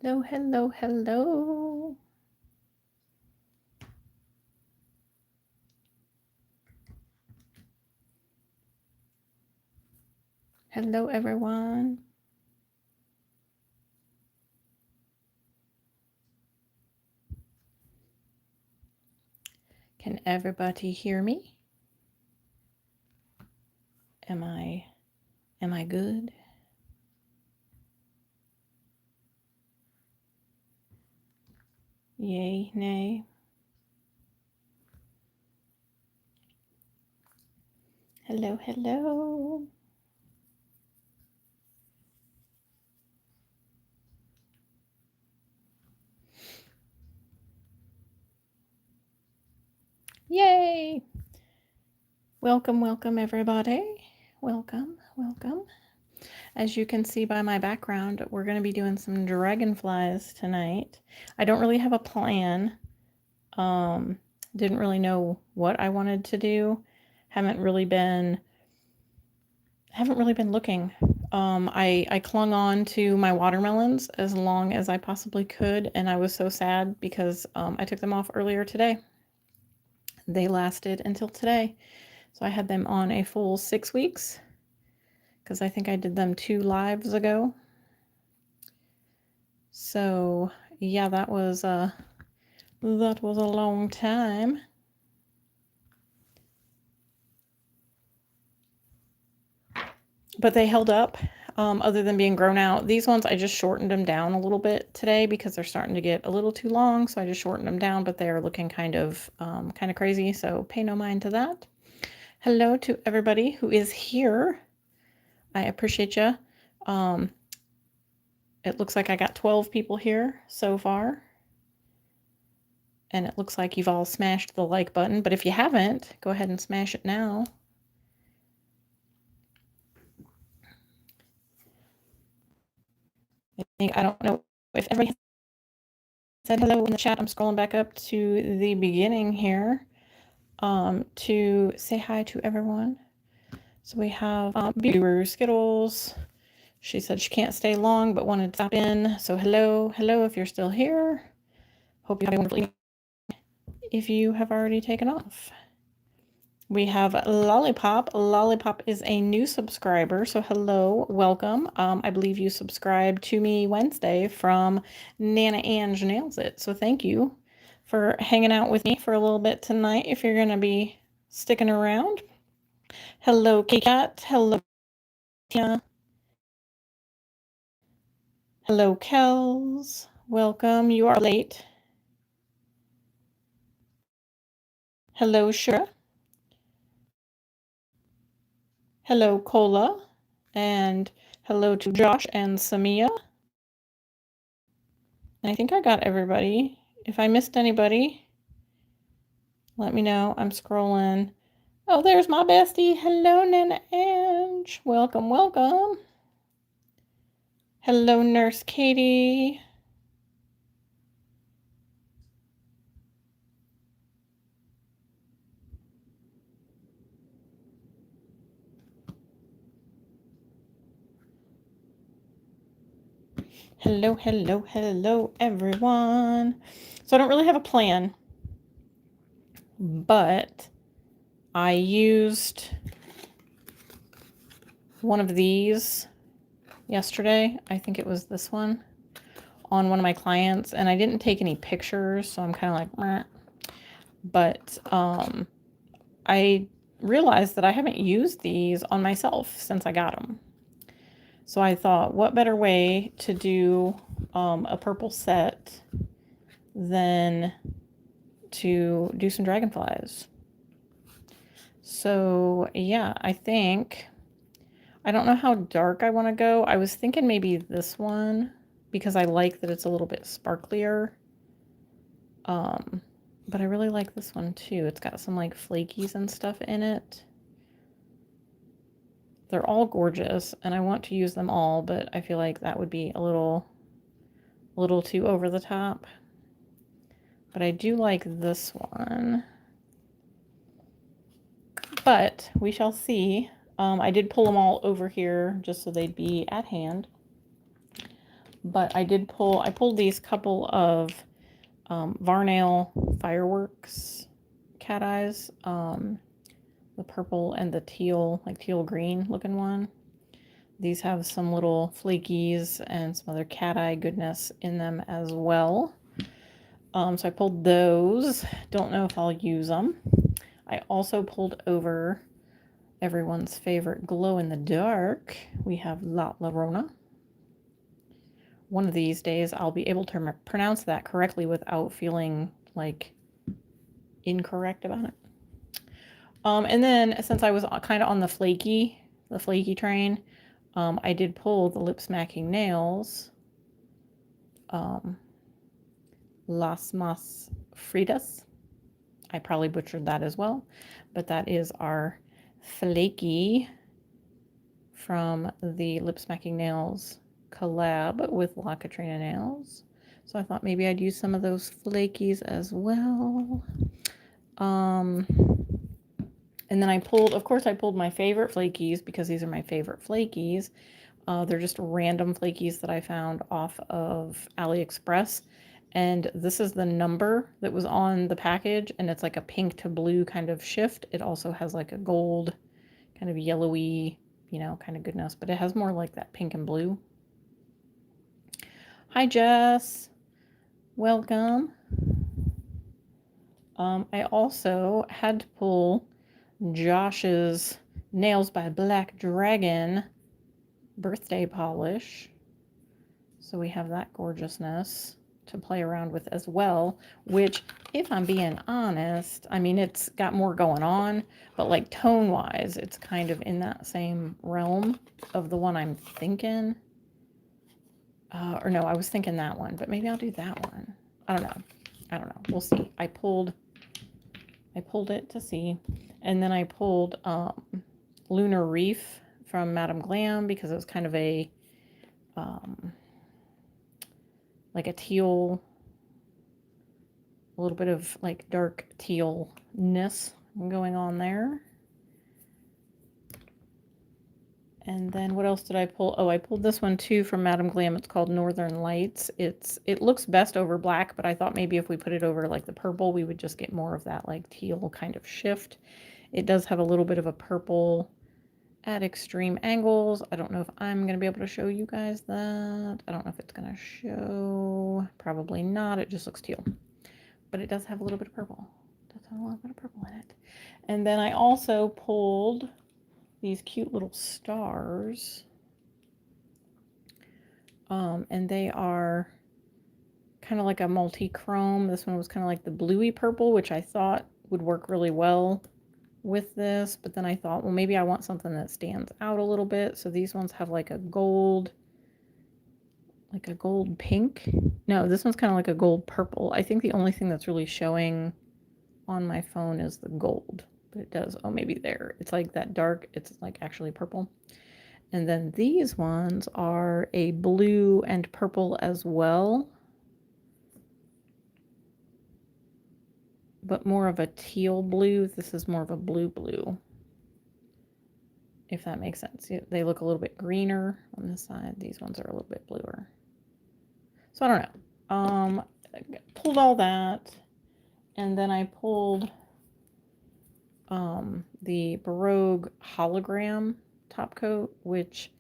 Hello, hello, hello. Hello, everyone. Can everybody hear me? Am I good? Yay, nay. Hello, hello. Yay. Welcome, welcome, everybody. Welcome, welcome. As you can see by my background, we're going to be doing some dragonflies tonight. I don't really have a plan. Didn't really know what I wanted to do. Haven't really been looking. I clung on to my watermelons as long as I possibly could, and I was so sad because I took them off earlier today. They lasted until today. So I had them on a full 6 weeks because I think I did them 2 lives ago. So yeah, that was a long time. But they held up, other than being grown out. These ones, I just shortened them down a little bit today because they're starting to get a little too long, so I just shortened them down, but they're looking kind of crazy, so pay no mind to that. Hello to everybody who is here. I appreciate you. It looks like I got 12 people here so far. And it looks like you've all smashed the like button, but if you haven't, go ahead and smash it now. I don't know if everybody said hello in the chat. I'm scrolling back up to the beginning here to say hi to everyone. So we have Beauty Skittles. She said she can't stay long but wanted to stop in. So hello if you're still here. Hope you have a wonderful evening if you have already taken off. We have Lollipop. Lollipop is a new subscriber, so hello, welcome. I believe you subscribed to me Wednesday from Nana Ange Nails It, so thank you for hanging out with me for a little bit tonight if you're going to be sticking around. Hello, K-Cat. Hello, Tina. Hello, Kels. Welcome. You are late. Hello, Shira. Hello, Cola. And hello to Josh and Samia. And I think I got everybody. If I missed anybody, let me know. I'm scrolling. Oh, there's my bestie. Hello, Nana Ange. Welcome, welcome. Hello, Nurse Katie. Hello, hello, hello, everyone. So I don't really have a plan, but I used one of these yesterday. I think it was this one on one of my clients, and I didn't take any pictures, so I'm kind of like, meh. But I realized that I haven't used these on myself since I got them. So I thought, what better way to do a purple set than to do some dragonflies. So yeah, I don't know how dark I want to go. I was thinking maybe this one because I like that it's a little bit sparklier. But I really like this one too. It's got some like flakies and stuff in it. They're all gorgeous and I want to use them all, but I feel like that would be a little too over the top. But I do like this one. But we shall see. I did pull them all over here just so they'd be at hand. But I pulled these couple of Varnail fireworks cat eyes, the purple and the teal, like teal green looking one. These have some little flakies and some other cat eye goodness in them as well. So I pulled those. Don't know if I'll use them. I also pulled over everyone's favorite glow in the dark. We have La Llorona. One of these days I'll be able to pronounce that correctly without feeling like incorrect about it. And then since I was kind of on the flaky train, I did pull the lip smacking nails, Las Mas Fritas. I probably butchered that as well, but that is our flaky from the lip smacking nails collab with La Katrina nails. So I thought maybe I'd use some of those flakies as well. And then I pulled my favorite flakies because these are my favorite flakies. They're just random flakies that I found off of AliExpress. And this is the number that was on the package, and it's like a pink to blue kind of shift. It also has like a gold, kind of yellowy, kind of goodness, but it has more like that pink and blue. Hi, Jess. Welcome. I also had to pull Josh's Nails by Black Dragon birthday polish. So we have that gorgeousness to play around with as well, which, if I'm being honest, I mean, it's got more going on, but like tone wise, it's kind of in that same realm of the one I'm thinking. Or no, I was thinking that one, but maybe I'll do that one. I don't know. We'll see. I pulled it to see. And then I pulled Lunar Reef from Madame Glam because it was kind of a like a teal, a little bit of like dark tealness going on there. And then what else did I pull? Oh, I pulled this one too from Madame Glam. It's called Northern Lights. It looks best over black, but I thought maybe if we put it over like the purple, we would just get more of that like teal kind of shift. It does have a little bit of a purple at extreme angles. I don't know if I'm going to be able to show you guys that. I don't know if it's going to show. Probably not. It just looks teal. But it does have a little bit of purple. It does have a little bit of purple in it. And then I also pulled these cute little stars. And they are kind of like a multi-chrome. This one was kind of like the bluey purple, which I thought would work really well with this, but then I thought, well, maybe I want something that stands out a little bit. So these ones have like a gold pink. No, this one's kind of like a gold purple. I think the only thing that's really showing on my phone is the gold, but it does. Oh, maybe there. It's like that dark. It's like actually purple. And then these ones are a blue and purple as well, but more of a teal blue. This is more of a blue, if that makes sense. They look a little bit greener on this side. These ones are a little bit bluer. So I don't know. Pulled all that, and then I pulled the Baroque hologram top coat, which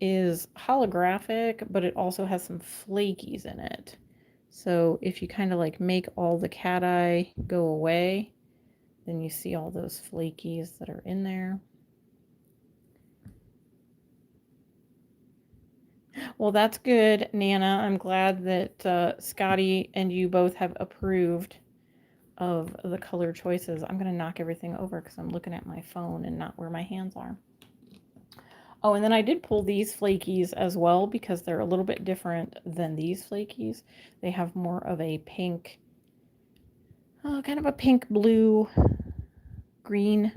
is holographic, but it also has some flakies in it. So if you kind of like make all the cat eye go away, then you see all those flakies that are in there. Well, that's good, Nana. I'm glad that Scotty and you both have approved of the color choices. I'm going to knock everything over because I'm looking at my phone and not where my hands are. Oh, and then I did pull these flakies as well because they're a little bit different than these flakies. They have more of a pink, kind of a pink, blue, green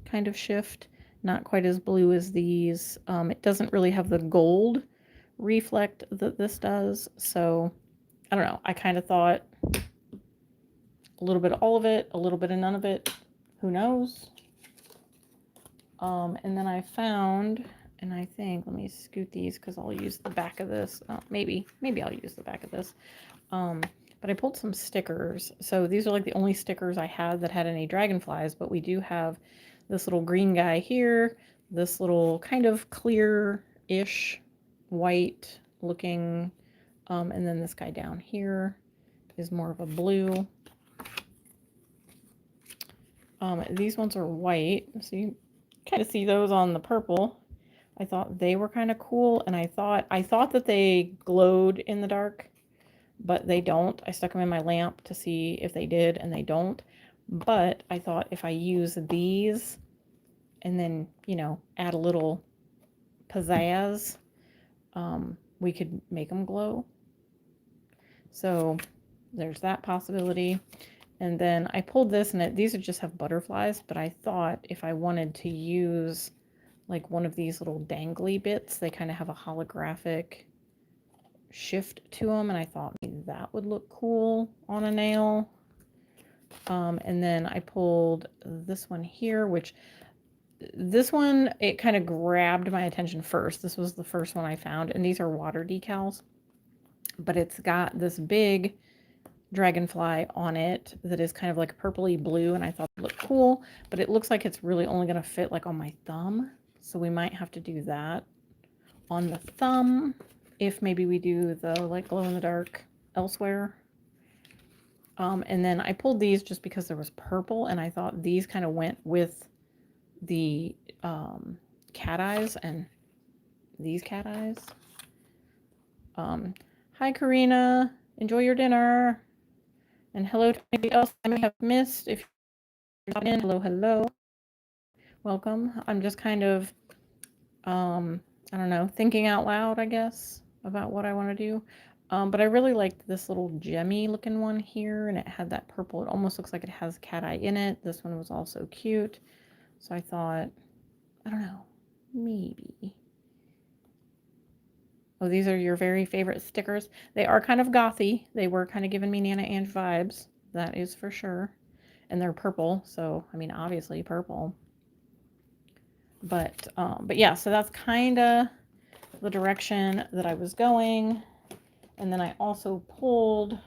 kind of shift. Not quite as blue as these. It doesn't really have the gold reflect that this does. So I don't know. I kind of thought a little bit of all of it, a little bit of none of it. Who knows? And then I found And I think, let me scoot these because I'll use the back of this. Maybe I'll use the back of this. But I pulled some stickers. So these are like the only stickers I had that had any dragonflies, but we do have this little green guy here, this little kind of clear-ish white looking, and then this guy down here is more of a blue. These ones are white, so you kind of see those on the purple. I thought they were kind of cool, and I thought that they glowed in the dark, but they don't. I stuck them in my lamp to see if they did, and they don't. But I thought if I use these and then, you know, add a little pizzazz, we could make them glow. So there's that possibility. And then I pulled this, and these just have butterflies, but I thought if I wanted to use like one of these little dangly bits, they kind of have a holographic shift to them, and I thought maybe that would look cool on a nail. And then I pulled this one here, which this one, it kind of grabbed my attention first. This was the first one I found, and these are water decals, but it's got this big dragonfly on it that is kind of like purpley blue, and I thought it looked cool, but it looks like it's really only going to fit like on my thumb, so we might have to do that on the thumb if maybe we do the like glow in the dark elsewhere. And then I pulled these just because there was purple, and I thought these kind of went with the cat eyes and these cat eyes. Hi Karina, enjoy your dinner. And hello to anybody else I may have missed. If you're not in, hello. Welcome. I'm just kind of, I don't know, thinking out loud, I guess, about what I want to do. But I really liked this little gemmy looking one here, and it had that purple. It almost looks like it has cat eye in it. This one was also cute. So I thought, I don't know, maybe. Oh, these are your very favorite stickers. They are kind of gothy. They were kind of giving me Nana Ange vibes. That is for sure. And they're purple, so I mean, obviously purple. But yeah, so that's kind of the direction that I was going. And then I also pulled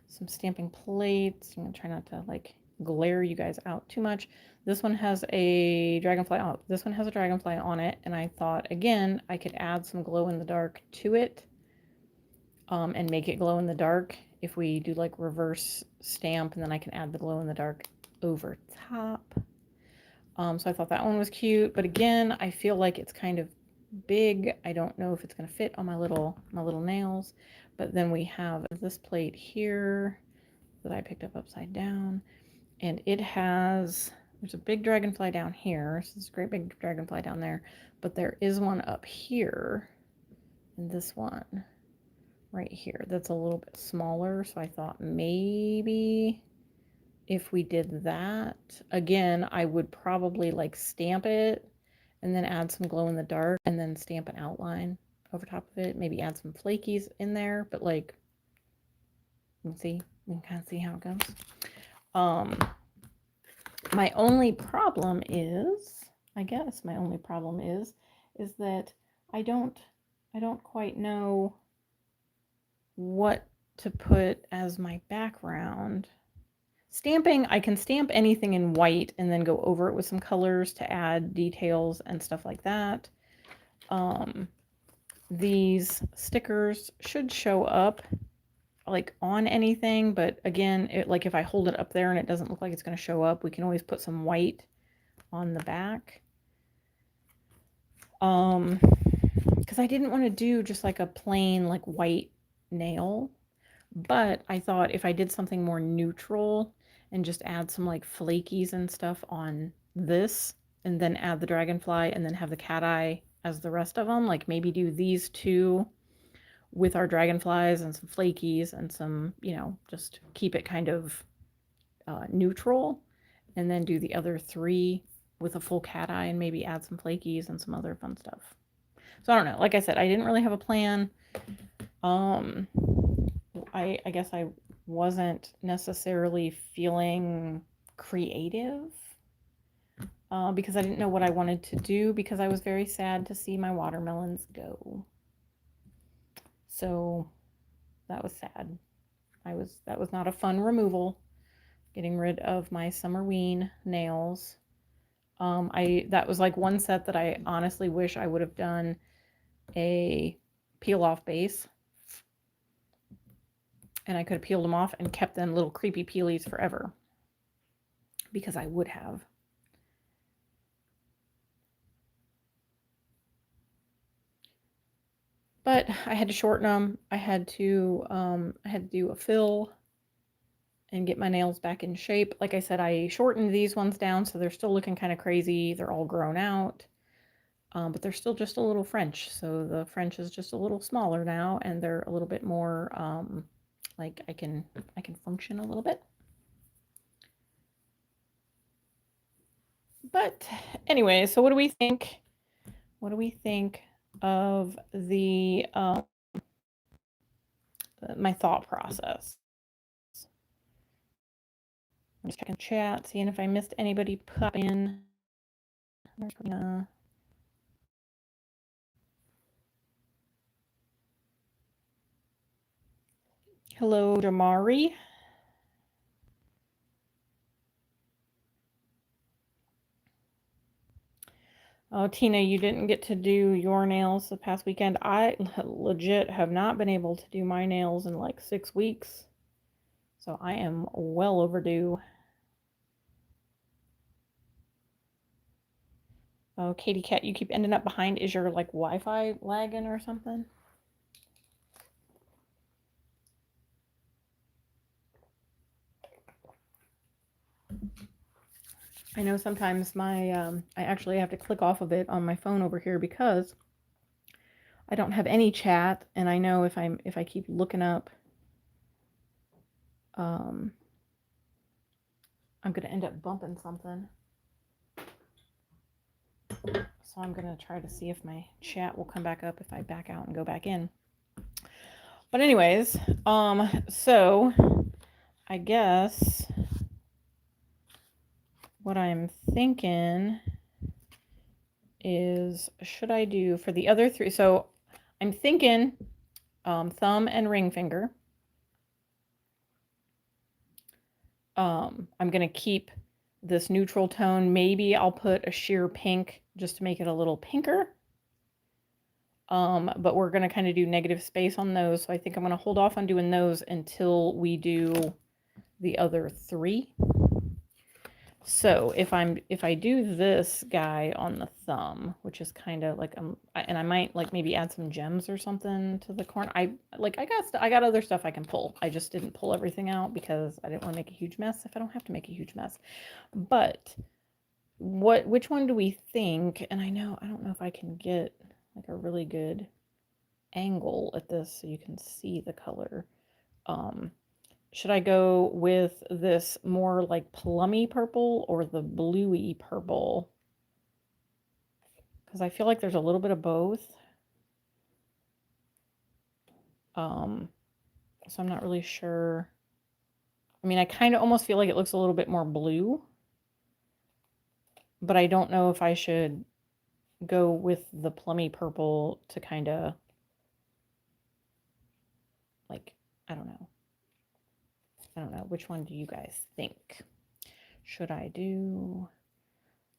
some stamping plates. I'm gonna try not to like glare you guys out too much. This one has a dragonfly. Oh, this one has a dragonfly on it, and I thought again I could add some glow in the dark to it, and make it glow in the dark if we do like reverse stamp, and then I can add the glow in the dark over top. So I thought that one was cute, but again, I feel like it's kind of big. I don't know if it's going to fit on my little nails. But then we have this plate here that I picked up upside down, and it has, there's a big dragonfly down here. So this great big dragonfly down there, but there is one up here, and this one right here that's a little bit smaller. So I thought maybe if we did that, again, I would probably like stamp it and then add some glow in the dark and then stamp an outline over top of it. Maybe add some flakies in there, but like, you can see, you can kind of see how it goes. My only problem is, I guess my only problem is that I don't quite know what to put as my background. Stamping, I can stamp anything in white and then go over it with some colors to add details and stuff like that. These stickers should show up like on anything, but again, like if I hold it up there and it doesn't look like it's going to show up, we can always put some white on the back. Because I didn't want to do just like a plain like white nail, but I thought if I did something more neutral and just add some like flakies and stuff on this, and then add the dragonfly and then have the cat eye as the rest of them, like maybe do these two with our dragonflies and some flakies and some, you know, just keep it kind of neutral, and then do the other three with a full cat eye and maybe add some flakies and some other fun stuff. So I don't know. Like I said, I didn't really have a plan. I guess I wasn't necessarily feeling creative. because I didn't know what I wanted to do because I was very sad to see my watermelons go. So that was sad. That was not a fun removal, getting rid of my Summerween nails. That was like one set that I honestly wish I would have done a peel off base, and I could have peeled them off and kept them little creepy peelies forever, because I would have. But I had to shorten them. I had to do a fill and get my nails back in shape. Like I said, I shortened these ones down, so they're still looking kind of crazy. They're all grown out, but they're still just a little French. So the French is just a little smaller now, and they're a little bit more like I can function a little bit. But anyway, so what do we think? What do we think of the my thought process? I'm just checking chat, seeing if I missed anybody pop in. Hello, Damari. Oh, Tina, you didn't get to do your nails the past weekend. I legit have not been able to do my nails in like 6 weeks. So I am well overdue. Oh, Katie Cat, you keep ending up behind. Is your like Wi-Fi lagging or something? I know sometimes my I actually have to click off of it on my phone over here because I don't have any chat, and I know if I keep looking up, I'm gonna end up bumping something. So I'm gonna try to see if my chat will come back up if I back out and go back in. But anyways, so I guess what I'm thinking is, should I do for the other three? So I'm thinking thumb and ring finger. I'm going to keep this neutral tone. Maybe I'll put a sheer pink just to make it a little pinker. But we're going to kind of do negative space on those. So I think I'm going to hold off on doing those until we do the other three. So if I do this guy on the thumb, which is kind of like and I might like maybe add some gems or something to the corner. I got other stuff I can pull. I just didn't pull everything out because I didn't want to make a huge mess if I don't have to make a huge mess. But which one do we think? And I don't know if I can get like a really good angle at this so you can see the color. Should I go with this more like plummy purple or the bluey purple? Because I feel like there's a little bit of both. So I'm not really sure. I mean, I kind of almost feel like it looks a little bit more blue, but I don't know if I should go with the plummy purple to kind of like, I don't know. Which one do you guys think? Should I do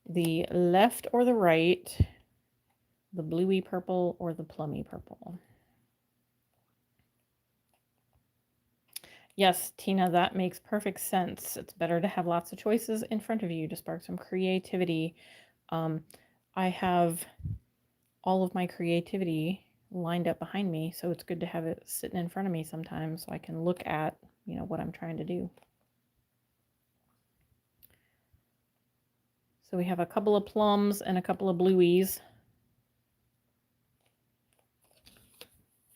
the left or the right, the bluey purple or the plummy purple? Yes, Tina, that makes perfect sense. It's better to have lots of choices in front of you to spark some creativity. I have all of my creativity lined up behind me, so it's good to have it sitting in front of me sometimes so I can look at, what I'm trying to do. So we have a couple of plums and a couple of blueies.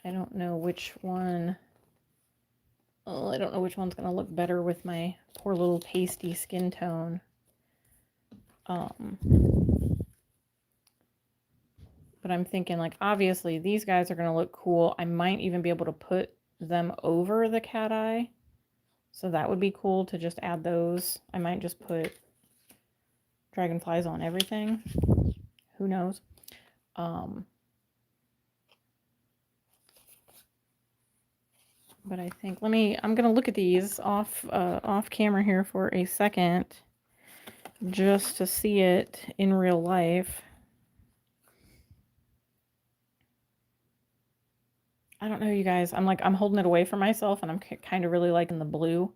I don't know which one. Oh, I don't know which one's going to look better with my poor little pasty skin tone. But I'm thinking, like, obviously these guys are going to look cool. I might even be able to put them over the cat eye. So that would be cool to just add those. I might just put dragonflies on everything. Who knows? But I think, I'm going to look at these off camera here for a second, just to see it in real life. I don't know, you guys. I'm holding it away from myself, and I'm kind of really liking the blue.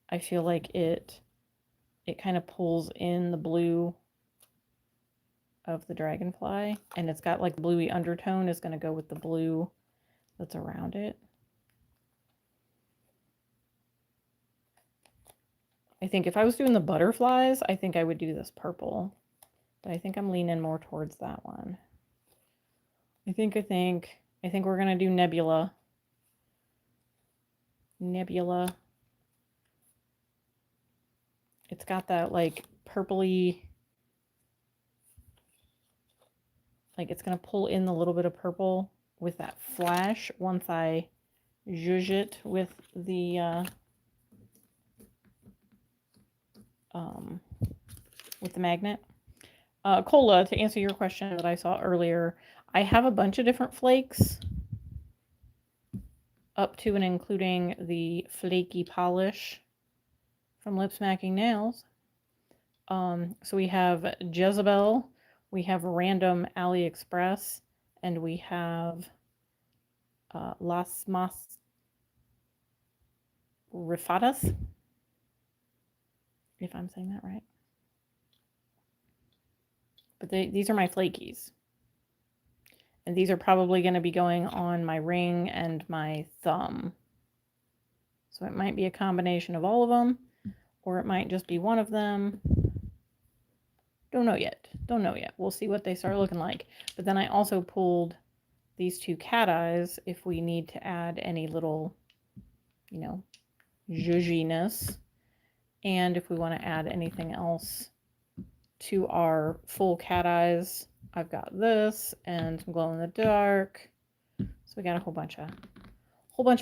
I feel like it kind of pulls in the blue of the dragonfly, and it's got like bluey undertone is going to go with the blue that's around it. I think if I was doing the butterflies, I think I would do this purple, but I think I'm leaning more towards that one. I think we're going to do Nebula. It's got that like purpley, like it's going to pull in the little bit of purple with that flash once I zhuzh it with the magnet. Cola, to answer your question that I saw earlier, I have a bunch of different flakes up to and including the flaky polish from Lip Smacking Nails. So we have Jezebel, we have Random AliExpress, and we have Las Mas Rifadas, if I'm saying that right. But these are my flakies. And these are probably going to be going on my ring and my thumb. So it might be a combination of all of them, or it might just be one of them. Don't know yet. We'll see what they start looking like. But then I also pulled these two cat eyes if we need to add any little, you know, zhuzhiness. And if we want to add anything else to our full cat eyes, I've got this and some glow in the dark. So we got a whole bunch of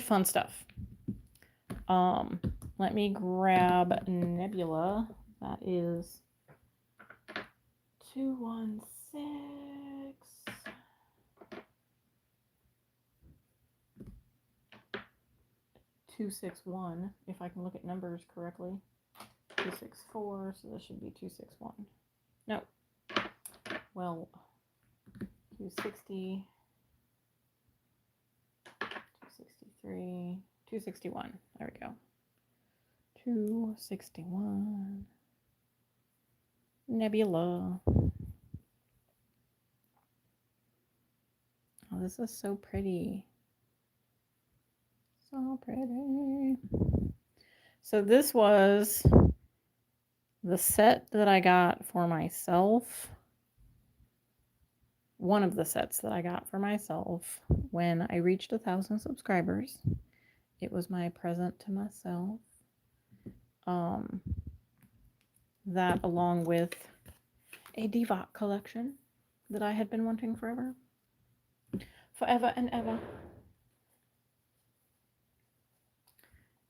fun stuff. Let me grab Nebula. That is 216. 261, if I can look at numbers correctly. 264, so this should be 261. No. Well, 260, 263, 261. There we go. 261. Nebula. Oh, this is so pretty. So pretty. So this was the set that I got for myself. One of the sets that I got for myself when I reached 1,000 subscribers. It was my present to myself. That along with a Devot collection that I had been wanting forever and ever.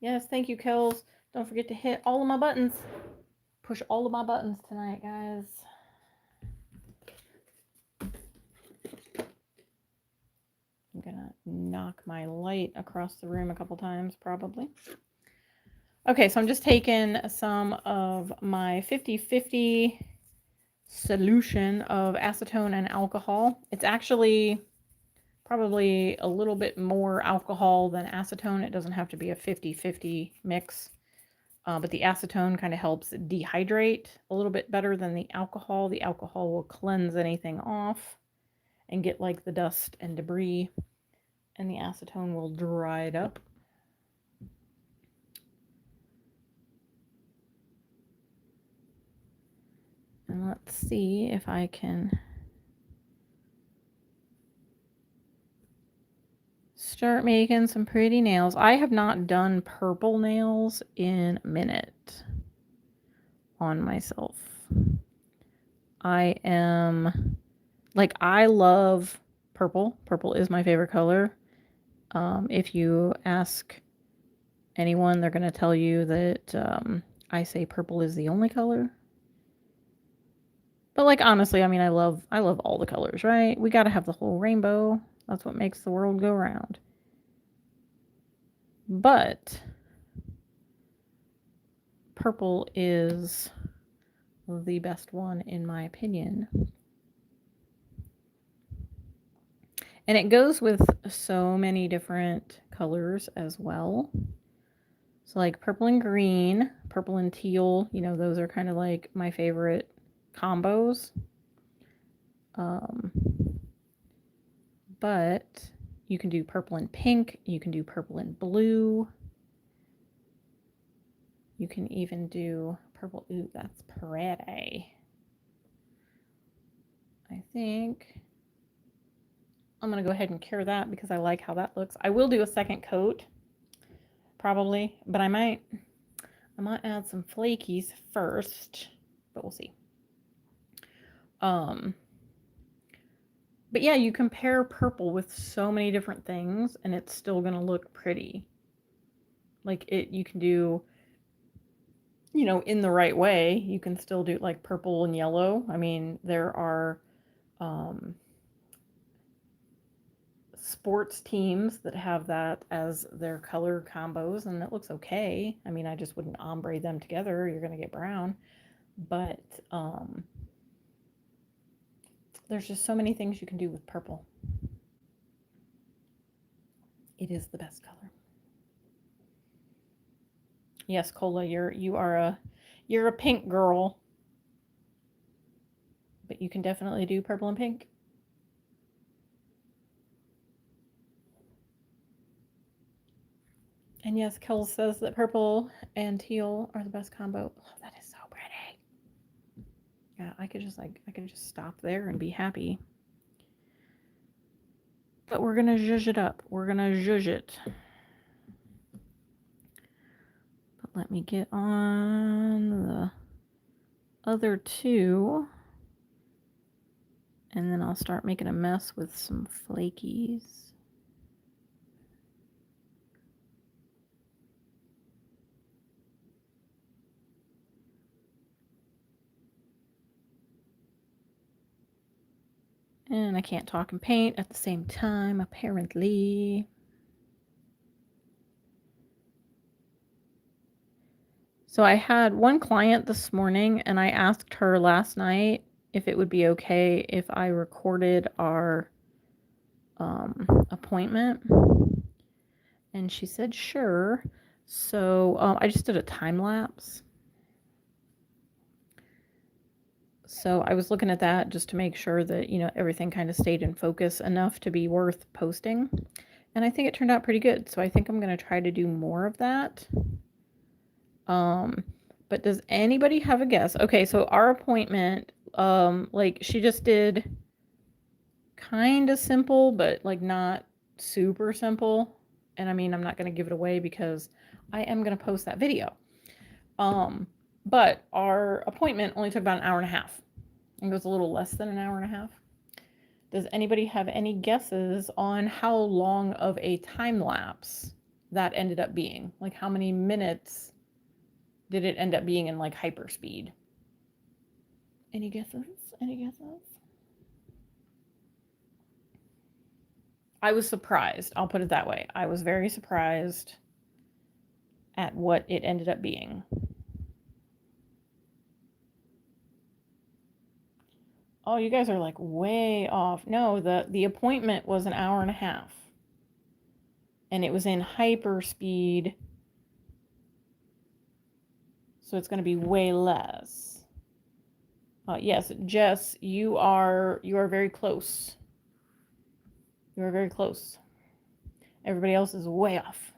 Yes, thank you, Kels. Don't forget to hit all of my buttons. Push all of my buttons tonight, guys. I'm gonna knock my light across the room a couple times, probably. Okay, so I'm just taking some of my 50-50 solution of acetone and alcohol. It's actually probably a little bit more alcohol than acetone. It doesn't have to be a 50-50 mix, but the acetone kind of helps dehydrate a little bit better than the alcohol. The alcohol will cleanse anything off and get like the dust and debris, and the acetone will dry it up. And let's see if I can start making some pretty nails. I have not done purple nails in a minute on myself. I love purple. Purple is my favorite color. If you ask anyone, they're going to tell you that I say purple is the only color. But like, honestly, I mean, I love all the colors, right? We got to have the whole rainbow. That's what makes the world go round. But purple is the best one in my opinion. And it goes with so many different colors as well. So like purple and green, purple and teal, you know, those are kind of like my favorite combos. But you can do purple and pink, you can do purple and blue. You can even do purple. Ooh, that's pretty. I think I'm going to go ahead and cure that because I like how that looks. I will do a second coat probably, but I might add some flakies first, but we'll see. But yeah, you compare purple with so many different things and it's still going to look pretty. Like you can do, you know, in the right way, you can still do like purple and yellow. I mean, there are sports teams that have that as their color combos and it looks okay. I mean, I just wouldn't ombre them together. You're going to get brown. But there's just so many things you can do with purple. It is the best color. Yes, Cola, you're a pink girl. But you can definitely do purple and pink. And yes, Kel says that purple and teal are the best combo. Oh, that is so pretty. Yeah, I could just stop there and be happy. But we're gonna zhuzh it up. We're gonna zhuzh it. But let me get on the other two. And then I'll start making a mess with some flakies. And I can't talk and paint at the same time, apparently. So I had one client this morning and I asked her last night if it would be okay if I recorded our appointment. And she said, sure. So I just did a time lapse. So I was looking at that just to make sure that, you know, everything kind of stayed in focus enough to be worth posting. And I think it turned out pretty good. So I think I'm going to try to do more of that. But does anybody have a guess? Okay, so our appointment, like she just did kind of simple, but like not super simple. And I mean, I'm not going to give it away because I am going to post that video. But our appointment only took about an hour and a half. It was a little less than an hour and a half. Does anybody have any guesses on how long of a time lapse that ended up being? Like how many minutes did it end up being in like hyperspeed? Any guesses? Any guesses? I was surprised. I'll put it that way. I was very surprised at what it ended up being. Oh, you guys are like way off. No, the appointment was an hour and a half. And it was in hyperspeed. So it's going to be way less. Yes, Jess, you are very close. You are very close. Everybody else is way off.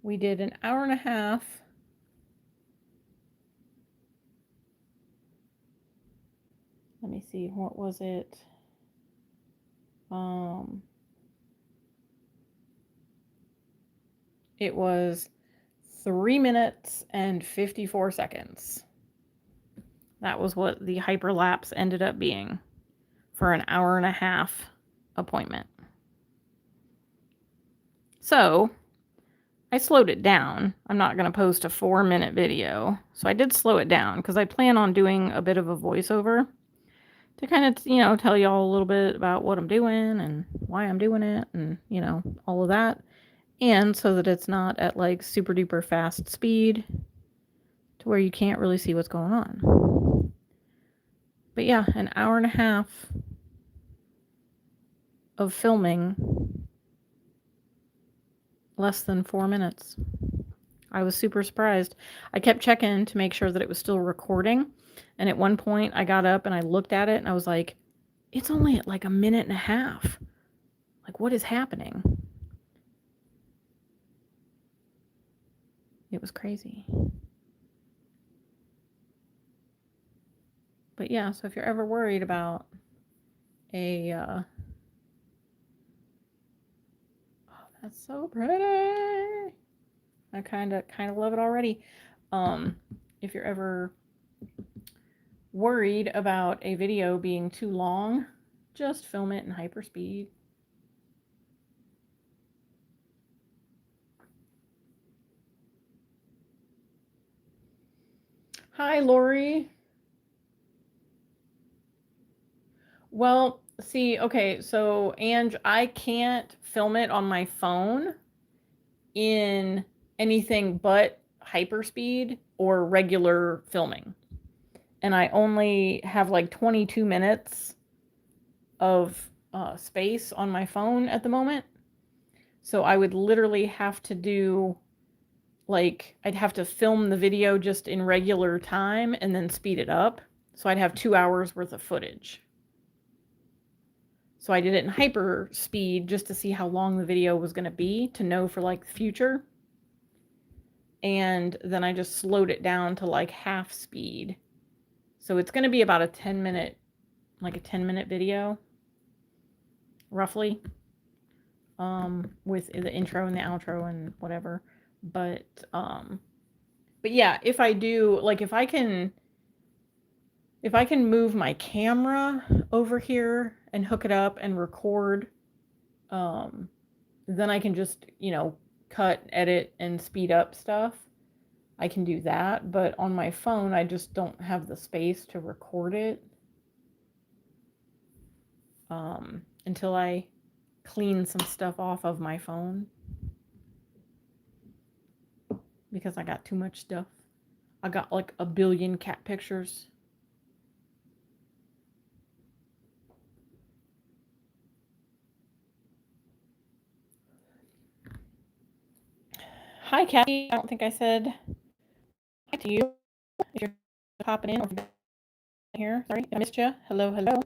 We did an hour and a half. Let me see, what was it? It was 3 minutes and 54 seconds. That was what the hyperlapse ended up being for an hour and a half appointment. So I slowed it down. I'm not going to post a 4-minute video. So I did slow it down because I plan on doing a bit of a voiceover to kind of, you know, tell y'all a little bit about what I'm doing and why I'm doing it and, you know, all of that. And so that it's not at like super duper fast speed to where you can't really see what's going on. But yeah, an hour and a half of filming, less than 4 minutes. I was super surprised. I kept checking to make sure that it was still recording. And at one point I got up and I looked at it and I was like, it's only at like a minute and a half. Like, what is happening? It was crazy. But yeah, so if you're ever worried about a, oh, that's so pretty. I kind of love it already. If you're ever worried about a video being too long, just film it in hyperspeed. Hi, Lori. Well, see, okay, so Ange, I can't film it on my phone in anything but hyperspeed or regular filming. And I only have like 22 minutes of space on my phone at the moment. So I would literally have to do, like, I'd have to film the video just in regular time and then speed it up. So I'd have 2 hours worth of footage. So I did it in hyper speed just to see how long the video was going to be, to know for like the future. And then I just slowed it down to like half speed. So it's going to be about a 10-minute, like a 10-minute video, roughly, with the intro and the outro and whatever. But yeah, if I do, like, if I can move my camera over here and hook it up and record, then I can just, you know, cut, edit, and speed up stuff. I can do that, but on my phone, I just don't have the space to record it until I clean some stuff off of my phone, because I got too much stuff. I got like a billion cat pictures. Hi, Kathy. I don't think I said hi to you. If you're popping in or here, sorry, I missed you. Hello, hello.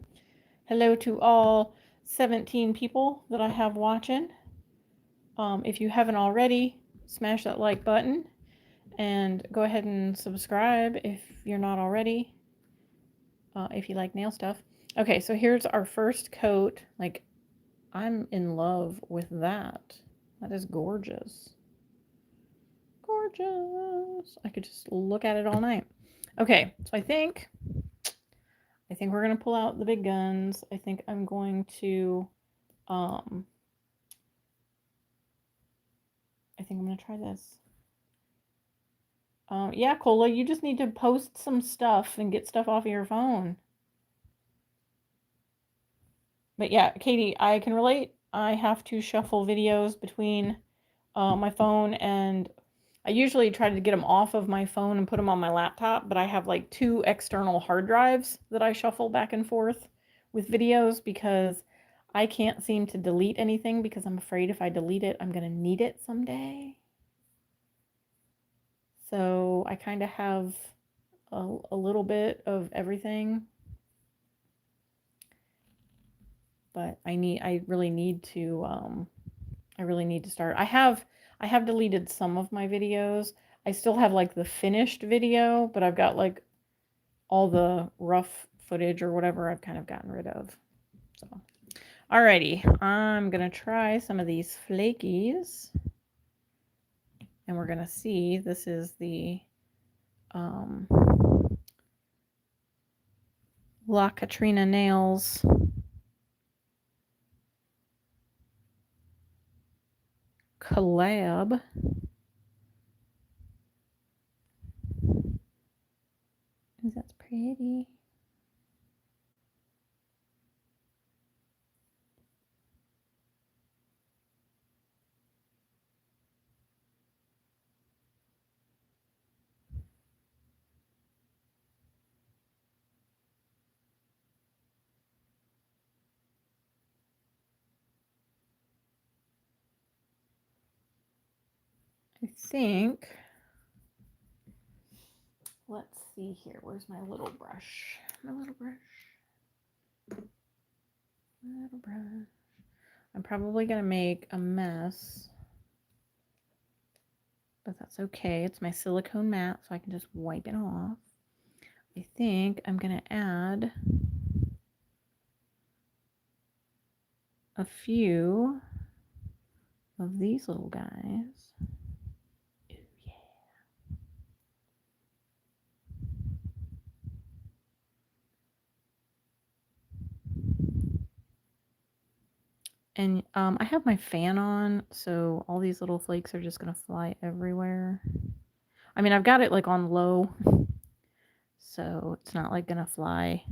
Hello to all 17 people that I have watching. If you haven't already, smash that like button and go ahead and subscribe if you're not already, if you like nail stuff. Okay, so here's our first coat. Like, I'm in love with that. That is gorgeous. Gorgeous. I could just look at it all night. Okay, so I think we're going to pull out the big guns. I think I'm going to, I think I'm going to try this. Yeah, Cola, you just need to post some stuff and get stuff off of your phone. But yeah, Katie, I can relate. I have to shuffle videos between my phone, and I usually try to get them off of my phone and put them on my laptop, but I have like 2 external hard drives that I shuffle back and forth with videos because I can't seem to delete anything, because I'm afraid if I delete it, I'm going to need it someday. So I kind of have a little bit of everything, but I really need to start. I have deleted some of my videos. I still have like the finished video, but I've got like all the rough footage or whatever I've kind of gotten rid of. So, alrighty, I'm gonna try some of these flakies, and we're gonna see. This is the La Katrina Nails collab. pretty. I think, let's see here. Where's my little brush? My little brush. Little brush. I'm probably going to make a mess, but that's okay. It's my silicone mat, so I can just wipe it off. I think I'm going to add a few of these little guys. Ooh, yeah. And I have my fan on, so all these little flakes are just going to fly everywhere. I mean, I've got it like on low, so it's not like going to fly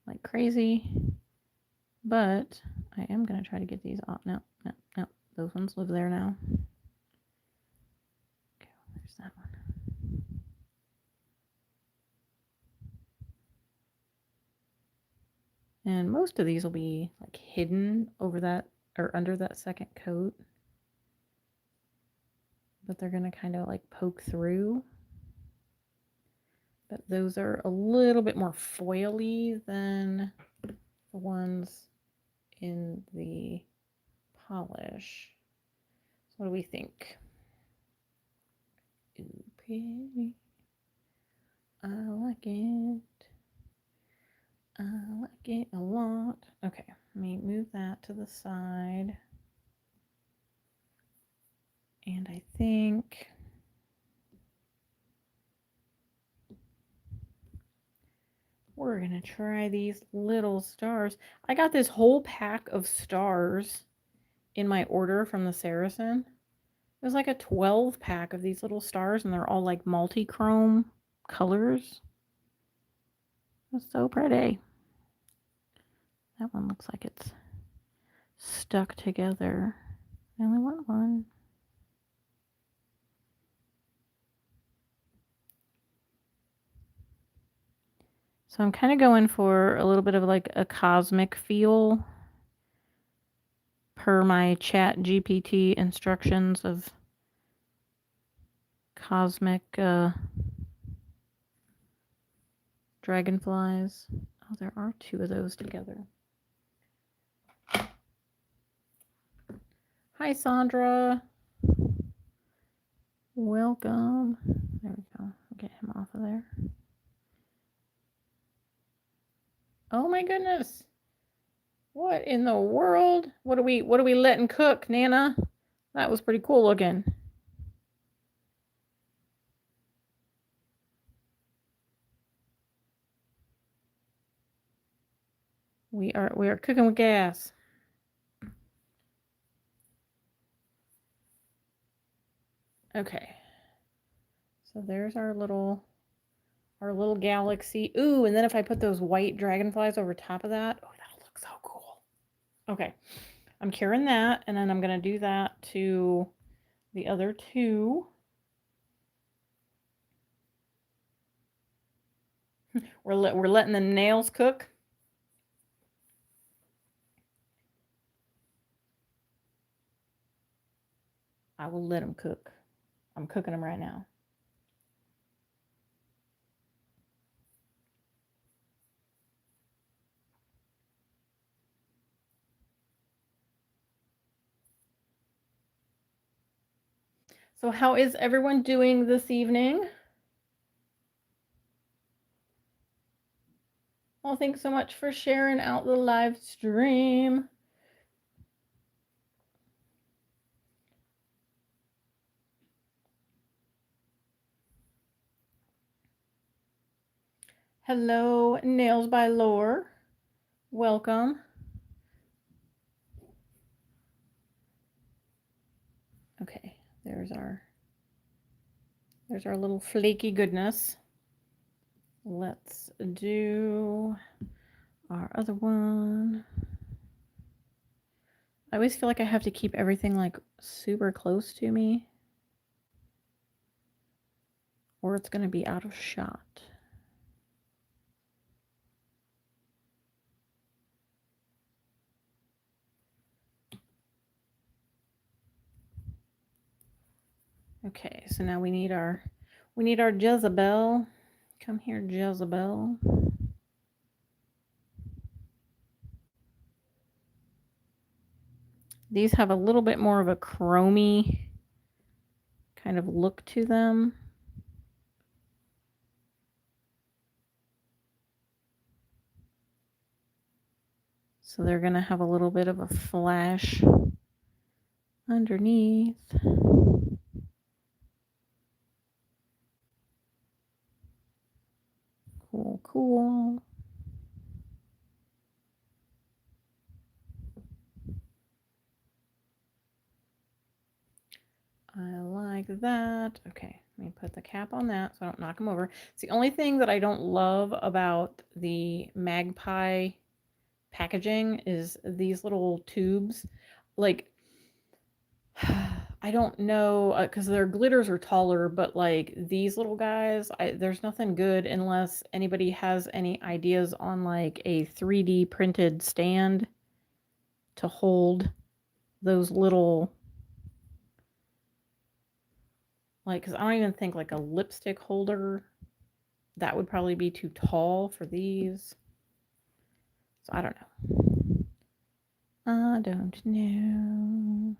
like crazy. But I am going to try to get these off. No, no, no. Those ones live there now. Okay, there's that one. And most of these will be like hidden over that or under that second coat. But they're going to kind of like poke through. But those are a little bit more foily than the ones in the polish. So what do we think? Ooh, pretty. I like it. I like it a lot. Okay, let me move that to the side. And I think we're going to try these little stars. I got this whole pack of stars in my order from the Saracen. It was like a 12 pack of these little stars, and they're all like multi-chrome colors. It's so pretty. That one looks like it's stuck together. I only want one. So I'm kind of going for a little bit of like a cosmic feel per my ChatGPT instructions of cosmic dragonflies. Oh, there are two of those together. Hi, Sandra. Welcome. There we go. Get him off of there. Oh my goodness. What in the world? What are we letting cook, Nana? That was pretty cool looking. We are cooking with gas. Okay. So there's our little galaxy. Ooh, and then if I put those white dragonflies over top of that, oh, that'll look so cool. Okay. I'm curing that, and then I'm going to do that to the other two. We're letting the nails cook. I will let them cook. I'm cooking them right now. So how is everyone doing this evening? Well, thanks so much for sharing out the live stream. Hello, Nails by Lore. Welcome. Okay, there's our little flaky goodness. let's do our other one. I always feel like I have to keep everything like super close to me, or it's going to be out of shot. Okay, so now we need our Jezebel. Come here, Jezebel. These have a little bit more of a chromy kind of look to them. So they're going to have a little bit of a flash underneath. Cool, cool. I like that. Okay, let me put the cap on that so I don't knock them over. It's the only thing that I don't love about the Magpie packaging is these little tubes. Like, I don't know, because their glitters are taller, but like these little guys, there's nothing good unless anybody has any ideas on like a 3D printed stand to hold those little, like, because I don't even think like a lipstick holder, that would probably be too tall for these. So I don't know. I don't know.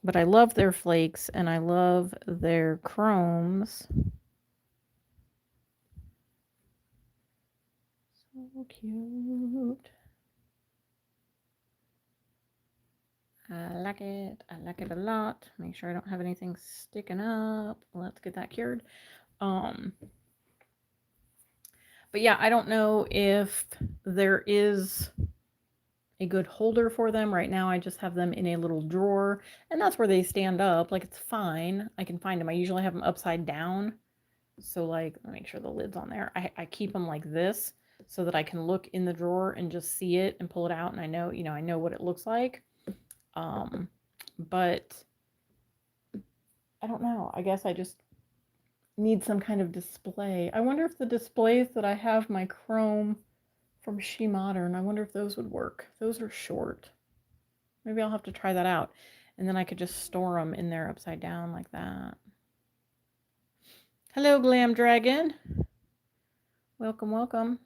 But I love their flakes and I love their chromes. So cute. I like it. I like it a lot. Make sure I don't have anything sticking up. Let's get that cured. But yeah, I don't know if there is a good holder for them. Right now I just have them in a little drawer, and that's where they stand up. Like, it's fine. I can find them. I usually have them upside down. So like, let me make sure the lid's on there. I keep them like this so that I can look in the drawer and just see it and pull it out, and I know, I know what it looks like. But I don't know. I guess I just need some kind of display. I wonder if the displays that I have my chrome from She Modern, I wonder if those would work. Those are short. Maybe I'll have to try that out. And then I could just store them in there upside down like that. Hello, Glam Dragon. Welcome, welcome.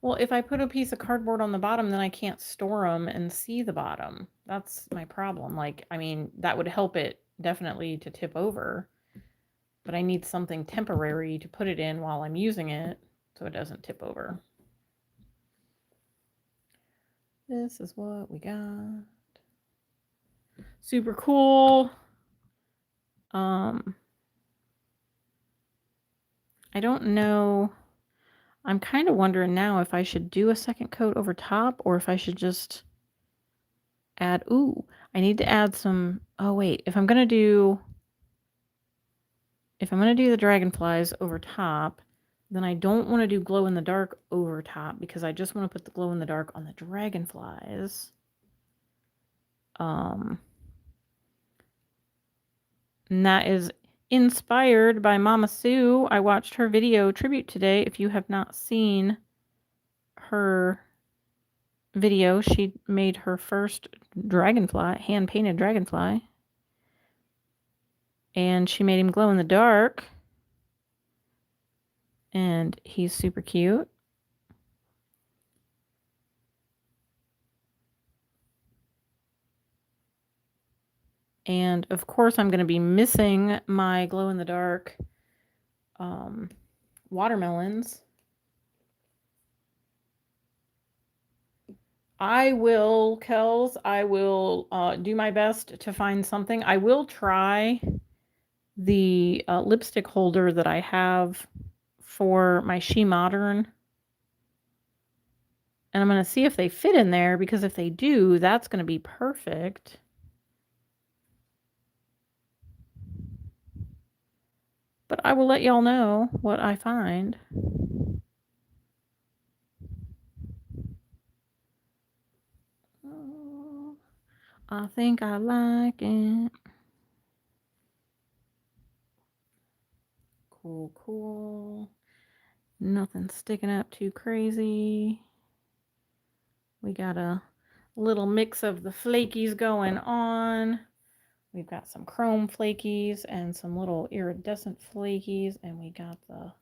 Well, if I put a piece of cardboard on the bottom, then I can't store them and see the bottom. That's my problem. Like, I mean, that would help it definitely to tip over, but I need something temporary to put it in while I'm using it so it doesn't tip over. This is what we got. Super cool. I don't know. I'm kind of wondering now if I should do a second coat over top or if I should just add, ooh, I need to add some, oh wait, if I'm going to do the dragonflies over top, then I don't want to do glow in the dark over top because I just want to put the glow in the dark on the dragonflies. And that is inspired by Mama Sue. I watched her video tribute today. If you have not seen her video, she made her first dragonfly, hand-painted dragonfly. And she made him glow in the dark. And he's super cute. And of course, I'm going to be missing my glow in the dark watermelons. I will, Kels, I will do my best to find something. I will try the lipstick holder that I have for my She Modern And I'm going to see if they fit in there, because if they do, that's going to be perfect. But I will let y'all know what I find. Oh, I think I like it. Cool, cool. Nothing sticking up too crazy. We got a little mix of the flakies going on. We've got some chrome flakies and some little iridescent flakies, and we got the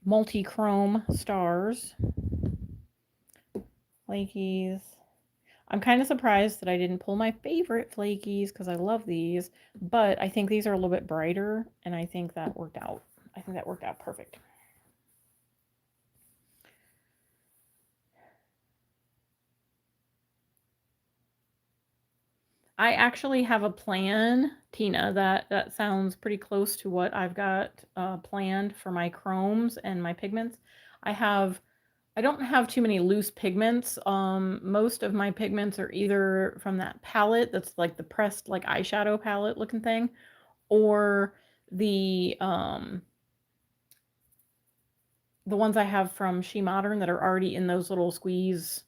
multi-chrome stars. Flakies. I'm kind of surprised that I didn't pull my favorite flakies, because I love these, but I think these are a little bit brighter, and I think that worked out. I think that worked out perfect. I actually have a plan, Tina, that sounds pretty close to what I've got planned for my chromes and my pigments. I don't have too many loose pigments. Most of my pigments are either from that palette that's like the pressed like eyeshadow palette looking thing, or the ones I have from She Modern that are already in those little squeeze.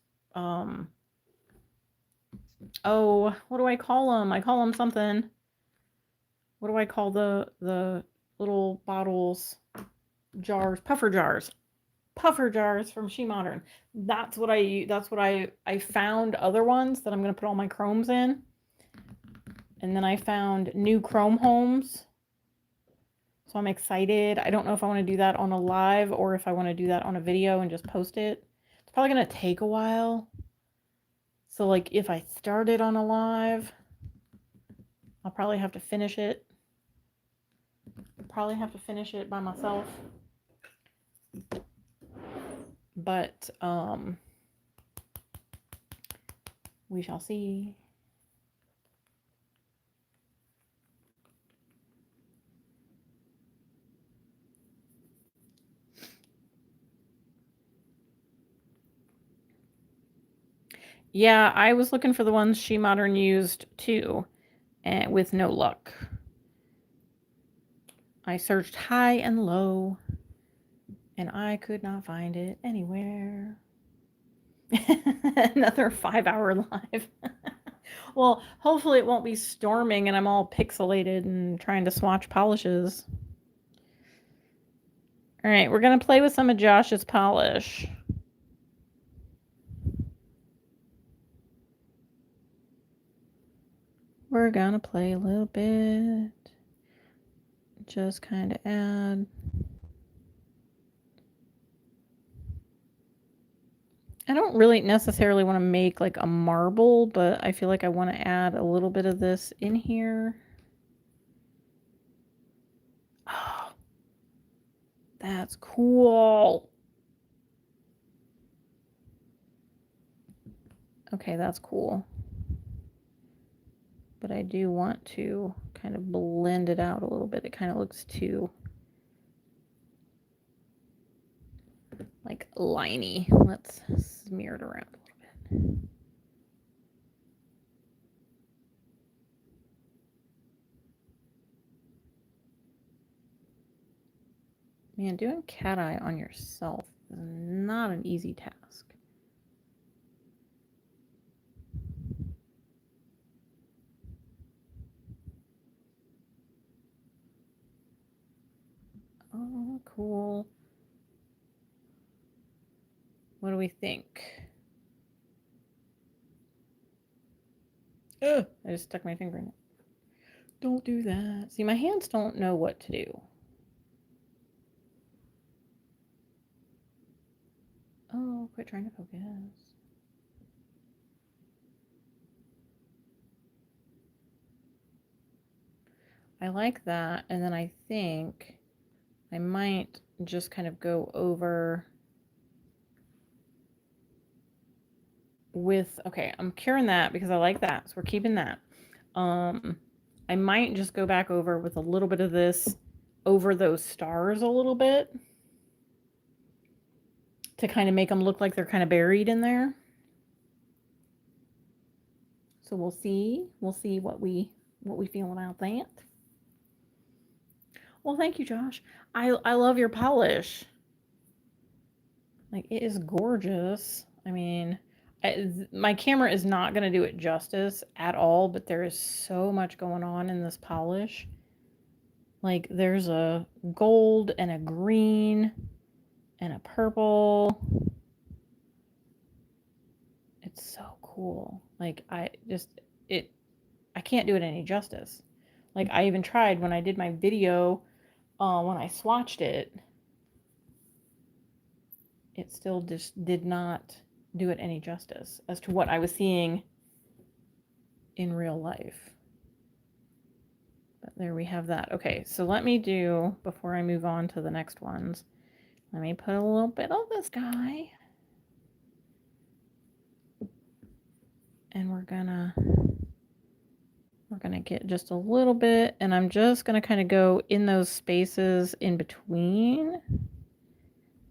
Oh, what do I call them? I call them something. What do I call the little bottles, jars, puffer jars? Puffer jars from She Modern. That's what I found other ones that I'm going to put all my chromes in. And then I found new chrome homes. So I'm excited. I don't know if I want to do that on a live or if I want to do that on a video and just post it. It's probably going to take a while. So like if I started on a live, I'll probably have to finish it. By myself. But we shall see. Yeah, I was looking for the ones She Modern used too, and with no luck. I searched high and low, and I could not find it anywhere. Another 5-hour live. Well, hopefully it won't be storming and I'm all pixelated and trying to swatch polishes. All right, we're going to play with some of Josh's polish. We're going to play a little bit. Just kind of add. I don't really necessarily want to make like a marble, but I feel like I want to add a little bit of this in here. Oh, that's cool. Okay, that's cool. But I do want to kind of blend it out a little bit. It kind of looks too like liney. Let's smear it around a little bit. Man, doing cat eye on yourself is not an easy task. Oh, cool. What do we think? Ugh, I just stuck my finger in it. Don't do that. See, my hands don't know what to do. Oh, quit trying to focus. I like that. And then I think I might just kind of go over with, okay, I'm curing that because I like that. So we're keeping that. I might just go back over with a little bit of this over those stars a little bit. to kind of make them look like they're kind of buried in there. So we'll see what we feel about that. Well, thank you, Josh. I love your polish. Like, it is gorgeous. I mean, my camera is not going to do it justice at all, but there is so much going on in this polish. Like, there's a gold and a green and a purple. It's so cool. Like, I can't do it any justice. Like, I even tried when I did my video, when I swatched it, it still just did not do it any justice as to what I was seeing in real life. But there we have that. Okay, so let me do, before I move on to the next ones, let me put a little bit of this guy. And we're gonna get just a little bit, and I'm just gonna kind of go in those spaces in between.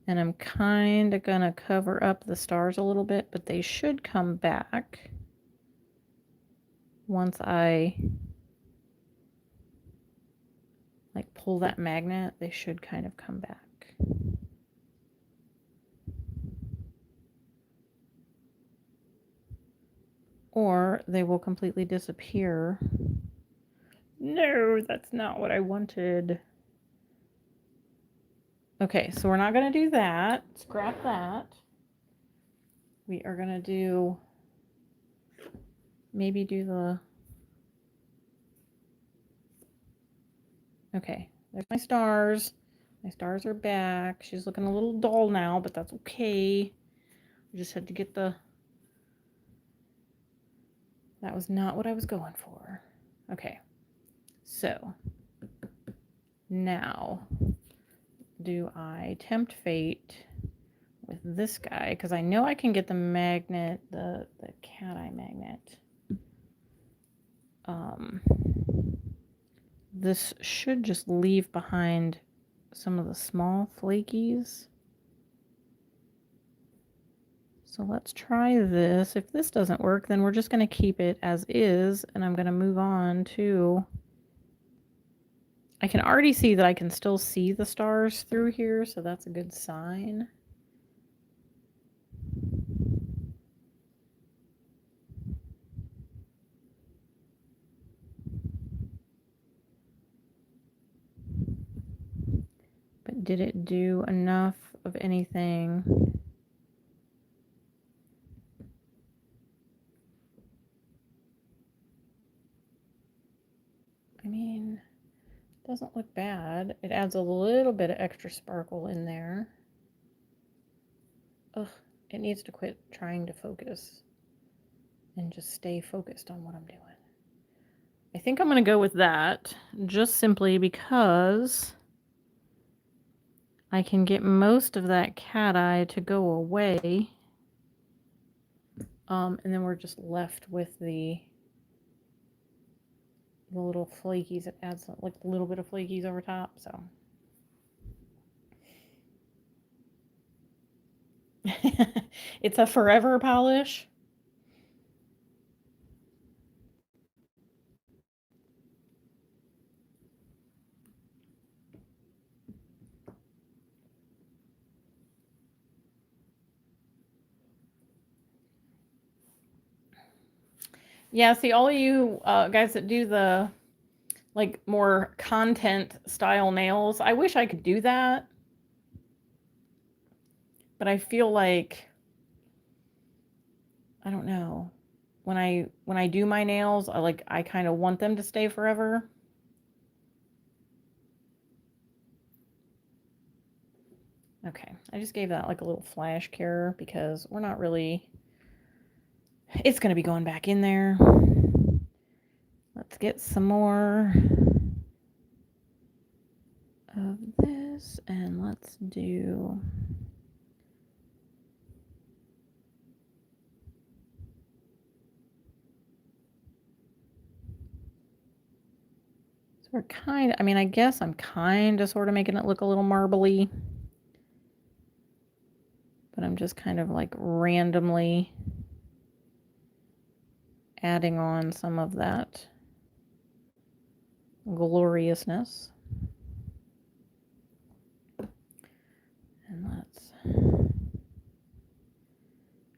And I'm kind of gonna cover up the stars a little bit, but they should come back once I like pull that magnet. They should kind of come back. Or they will completely disappear. No, that's not what I wanted. Okay, so we're not going to do that. Scrap that. We are going to do, maybe do the, okay, there's my stars. My stars are back. She's looking a little dull now, but that's okay. I just had to get the, that was not what I was going for. Okay, so now do I tempt fate with this guy? Because I know I can get the magnet, the cat eye magnet. This should just leave behind some of the small flakies. So let's try this. If this doesn't work, then we're just going to keep it as is, and I'm going to move on to, I can already see that I can still see the stars through here, so that's a good sign. But did it do enough of anything? I mean, it doesn't look bad. It adds a little bit of extra sparkle in there. Ugh, it needs to quit trying to focus and just stay focused on what I'm doing. I think I'm going to go with that, just simply because I can get most of that cat eye to go away. And then we're just left with the little flakies. It adds like a little bit of flakies over top, so. It's a forever polish. Yeah, see, all of you guys that do the like more content style nails, I wish I could do that. But I feel like, I don't know, when I do my nails, I kind of want them to stay forever. Okay, I just gave that like a little flash care because we're not really, it's going to be going back in there. Let's get some more of this, and let's do, so we're kind of, I mean, I guess I'm kind of sort of making it look a little marbly, but I'm just kind of like randomly adding on some of that gloriousness. And let's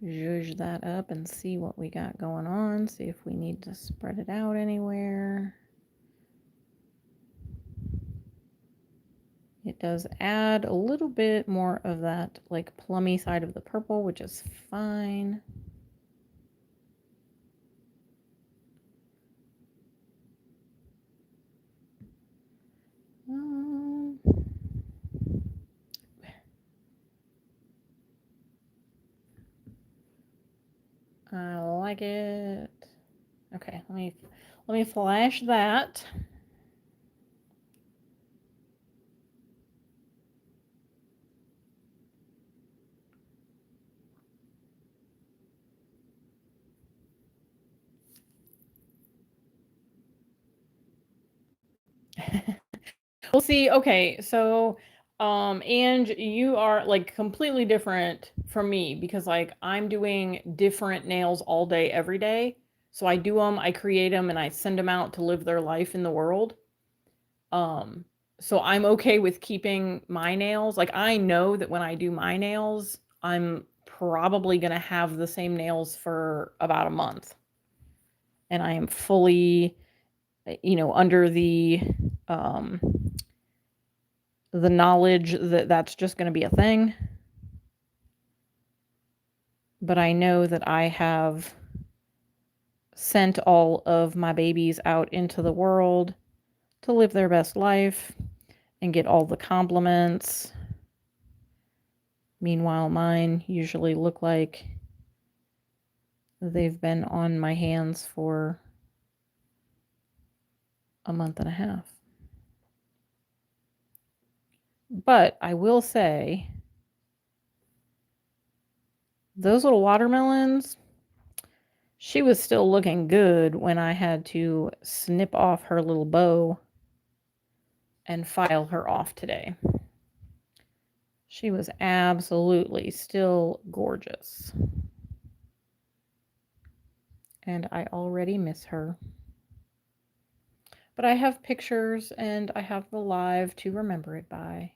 zhuzh that up and see what we got going on. See if we need to spread it out anywhere. It does add a little bit more of that like plummy side of the purple, which is fine. I like it. Okay, let me flash that. We'll see. Okay, so and you are like completely different from me because like I'm doing different nails all day every day. So I do them, I create them, and I send them out to live their life in the world. So I'm okay with keeping my nails. Like I know that when I do my nails, I'm probably going to have the same nails for about a month. And I am fully, under the knowledge that that's just going to be a thing. But I know that I have sent all of my babies out into the world to live their best life and get all the compliments. Meanwhile, mine usually look like they've been on my hands for a month and a half. But I will say, those little watermelons, she was still looking good when I had to snip off her little bow and file her off today. She was absolutely still gorgeous. And I already miss her. But I have pictures and I have the live to remember it by.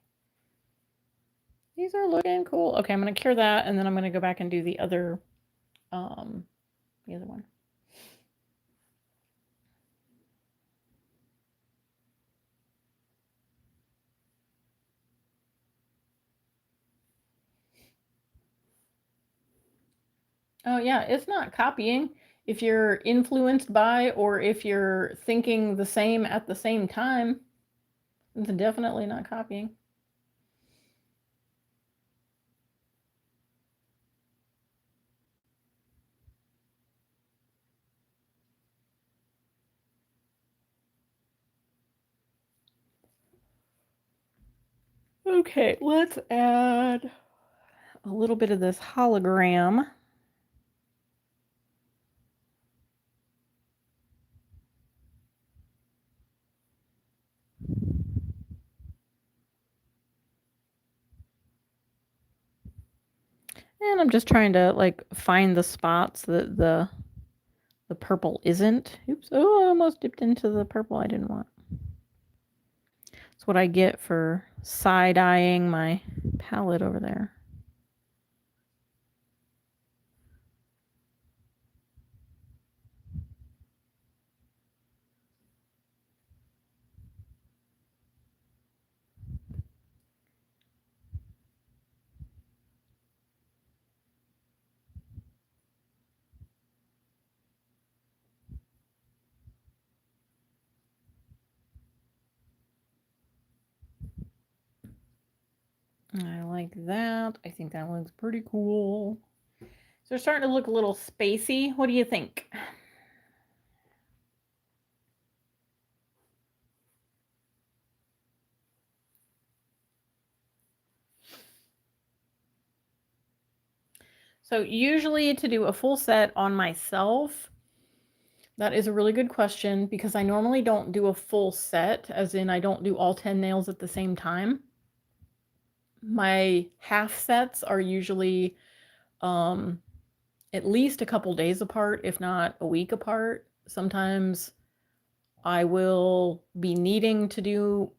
These are looking cool. Okay, I'm going to cure that and then I'm going to go back and do the other one. Oh yeah, it's not copying. If you're influenced by or if you're thinking the same at the same time, it's definitely not copying. Okay, let's add a little bit of this hologram. And I'm just trying to like find the spots that the purple isn't. Oops, oh, I almost dipped into the purple I didn't want. That's what I get for side-eyeing my palette over there. I like that. I think that looks pretty cool. So they're starting to look a little spacey. What do you think? So usually to do a full set on myself, that is a really good question because I normally don't do a full set, as in I don't do all 10 nails at the same time. My half sets are usually at least a couple days apart, if not a week apart. Sometimes I will be needing to do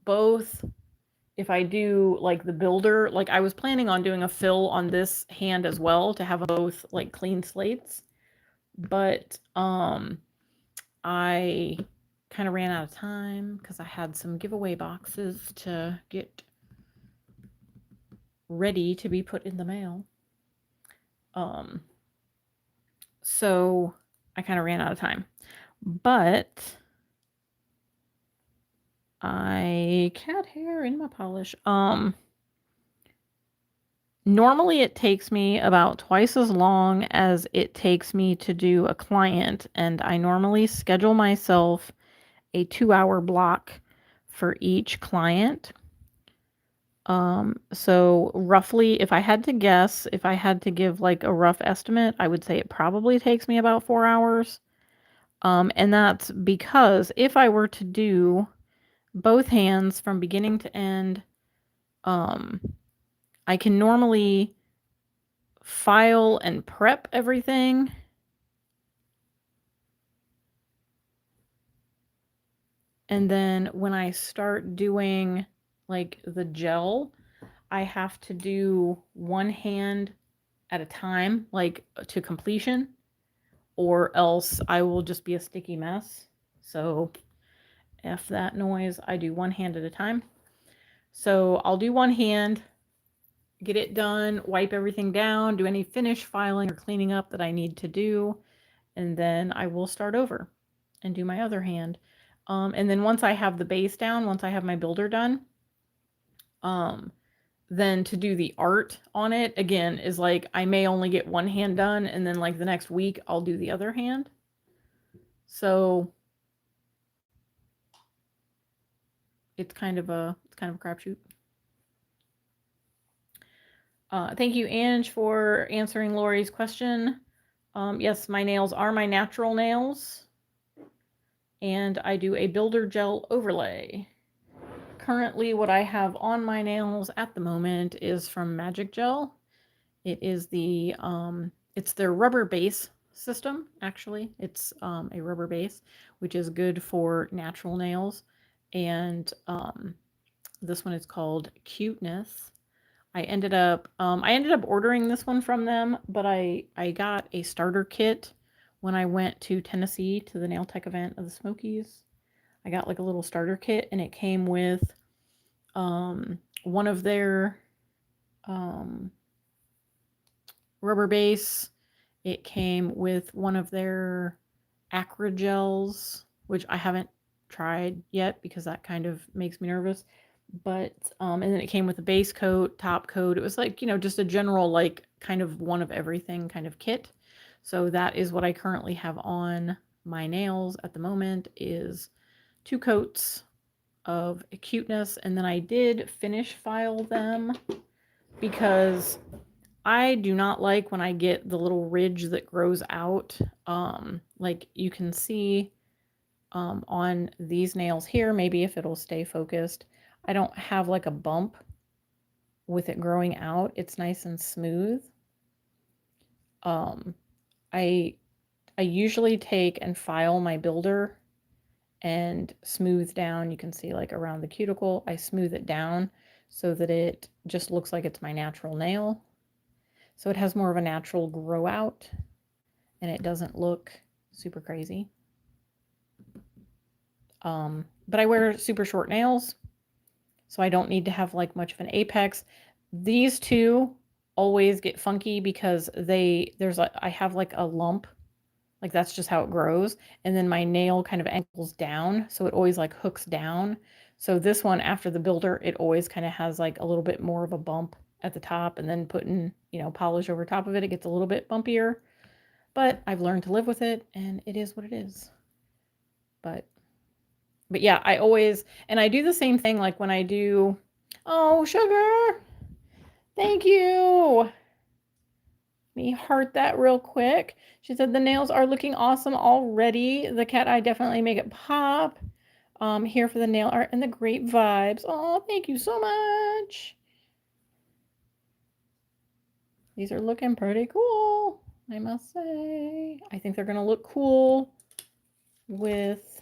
both. If I do like the builder, like I was planning on doing a fill on this hand as well to have both like clean slates, but I kind of ran out of time because I had some giveaway boxes to get ready to be put in the mail. So I kind of ran out of time, but cat hair in my polish. Normally it takes me about twice as long as it takes me to do a client, and I normally schedule myself a 2-hour block for each client. So roughly, if I had to guess, if I had to give like a rough estimate, I would say it probably takes me about 4 hours. And that's because if I were to do both hands from beginning to end, I can normally file and prep everything. And then when I start doing like the gel, I have to do one hand at a time, like to completion, or else I will just be a sticky mess. So F that noise, I do one hand at a time. So I'll do one hand, get it done, wipe everything down, do any finish filing or cleaning up that I need to do, and then I will start over and do my other hand. And then once I have the base down, once I have my builder done, then to do the art on it again is like I may only get one hand done, and then like the next week I'll do the other hand. So it's kind of a crapshoot. Thank you, Ange, for answering Lori's question. Yes, my nails are my natural nails, and I do a builder gel overlay. Currently, what I have on my nails at the moment is from Magic Gel. It is the it's their rubber base system. Actually, it's a rubber base, which is good for natural nails, and this one is called Cuteness. I ended up ordering this one from them, but I got a starter kit when I went to Tennessee to the nail tech event of the Smokies. I got like a little starter kit, and it came with one of their rubber base. It came with one of their acrogels, which I haven't tried yet because that kind of makes me nervous. But and then it came with a base coat, top coat. It was like, you know, just a general like kind of one of everything kind of kit. So that is what I currently have on my nails at the moment, is 2 coats of Cuteness, and then I did finish file them because I do not like when I get the little ridge that grows out. Like you can see on these nails here, maybe if it'll stay focused, I don't have like a bump with it growing out. It's nice and smooth. I usually take and file my builder and smooth down. You can see like around the cuticle, I smooth it down so that it just looks like it's my natural nail. So it has more of a natural grow out and it doesn't look super crazy. But I wear super short nails, so I don't need to have like much of an apex. These two always get funky because I have like a lump, like that's just how it grows, and then my nail kind of ankles down, so it always like hooks down. So this one, after the builder, it always kind of has like a little bit more of a bump at the top, and then putting, you know, polish over top of it, it gets a little bit bumpier. But I've learned to live with it, and it is what it is. But yeah, I always, and I do the same thing like when I do, oh, Sugar, thank you. Let me heart that real quick. She said the nails are looking awesome already. The cat eye definitely make it pop. Here for the nail art and the great vibes. Oh, thank you so much. These are looking pretty cool, I must say. I think they're going to look cool with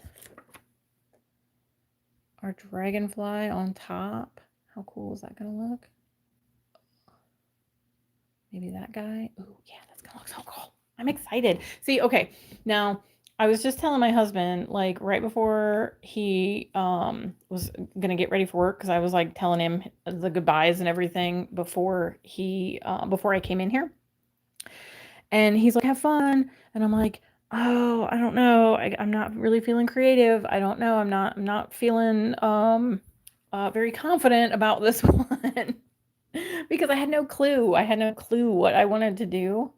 our dragonfly on top. How cool is that going to look? Maybe that guy. Oh, yeah, that's going to look so cool. I'm excited. See, okay, now I was just telling my husband, like right before he was going to get ready for work, because I was like telling him the goodbyes and everything before before I came in here. And he's like, have fun. And I'm like, oh, I don't know. I'm not really feeling creative. I don't know. I'm not feeling very confident about this one because I had no clue. I had no clue what I wanted to do.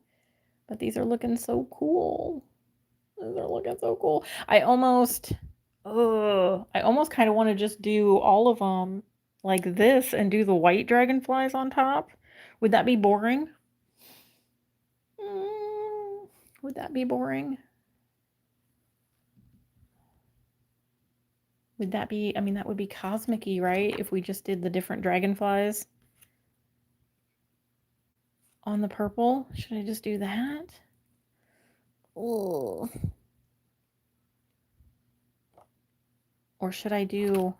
But these are looking so cool. These are looking so cool. I almost kind of want to just do all of them like this and do the white dragonflies on top. Would that be boring? Would that be boring? Would that be, I mean, that would be cosmic-y, right? If we just did the different dragonflies on the purple. Should I just do that? Oh. Or should I do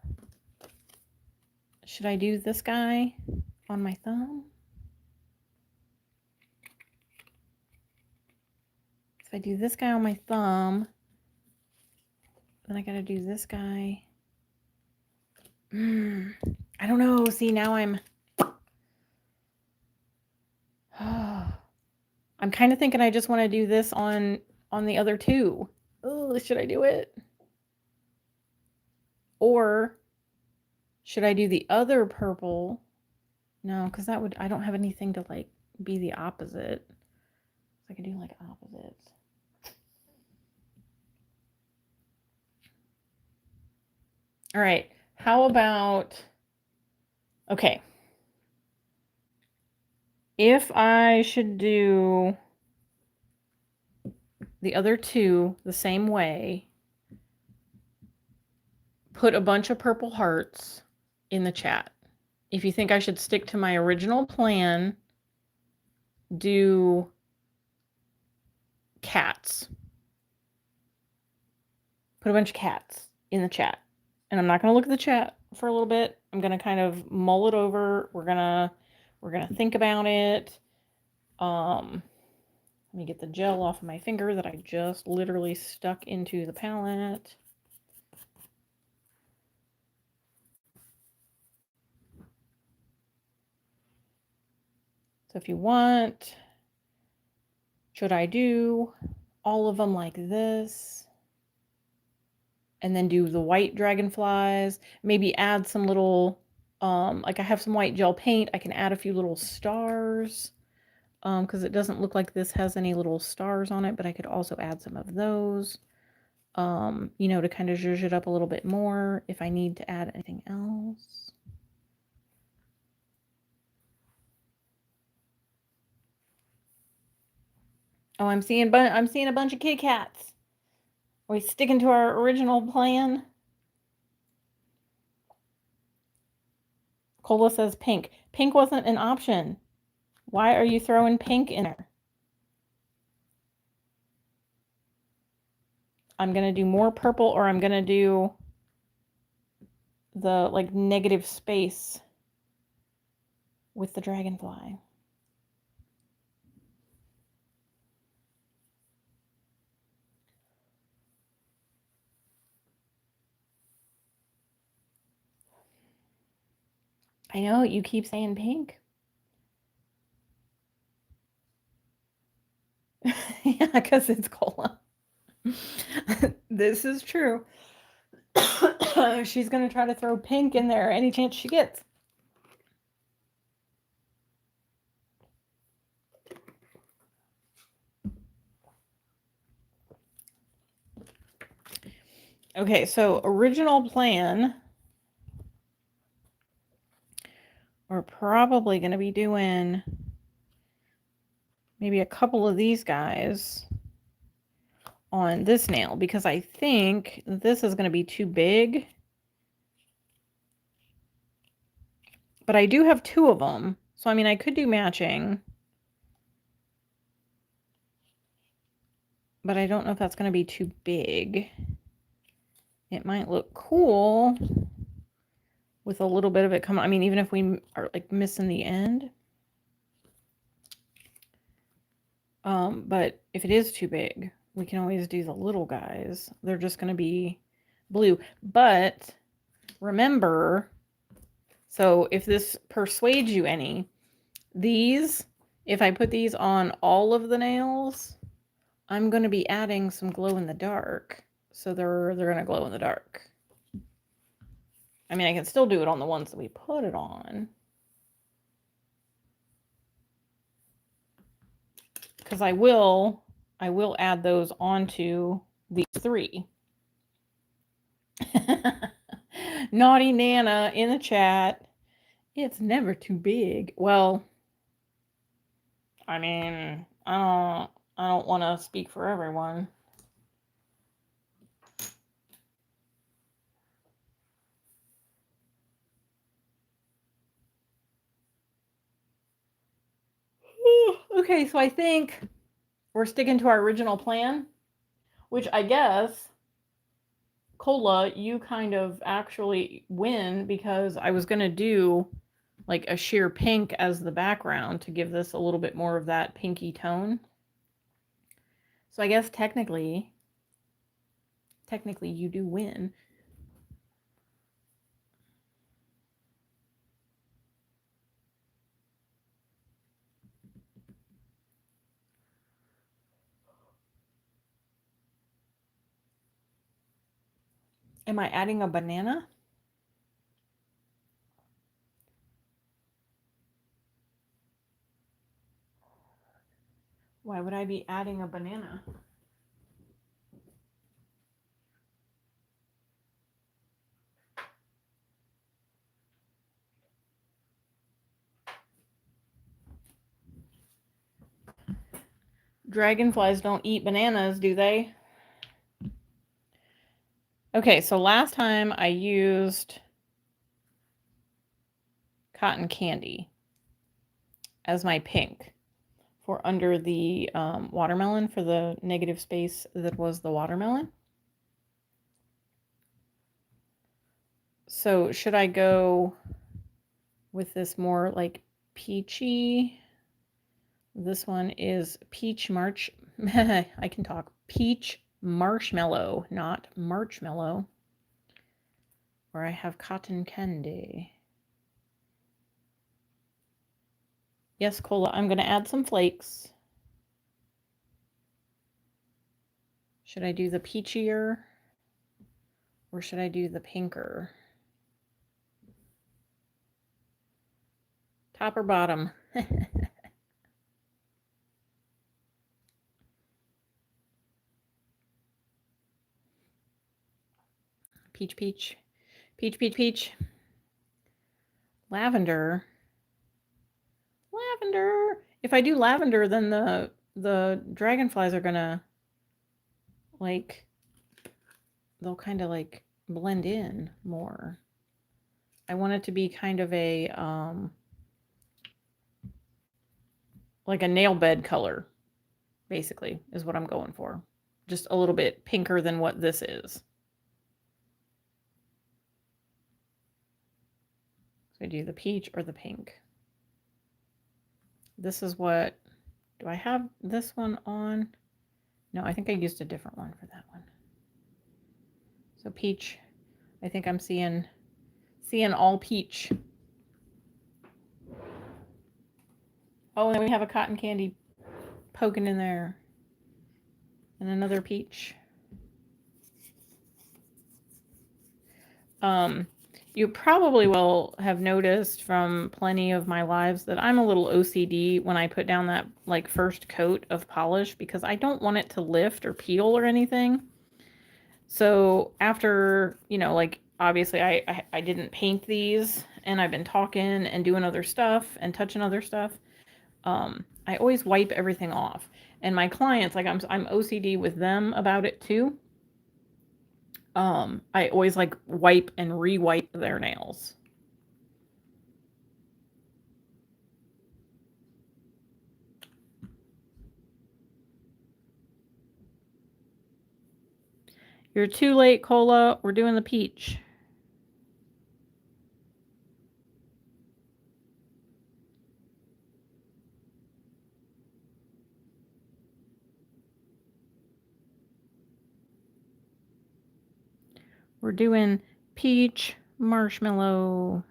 this guy on my thumb? If I do this guy on my thumb, then I gotta do this guy. I don't know. See, now I'm I'm kind of thinking I just want to do this on the other two. Oh, should I do it? Or should I do the other purple? No, because that would, I don't have anything to like be the opposite. So I could do like opposites. All right. How about, okay. If I should do the other two the same way, put a bunch of purple hearts in the chat. If you think I should stick to my original plan, do cats. Put a bunch of cats in the chat. And I'm not going to look at the chat for a little bit. I'm going to kind of mull it over. We're going to think about it. Let me get the gel off of my finger that I just literally stuck into the palette. So if you want, should I do all of them like this? And then do the white dragonflies, maybe add some little, like I have some white gel paint. I can add a few little stars, because it doesn't look like this has any little stars on it, but I could also add some of those, you know, to kind of zhuzh it up a little bit more if I need to add anything else. Oh, I'm seeing a bunch of kitty cats. Are we sticking to our original plan? Cola says pink. Pink wasn't an option. Why are you throwing pink in there? I'm going to do more purple, or I'm going to do the like negative space with the dragonfly. I know you keep saying pink. Yeah, because it's cola. This is true. She's going to try to throw pink in there any chance she gets. Okay, so original plan, we're probably going to be doing maybe a couple of these guys on this nail, because I think this is going to be too big. But I do have two of them. So, I mean, I could do matching. but I don't know if that's going to be too big. It might look cool with a little bit of it coming. I mean, even if we are like missing the end. But if it is too big, we can always do the little guys. They're just going to be blue. But remember, so if this persuades you any, these, if I put these on all of the nails, I'm going to be adding some glow in the dark. So they're going to glow in the dark. I mean, I can still do it on the ones that we put it on. Because I will add those onto these three. Naughty Nana in the chat. It's never too big. Well, I mean, I don't want to speak for everyone. Okay, so I think we're sticking to our original plan, which I guess, Cola, you kind of actually win because I was going to do like a sheer pink as the background to give this a little bit more of that pinky tone. So I guess technically you do win. Am I adding a banana? Why would I be adding a banana? Dragonflies don't eat bananas, do they? Okay, so last time I used cotton candy as my pink for under the watermelon, for the negative space that was the watermelon. So should I go with this more like peachy? This one is peach march. I can talk. Peach marshmallow, not marshmallow. Or I have cotton candy. Yes, Cola, I'm going to add some flakes. Should I do the peachier or should I do the pinker? Top or bottom? Peach, peach. Peach, peach, peach. Lavender. Lavender. If I do lavender, then the dragonflies are gonna like, they'll kind of like blend in more. I want it to be kind of a like a nail bed color, basically, is what I'm going for. Just a little bit pinker than what this is. So I do the peach or the pink. This is what, do I have this one on? No, I think I used a different one for that one. So peach, I think I'm seeing all peach. Oh, and then we have a cotton candy poking in there. And another peach. You probably will have noticed from plenty of my lives that I'm a little OCD when I put down that like first coat of polish because I don't want it to lift or peel or anything. So after, you know, like obviously I didn't paint these and I've been talking and doing other stuff and touching other stuff. I always wipe everything off. And my clients, like I'm OCD with them about it too. I always like wipe and re-wipe their nails. You're too late, Cola. We're doing the peach. We're doing peach marshmallow.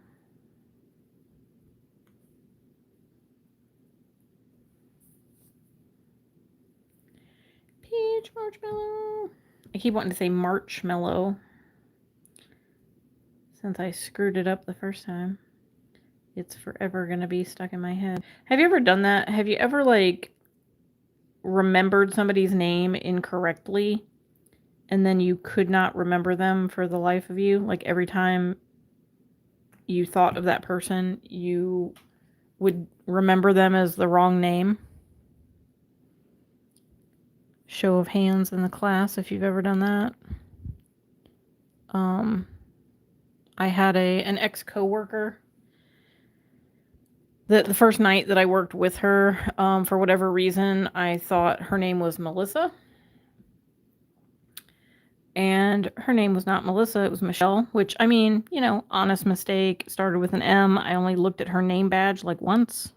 Peach marshmallow. I keep wanting to say marshmallow since I screwed it up the first time. It's forever going to be stuck in my head. Have you ever done that? Have you ever, like, remembered somebody's name incorrectly and then you could not remember them for the life of you? Like, every time you thought of that person, you would remember them as the wrong name? Show of hands in the class if you've ever done that. I had an ex-coworker that the first night that I worked with her, for whatever reason, I thought her name was Melissa. And her name was not Melissa, it was Michelle, which, I mean, you know, honest mistake, started with an M. I only looked at her name badge like once.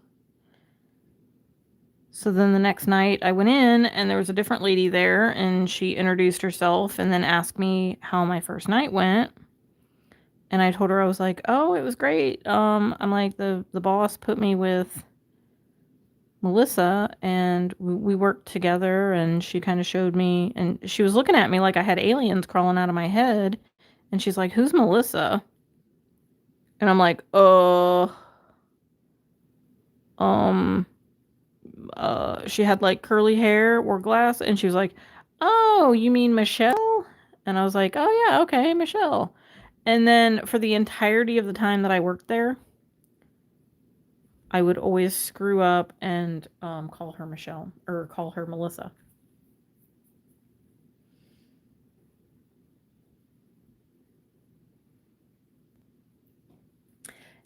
So then the next night I went in and there was a different lady there and she introduced herself and then asked me how my first night went. And I told her, I was like, oh, it was great. I'm like, the boss put me with Melissa and we worked together and she kind of showed me and she was looking at me like I had aliens crawling out of my head. And she's like, who's Melissa? And I'm like, she had like curly hair, wore glasses, and she was like, oh, you mean Michelle? And I was like, oh yeah, okay, Michelle. And then for the entirety of the time that I worked there, I would always screw up and call her Michelle or call her Melissa.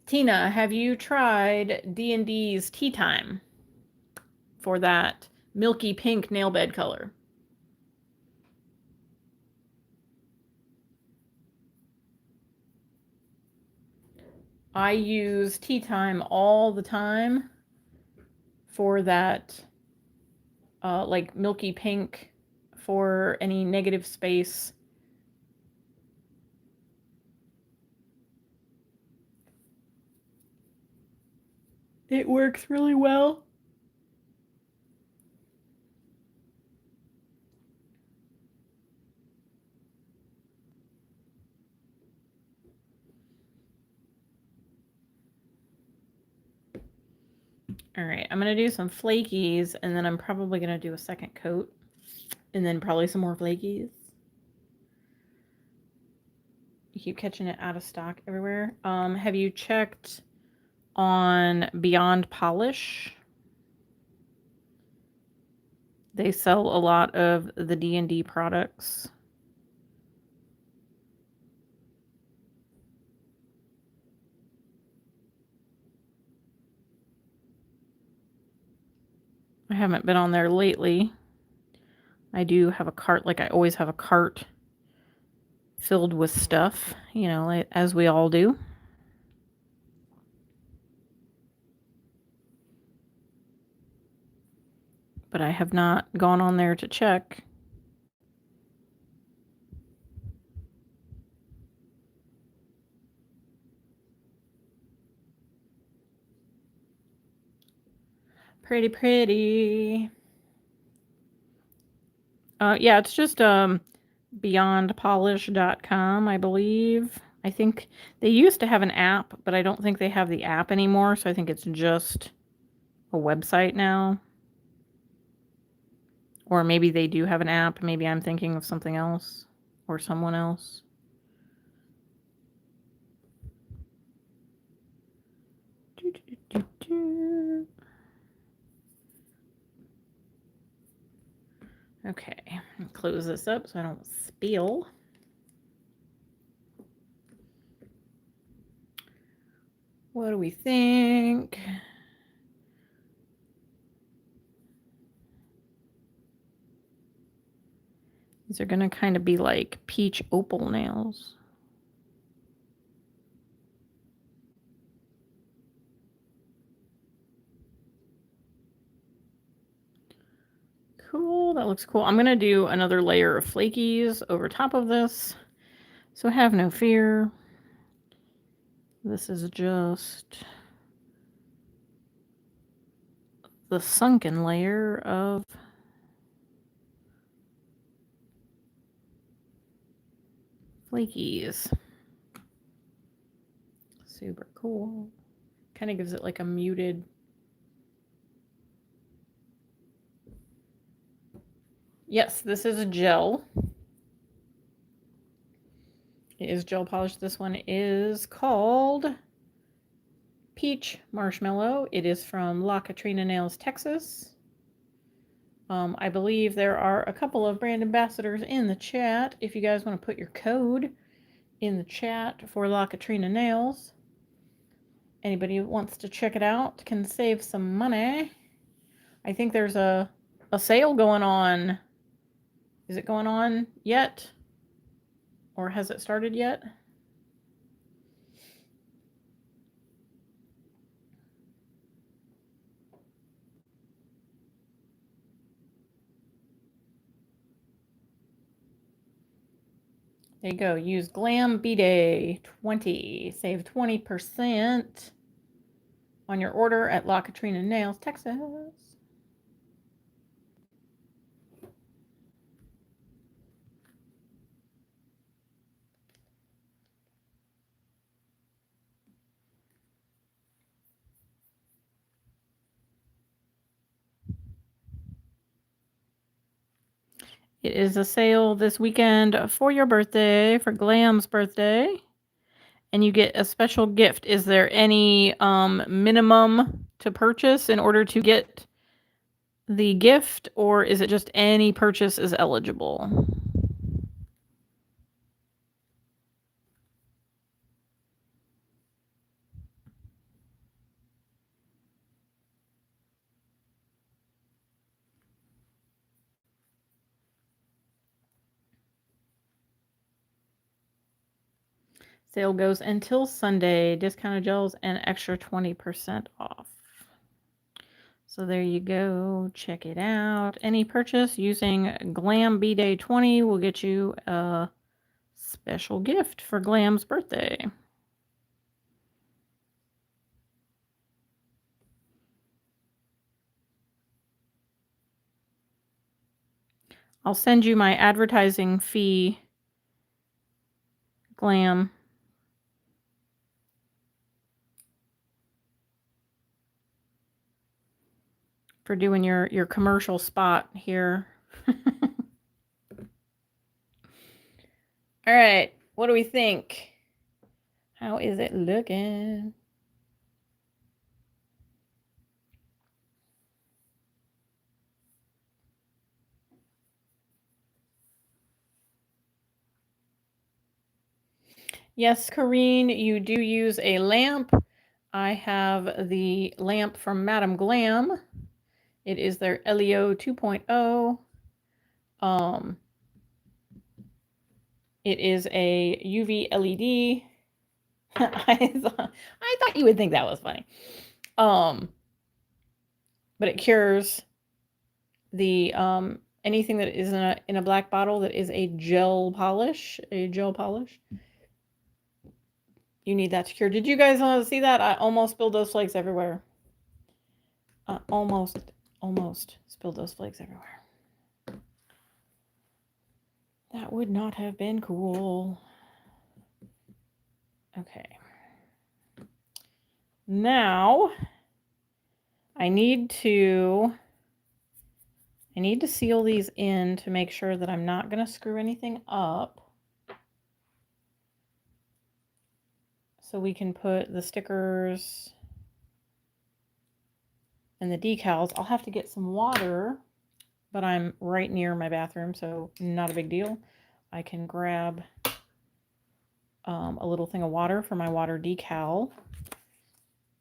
Tina, have you tried D&D's Tea Time for that milky pink nail bed color? I use Tea Time all the time for that, like milky pink for any negative space. It works really well. All right, I'm going to do some flakies, and then I'm probably going to do a second coat, and then probably some more flakies. You keep catching it out of stock everywhere. Have you checked on Beyond Polish? They sell a lot of the D&D products. I haven't been on there lately. I do have a cart, like I always have a cart filled with stuff, you know, like, as we all do. But I have not gone on there to check. Pretty, pretty. Yeah, it's just beyondpolish.com, I believe. I think they used to have an app, but I don't think they have the app anymore, so I think it's just a website now. Or maybe they do have an app. Maybe I'm thinking of something else or someone else. Okay, close this up so I don't spill. What do we think? These are going to kind of be like peach opal nails. Cool, that looks cool. I'm going to do another layer of flakies over top of this. So have no fear. This is just the sunken layer of flakies. Super cool. Kind of gives it like a muted. Yes, this is a gel. It is gel polish. This one is called Peach Marshmallow. It is from La Katrina Nails, Texas. I believe there are a couple of brand ambassadors in the chat. If you guys want to put your code in the chat for La Katrina Nails, anybody who wants to check it out can save some money. I think there's a sale going on. Is it going on yet? Or has it started yet? There you go. Use Glam B-Day 20. Save 20% on your order at La Katrina Nails, Texas. It is a sale this weekend for your birthday, for Glam's birthday. And you get a special gift. Is there any minimum to purchase in order to get the gift, or is it just any purchase is eligible? Sale goes until Sunday. Discounted gels and extra 20% off. So there you go. Check it out. Any purchase using Glam B-Day 20 will get you a special gift for Glam's birthday. I'll send you my advertising fee, Glam. For doing your commercial spot here. All right, what do we think? How is it looking? Yes, Corrine, you do use a lamp. I have the lamp from Madame Glam. It is their LEO 2.0. It is a UV LED. I thought you would think that was funny. But it cures the anything that is in a black bottle that is a gel polish. You need that to cure. Did you guys see that? I almost spilled those flakes everywhere. Almost spilled those flakes everywhere. That would not have been cool. Okay. Now I need to seal these in to make sure that I'm not going to screw anything up. So we can put the stickers and the decals. I'll have to get some water, but I'm right near my bathroom, so not a big deal. I can grab a little thing of water for my water decal.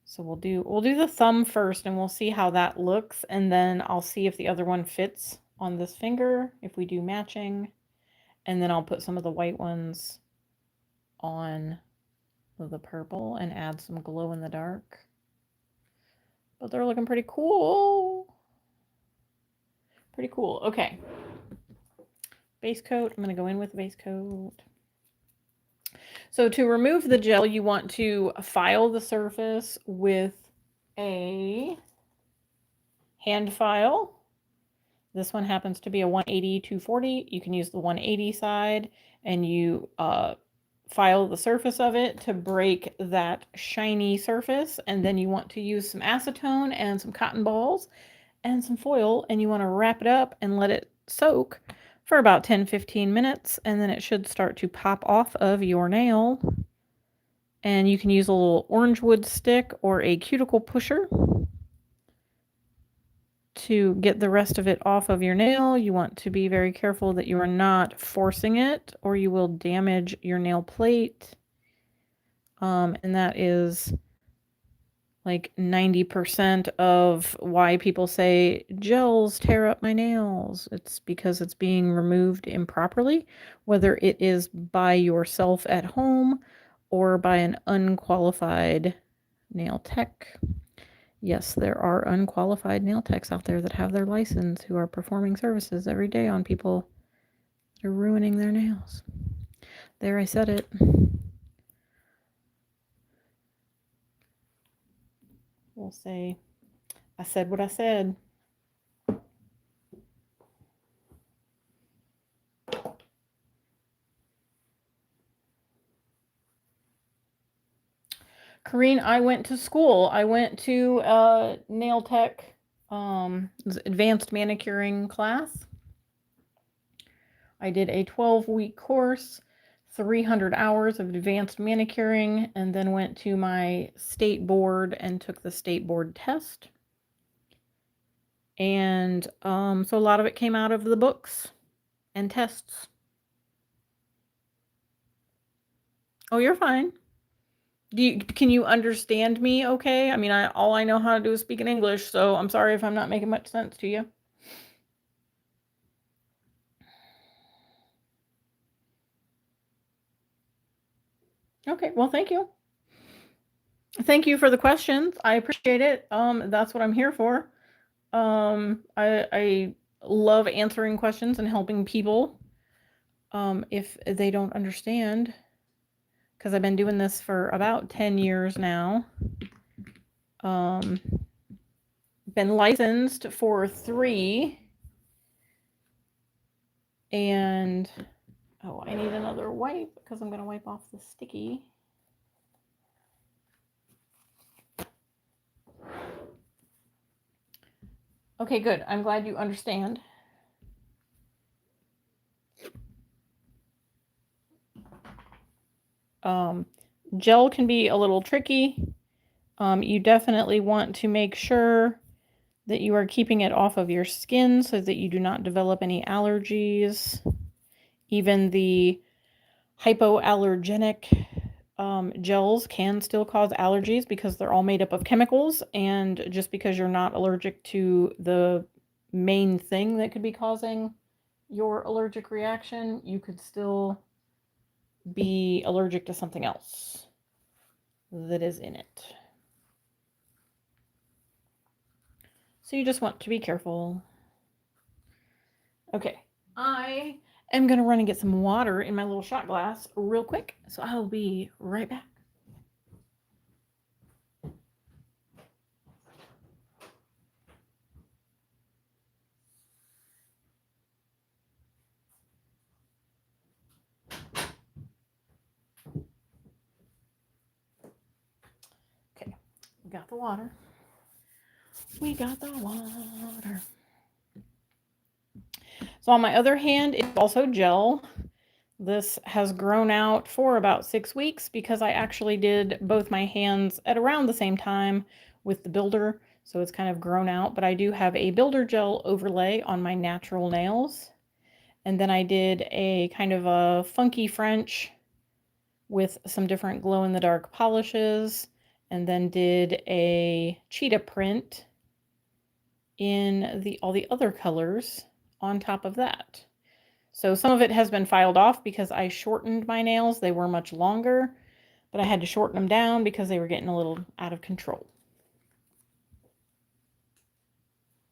So we'll do the thumb first, and we'll see how that looks, and then I'll see if the other one fits on this finger, if we do matching. And then I'll put some of the white ones on the purple and add some glow in the dark. But they're looking pretty cool. Pretty cool. Okay. Base coat. I'm going to go in with the base coat. So to remove the gel, you want to file the surface with a hand file. This one happens to be a 180-240. You can use the 180 side, and you file the surface of it to break that shiny surface. And then you want to use some acetone and some cotton balls and some foil, and you want to wrap it up and let it soak for about 10-15 minutes, and then it should start to pop off of your nail. And you can use a little orange wood stick or a cuticle pusher to get the rest of it off of your nail. You want to be very careful that you are not forcing it, or you will damage your nail plate. And that is like 90% of why people say gels tear up my nails. It's because it's being removed improperly, whether it is by yourself at home or by an unqualified nail tech. Yes, there are unqualified nail techs out there that have their license who are performing services every day on people that are ruining their nails. There, I said it. We'll say, I said what I said. Corrine, I went to school. I went to nail tech, advanced manicuring class. I did a 12-week course, 300 hours of advanced manicuring, and then went to my state board and took the state board test. And so a lot of it came out of the books and tests. Oh, you're fine. Can you understand me okay? I mean, all I know how to do is speak in English, so I'm sorry if I'm not making much sense to you. Okay, well, thank you. Thank you for the questions. I appreciate it. That's what I'm here for. I love answering questions and helping people if they don't understand, because I've been doing this for about 10 years now. Been licensed for 3, and oh, I need another wipe because I'm going to wipe off the sticky. Okay, good. I'm glad you understand. Gel can be a little tricky. You definitely want to make sure that you are keeping it off of your skin so that you do not develop any allergies. Even the hypoallergenic gels can still cause allergies because they're all made up of chemicals, and just because you're not allergic to the main thing that could be causing your allergic reaction, you could still be allergic to something else that is in it. So you just want to be careful. Okay, I am going to run and get some water in my little shot glass real quick, so I'll be right back. Okay, we got the water. We got the water. So on my other hand, it's also gel. This has grown out for about 6 weeks because I actually did both my hands at around the same time with the builder. So it's kind of grown out, but I do have a builder gel overlay on my natural nails. And then I did a kind of a funky French with some different glow-in-the-dark polishes, and then did a cheetah print in all the other colors on top of that. So some of it has been filed off because I shortened my nails. They were much longer, but I had to shorten them down because they were getting a little out of control.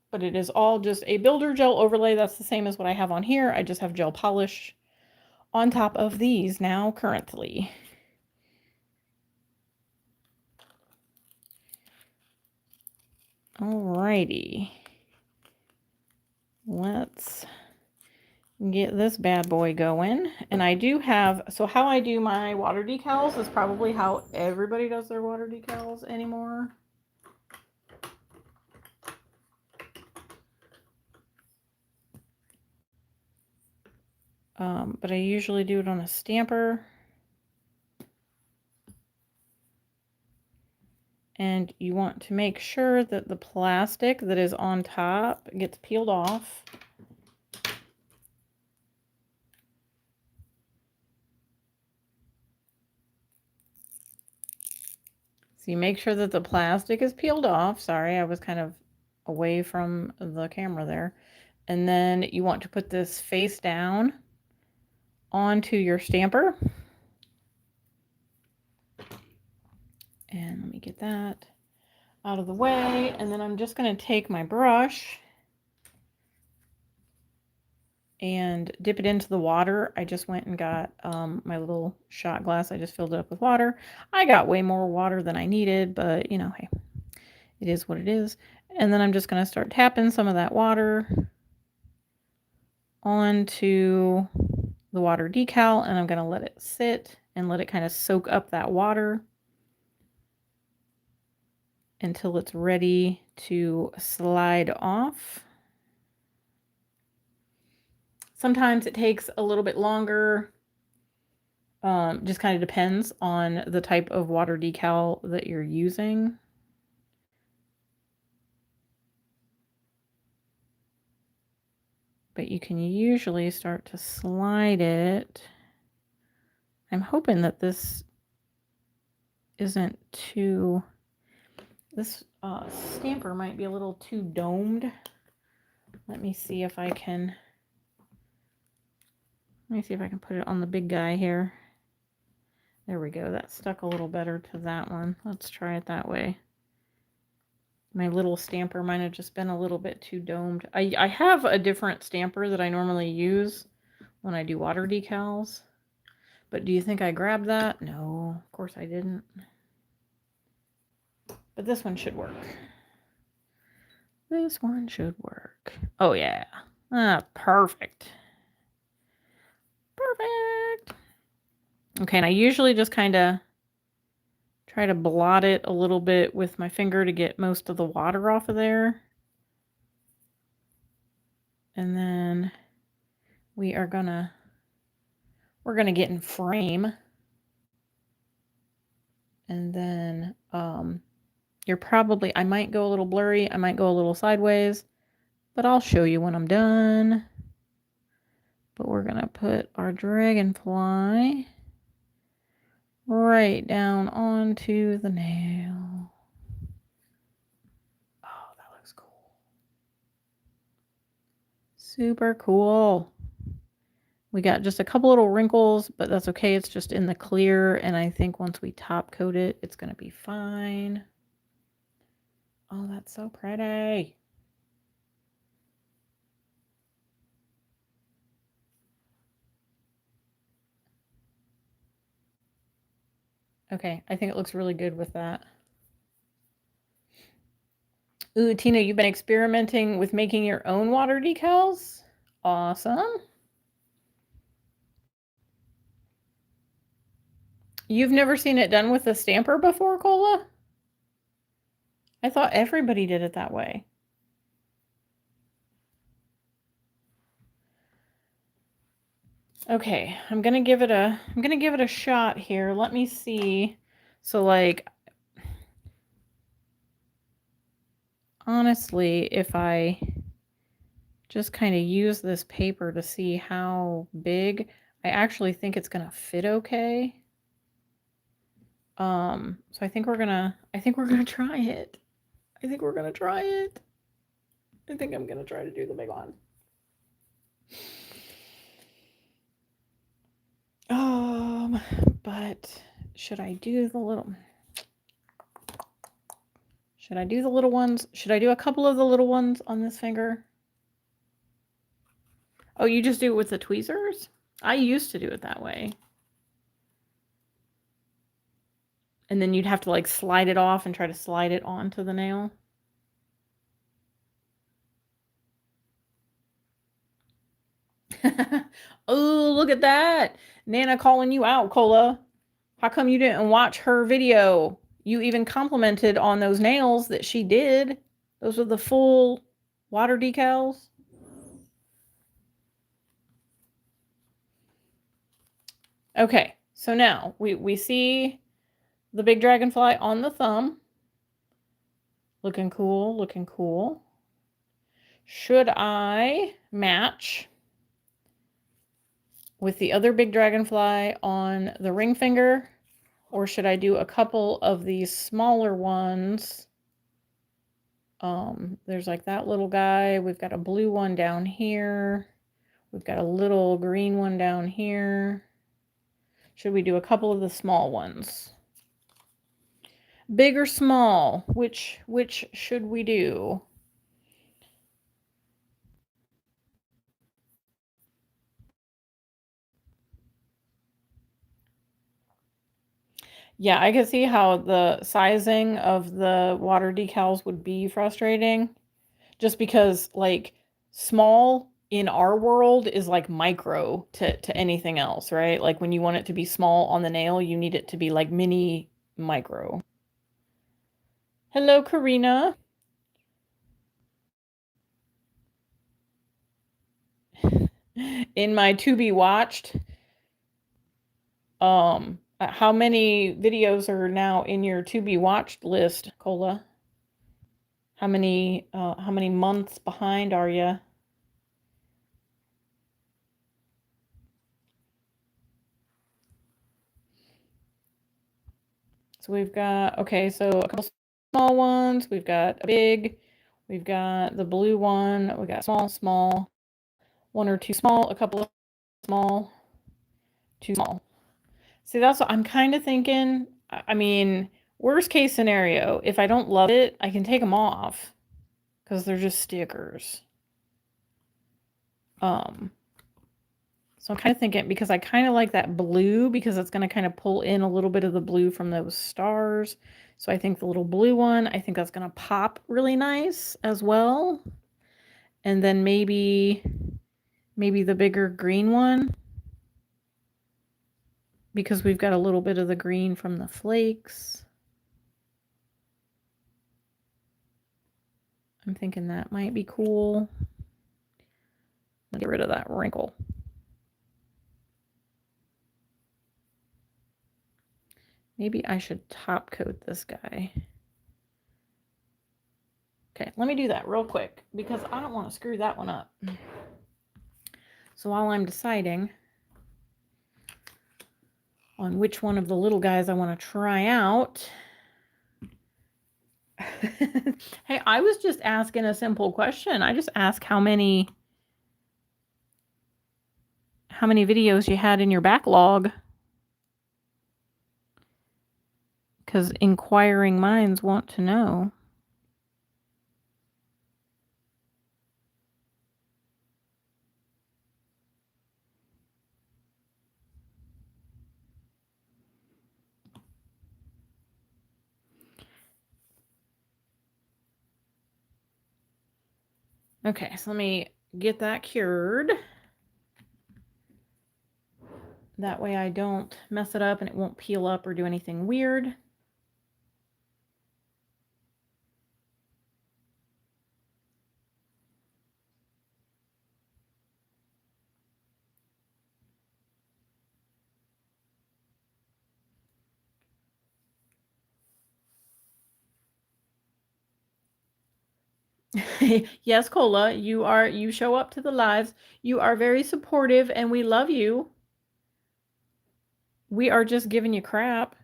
But it is all just a builder gel overlay. That's the same as what I have on here. I just have gel polish on top of these now currently. Alrighty. Let's get this bad boy going. And I do have, so how I do my water decals is probably how everybody does their water decals anymore. But I usually do it on a stamper. And you want to make sure that the plastic that is on top gets peeled off. So you make sure that the plastic is peeled off. Sorry, I was kind of away from the camera there. And then you want to put this face down onto your stamper. And let me get that out of the way. And then I'm just going to take my brush and dip it into the water. I just went and got my little shot glass. I just filled it up with water. I got way more water than I needed, but you know, hey, it is what it is. And then I'm just going to start tapping some of that water onto the water decal, and I'm going to let it sit and let it kind of soak up that water until it's ready to slide off. Sometimes it takes a little bit longer. Just kind of depends on the type of water decal that you're using. But you can usually start to slide it. I'm hoping that this isn't too, this stamper might be a little too domed. Let me see if I can put it on the big guy here. There we go. That stuck a little better to that one. Let's try it that way. My little stamper might have just been a little bit too domed. I have a different stamper that I normally use when I do water decals. But do you think I grabbed that? No, of course I didn't. But this one should work. This one should work. Oh, yeah. Ah, perfect. Perfect. Okay, and I usually just kind of try to blot it a little bit with my finger to get most of the water off of there. And then we're gonna get in frame. And then I might go a little blurry, I might go a little sideways, but I'll show you when I'm done. But we're gonna put our dragonfly right down onto the nail. Oh, that looks cool. Super cool. We got just a couple little wrinkles, but that's okay. It's just in the clear, and I think once we top coat it, it's gonna be fine. Oh, that's so pretty. Okay, I think it looks really good with that. Ooh, Tina, you've been experimenting with making your own water decals? Awesome. You've never seen it done with a stamper before, Cola? I thought everybody did it that way. Okay, I'm gonna give it a shot here. Let me see. So like, honestly, if I just kind of use this paper to see how big, I actually think it's gonna fit okay. So I think we're gonna try it. I think we're gonna try it. I think I'm gonna try to do the big one. But should I do the little ones? Should I do a couple of the little ones on this finger? Oh, you just do it with the tweezers? I used to do it that way. And then you'd have to like slide it off and try to slide it onto the nail. Oh, look at that. Nana calling you out, Cola. How come you didn't watch her video? You even complimented on those nails that she did. Those are the full water decals. Okay, so now we see the big dragonfly on the thumb. Looking cool, looking cool. Should I match with the other big dragonfly on the ring finger? Or should I do a couple of these smaller ones? There's like that little guy. We've got a blue one down here. We've got a little green one down here. Should we do a couple of the small ones? Big or small? Which should we do? Yeah, I can see how the sizing of the water decals would be frustrating. Just because, like, small in our world is like micro to anything else, right? Like, when you want it to be small on the nail, you need it to be like mini micro. Hello, Karina. In my to be watched, how many videos are now in your to be watched list, Cola? How many months behind are you? So we've got, okay, so a couple small ones, we've got a big, we've got the blue one, we got small, one or two small, a couple of small, two small. See, that's what I'm kind of thinking. I mean, worst case scenario, if I don't love it, I can take them off because they're just stickers. So I'm kind of thinking, because I kind of like that blue, because it's going to kind of pull in a little bit of the blue from those stars. So I think the little blue one, I think that's going to pop really nice as well. And then maybe the bigger green one, because we've got a little bit of the green from the flakes. I'm thinking that might be cool. Get rid of that wrinkle. Maybe I should top coat this guy. Okay, let me do that real quick because I don't want to screw that one up. So while I'm deciding on which one of the little guys I want to try out. Hey, I was just asking a simple question. I just asked how many videos you had in your backlog. Because inquiring minds want to know. Okay, so let me get that cured. That way I don't mess it up and it won't peel up or do anything weird. Yes, Cola, you show up to the lives. You are very supportive and we love you. We are just giving you crap.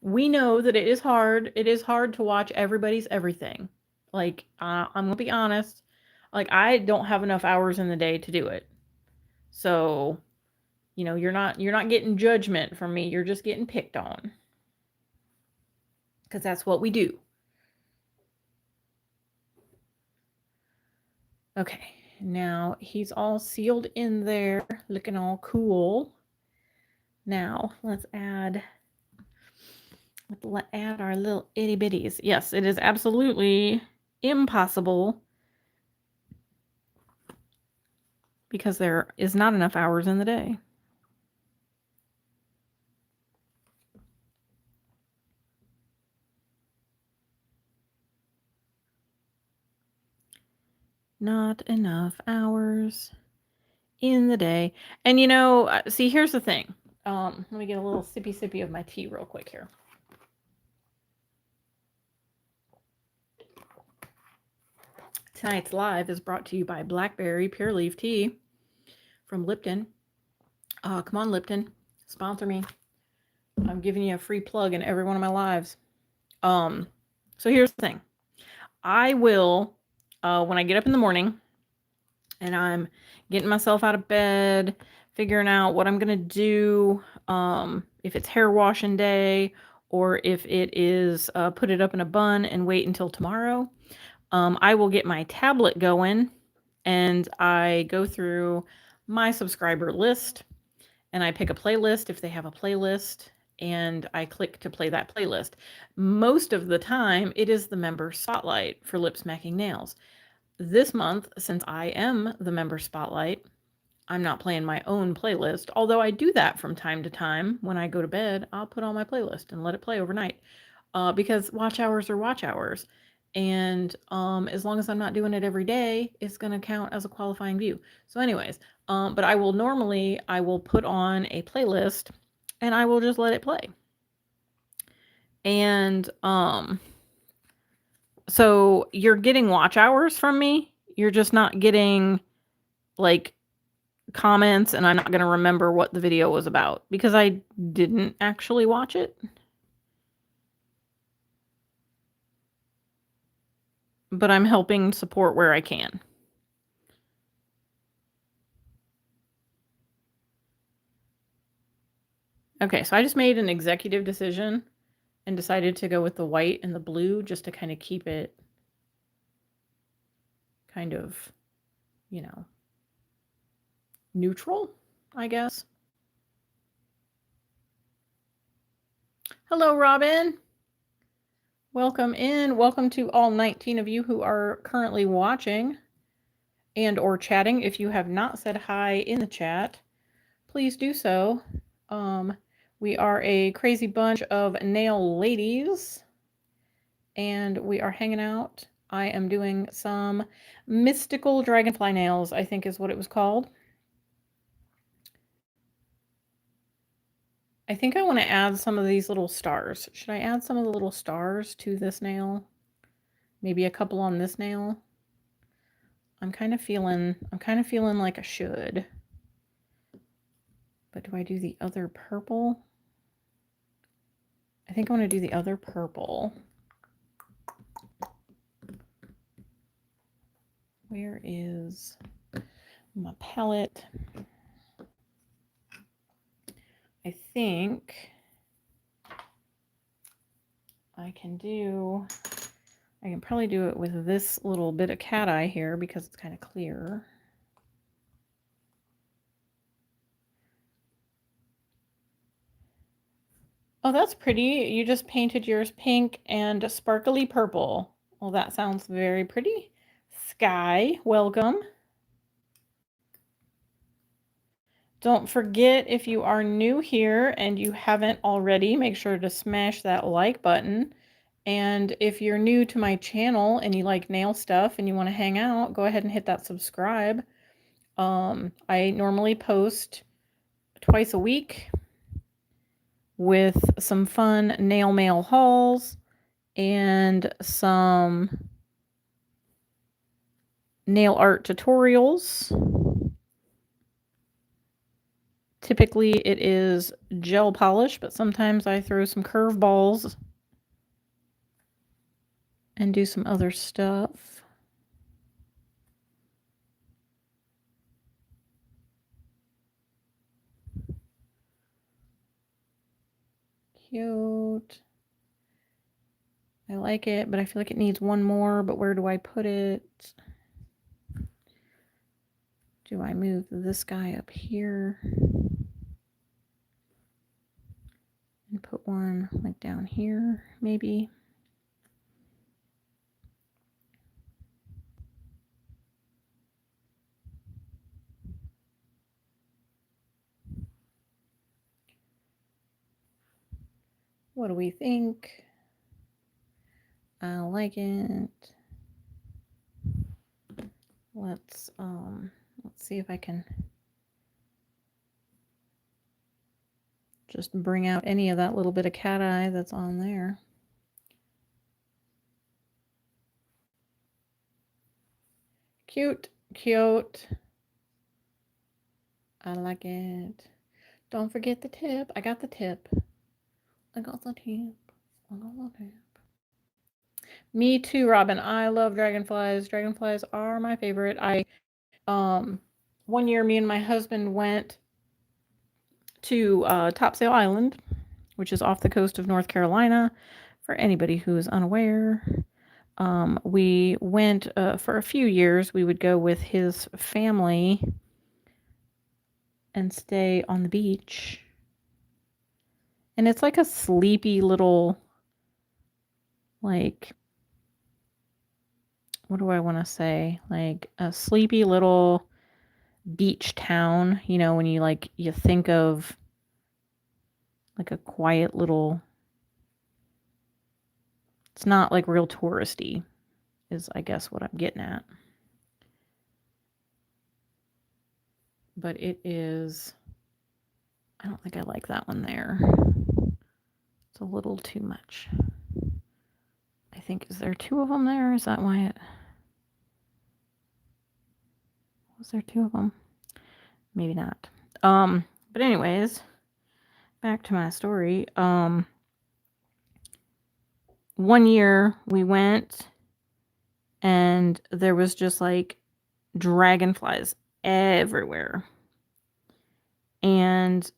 We know that it is hard. It is hard to watch everybody's everything. Like, I'm gonna be honest. Like, I don't have enough hours in the day to do it. So, you know, you're not getting judgment from me. You're just getting picked on. Because that's what we do. Okay, now he's all sealed in there, looking all cool. Now let's add our little itty bitties. Yes, it is absolutely impossible because there is not enough hours in the day. Not enough hours in the day. And you know, see, here's the thing. Let me get a little sippy of my tea real quick here. Tonight's live is brought to you by Blackberry Pure Leaf Tea from Lipton. Come on, Lipton, sponsor me. I'm giving you a free plug in every one of my lives. So here's the thing. I will, when I get up in the morning and I'm getting myself out of bed, figuring out what I'm going to do, if it's hair washing day or if it is put it up in a bun and wait until tomorrow, I will get my tablet going and I go through my subscriber list and I pick a playlist if they have a playlist and I click to play that playlist. Most of the time, it is the member spotlight for Lip Smacking Nails. This month, since I am the member spotlight, I'm not playing my own playlist, although I do that from time to time. When I go to bed, I'll put on my playlist and let it play overnight because watch hours are watch hours. And as long as I'm not doing it every day, it's going to count as a qualifying view. So anyways, but I will put on a playlist and I will just let it play. And so you're getting watch hours from me. You're just not getting like comments, and I'm not going to remember what the video was about because I didn't actually watch it. But I'm helping support where I can. Okay, so I just made an executive decision and decided to go with the white and the blue just to kind of keep it kind of, you know, neutral, I guess. Hello, Robin. Welcome in. Welcome to all 19 of you who are currently watching and or chatting. If you have not said hi in the chat, please do so. We are a crazy bunch of nail ladies and we are hanging out. I am doing some mystical dragonfly nails, I think is what it was called. I think I want to add some of these little stars. Should I add some of the little stars to this nail? Maybe a couple on this nail? I'm kind of feeling like I should. But do I do the other purple? I think I want to do the other purple. Where is my palette? I think I can probably do it with this little bit of cat eye here because it's kind of clear. Oh, that's pretty. You just painted yours pink and sparkly purple. Well, that sounds very pretty. Sky, welcome. Don't forget, if you are new here and you haven't already, make sure to smash that like button. And if you're new to my channel and you like nail stuff and you want to hang out, go ahead and hit that subscribe. I normally post twice a week with some fun nail mail hauls and some nail art tutorials. Typically it is gel polish, but sometimes I throw some curveballs and do some other stuff. cute. I like it, but I feel like it needs one more, but where do I put it? Do I move this guy up here and put one like down here, maybe? What do we think? I like it. Let's see if I can just bring out any of that little bit of cat eye that's on there. Cute, cute. I like it. Don't forget the tip. I got the tip. I got the tip. I got the tip. Me too, Robin. I love dragonflies. Dragonflies are my favorite. One year me and my husband went to Topsail Island, which is off the coast of North Carolina, for anybody who is unaware. We went for a few years. We would go with his family and stay on the beach. And it's like a sleepy little, like, what do I want to say? Like a sleepy little beach town, you know, when you think of like a quiet little, it's not like real touristy, is I guess what I'm getting at. But it is, I don't think I like that one there. It's a little too much. I think, is there two of them there? Is that why it, was there two of them? Maybe not. But anyways, back to my story. One year we went and there was just like dragonflies everywhere. And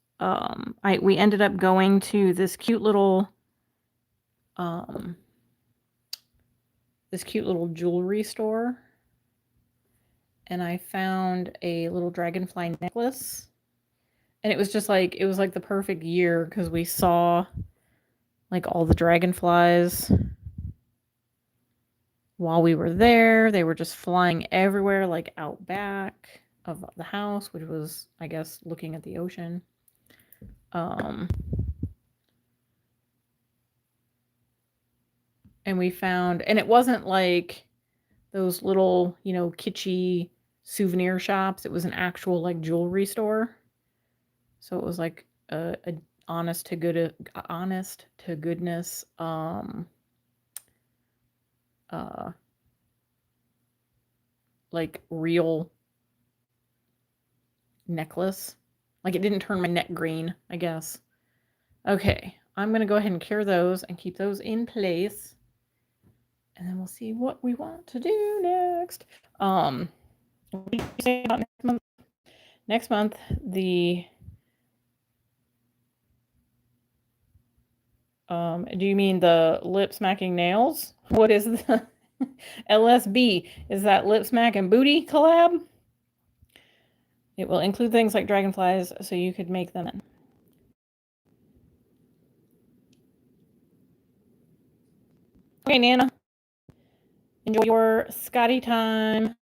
we ended up going to this cute little jewelry store, and I found a little dragonfly necklace, and it was just like, it was like the perfect year because we saw like all the dragonflies while we were there. They were just flying everywhere, like out back of the house, which was, I guess, looking at the ocean. And we found, and it wasn't like those little, you know, kitschy souvenir shops. It was an actual like jewelry store. So it was like a honest to goodness like real necklace. Like it didn't turn my neck green, I guess. Okay, I'm gonna go ahead and cure those and keep those in place. And then we'll see what we want to do next. What did you say about next month? Next month, do you mean the lip smacking nails? What is the LSB? Is that lip smack and booty collab? It will include things like dragonflies, so you could make them in. Okay, Nana. Enjoy your Scotty time.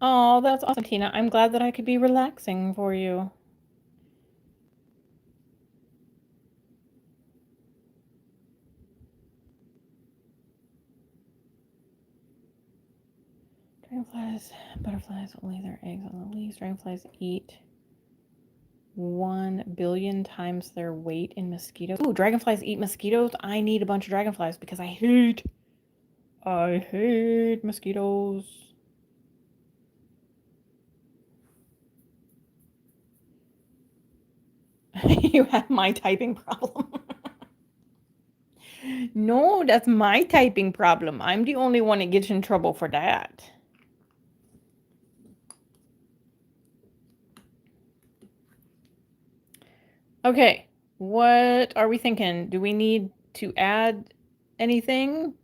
Oh, that's awesome, Tina. I'm glad that I could be relaxing for you. Dragonflies, butterflies will lay their eggs on the leaves. Dragonflies eat 1 billion times their weight in mosquitoes. Ooh, dragonflies eat mosquitoes. I need a bunch of dragonflies because I hate mosquitoes. You have my typing problem. No, that's my typing problem. I'm the only one that gets in trouble for that. Okay, what are we thinking? Do we need to add anything?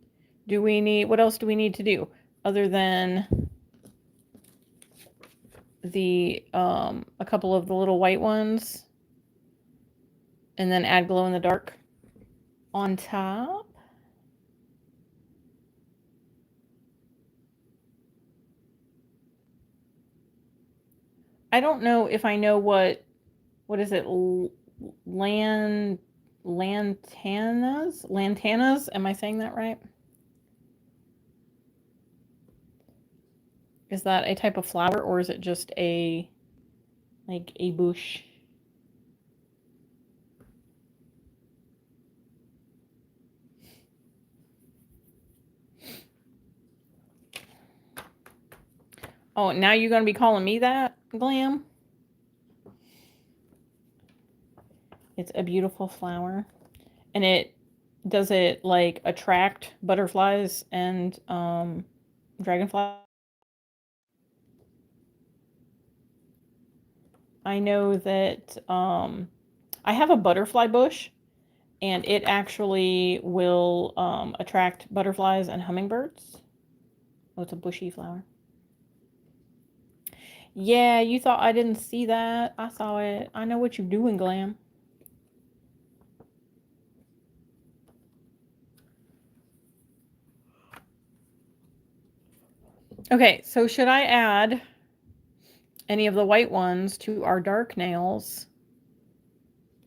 What else do we need to do other than a couple of the little white ones and then add glow in the dark on top? I don't know if I know what is it? Lantanas? Am I saying that right? Is that a type of flower or is it just like a bush? Oh, now you're going to be calling me that, Glam? It's a beautiful flower. And does it like attract butterflies and dragonflies? I know that I have a butterfly bush and it actually will attract butterflies and hummingbirds. Oh, it's a bushy flower. Yeah, you thought I didn't see that. I saw it. I know what you're doing, Glam. Okay, so should I add any of the white ones to our dark nails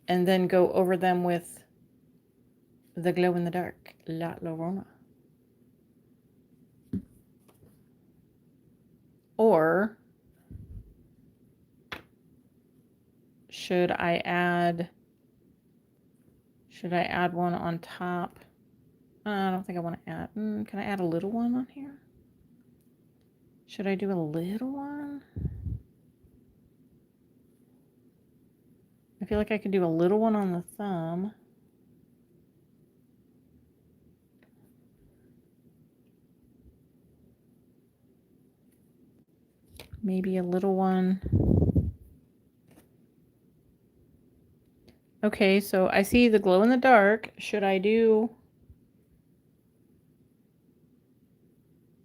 and then go over them with the glow in the dark La Llorona? Or should I add one on top? I don't think I want to add. Can I add a little one on here? Should I do a little one? I feel like I could do a little one on the thumb. Maybe a little one. Okay, so I see the glow in the dark. Should I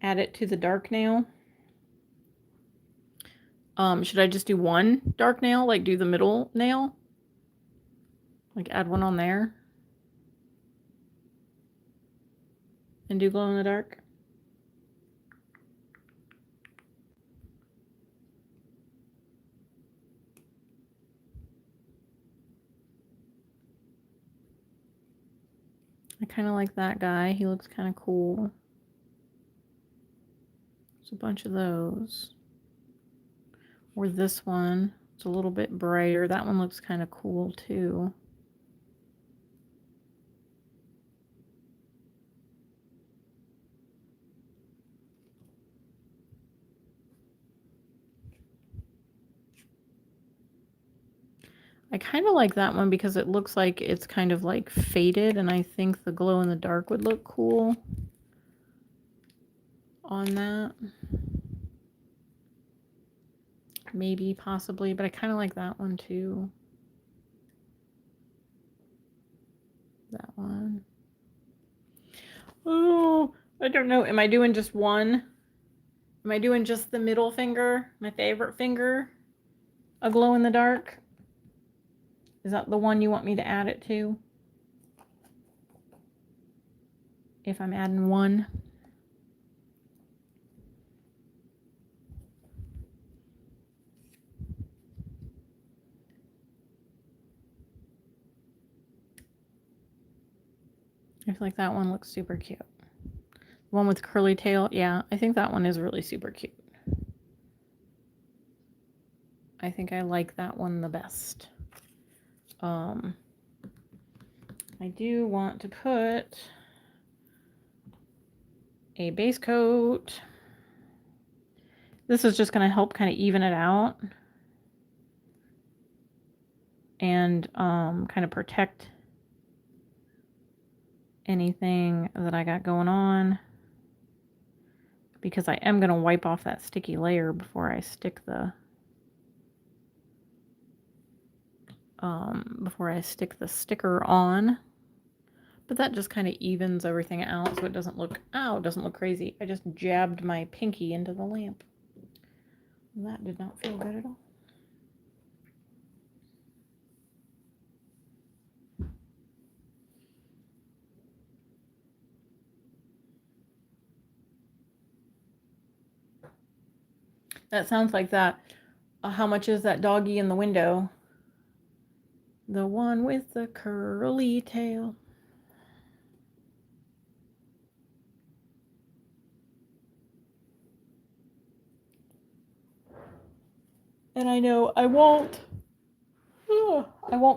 add it to the dark nail? Should I just do one dark nail, like do the middle nail? Like add one on there? And do glow in the dark? I kind of like that guy. He looks kind of cool. There's a bunch of those. Or this one. It's a little bit brighter. That one looks kind of cool too. I kind of like that one because it looks like it's kind of like faded, and I think the glow in the dark would look cool on that. Maybe, possibly, but I kind of like that one too. That one. Oh, I don't know. Am I doing just one? Am I doing just the middle finger, my favorite finger, a glow in the dark? Is that the one you want me to add it to? If I'm adding one. I feel like that one looks super cute. The one with curly tail, yeah, I think that one is really super cute. I think I like that one the best. I do want to put a base coat. This is just going to help kind of even it out and kind of protect anything that I got going on, because I am going to wipe off that sticky layer before I stick the sticker on. But that just kind of evens everything out so it doesn't look, ow, it doesn't look crazy. I just jabbed my pinky into the lamp. That did not feel good at all. That sounds like that. How much is that doggy in the window? The one with the curly tail. And I know I won't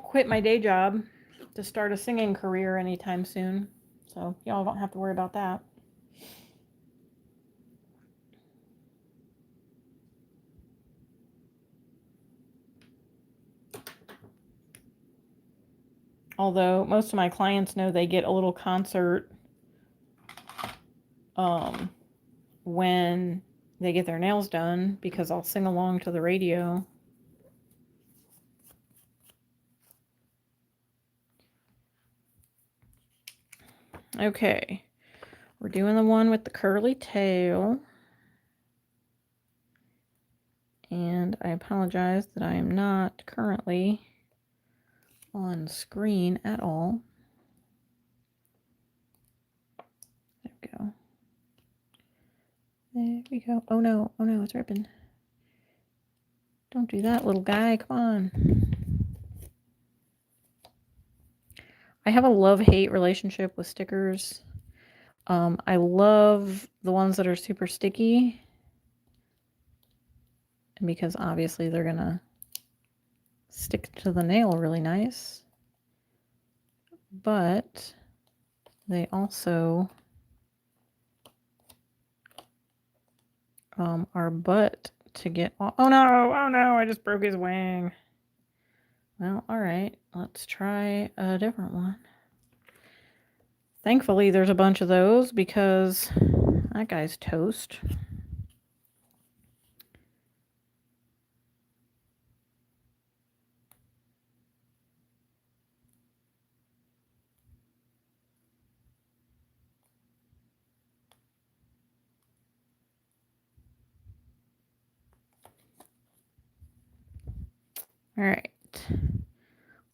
quit my day job to start a singing career anytime soon. So y'all don't have to worry about that. Although most of my clients know they get a little concert when they get their nails done, because I'll sing along to the radio. Okay, we're doing the one with the curly tail. And I apologize that I am not currently on screen at all. There we go. There we go. Oh no, it's ripping. Don't do that, little guy, come on. I have a love-hate relationship with stickers. I love the ones that are super sticky, because obviously they're gonna stick to the nail really nice. But they also are butt to get off. Oh no, I just broke his wing. Well, all right, let's try a different one. Thankfully, there's a bunch of those because that guy's toast. All right,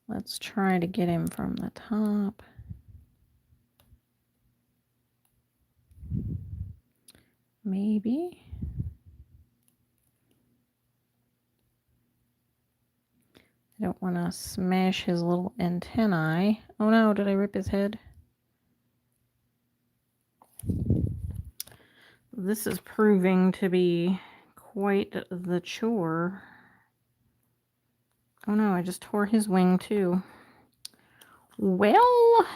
let's try to get him from the top. Maybe. I don't want to smash his little antennae. Oh no, did I rip his head? This is proving to be quite the chore. Oh no, I just tore his wing too. Well,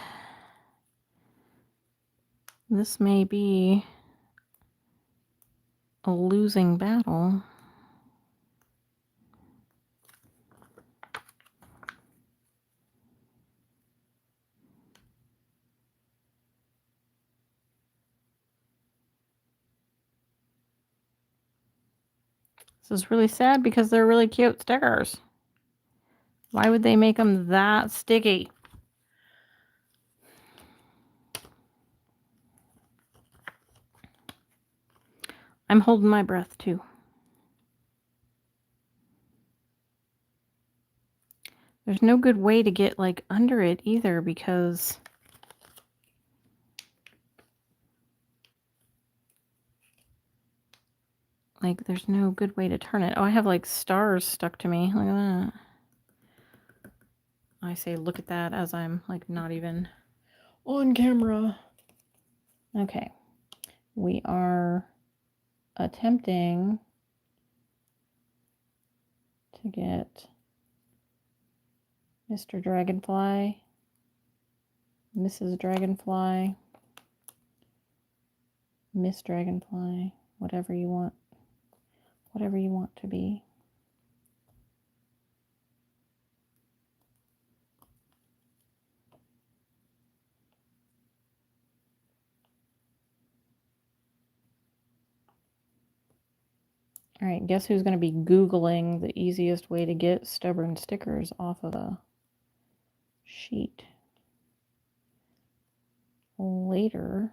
this may be a losing battle. This is really sad because they're really cute stickers. Why would they make them that sticky? I'm holding my breath too. There's no good way to get like under it either, because like there's no good way to turn it. Oh, I have like stars stuck to me. Look at that. I say look at that as I'm like not even on camera. Okay. We are attempting to get Mr. Dragonfly, Mrs. Dragonfly, Miss Dragonfly, whatever you want to be. All right, guess who's going to be Googling the easiest way to get stubborn stickers off of a sheet later.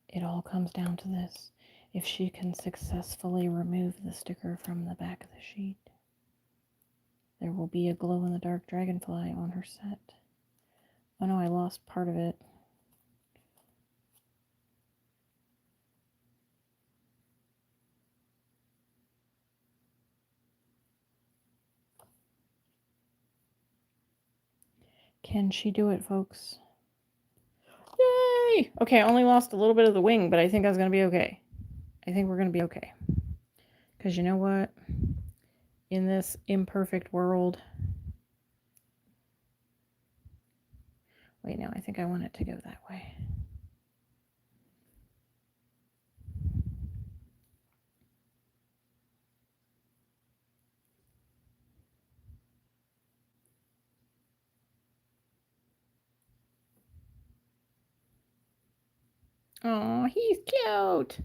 It all comes down to this. If she can successfully remove the sticker from the back of the sheet, there will be a glow-in-the-dark dragonfly on her set. Oh no, I lost part of it. Can she do it, folks? Yay! Okay, I only lost a little bit of the wing, but I think I was going to be okay. I think we're going to be okay. Because you know what? In this imperfect world... Wait, no, I think I want it to go that way. Oh, he's cute!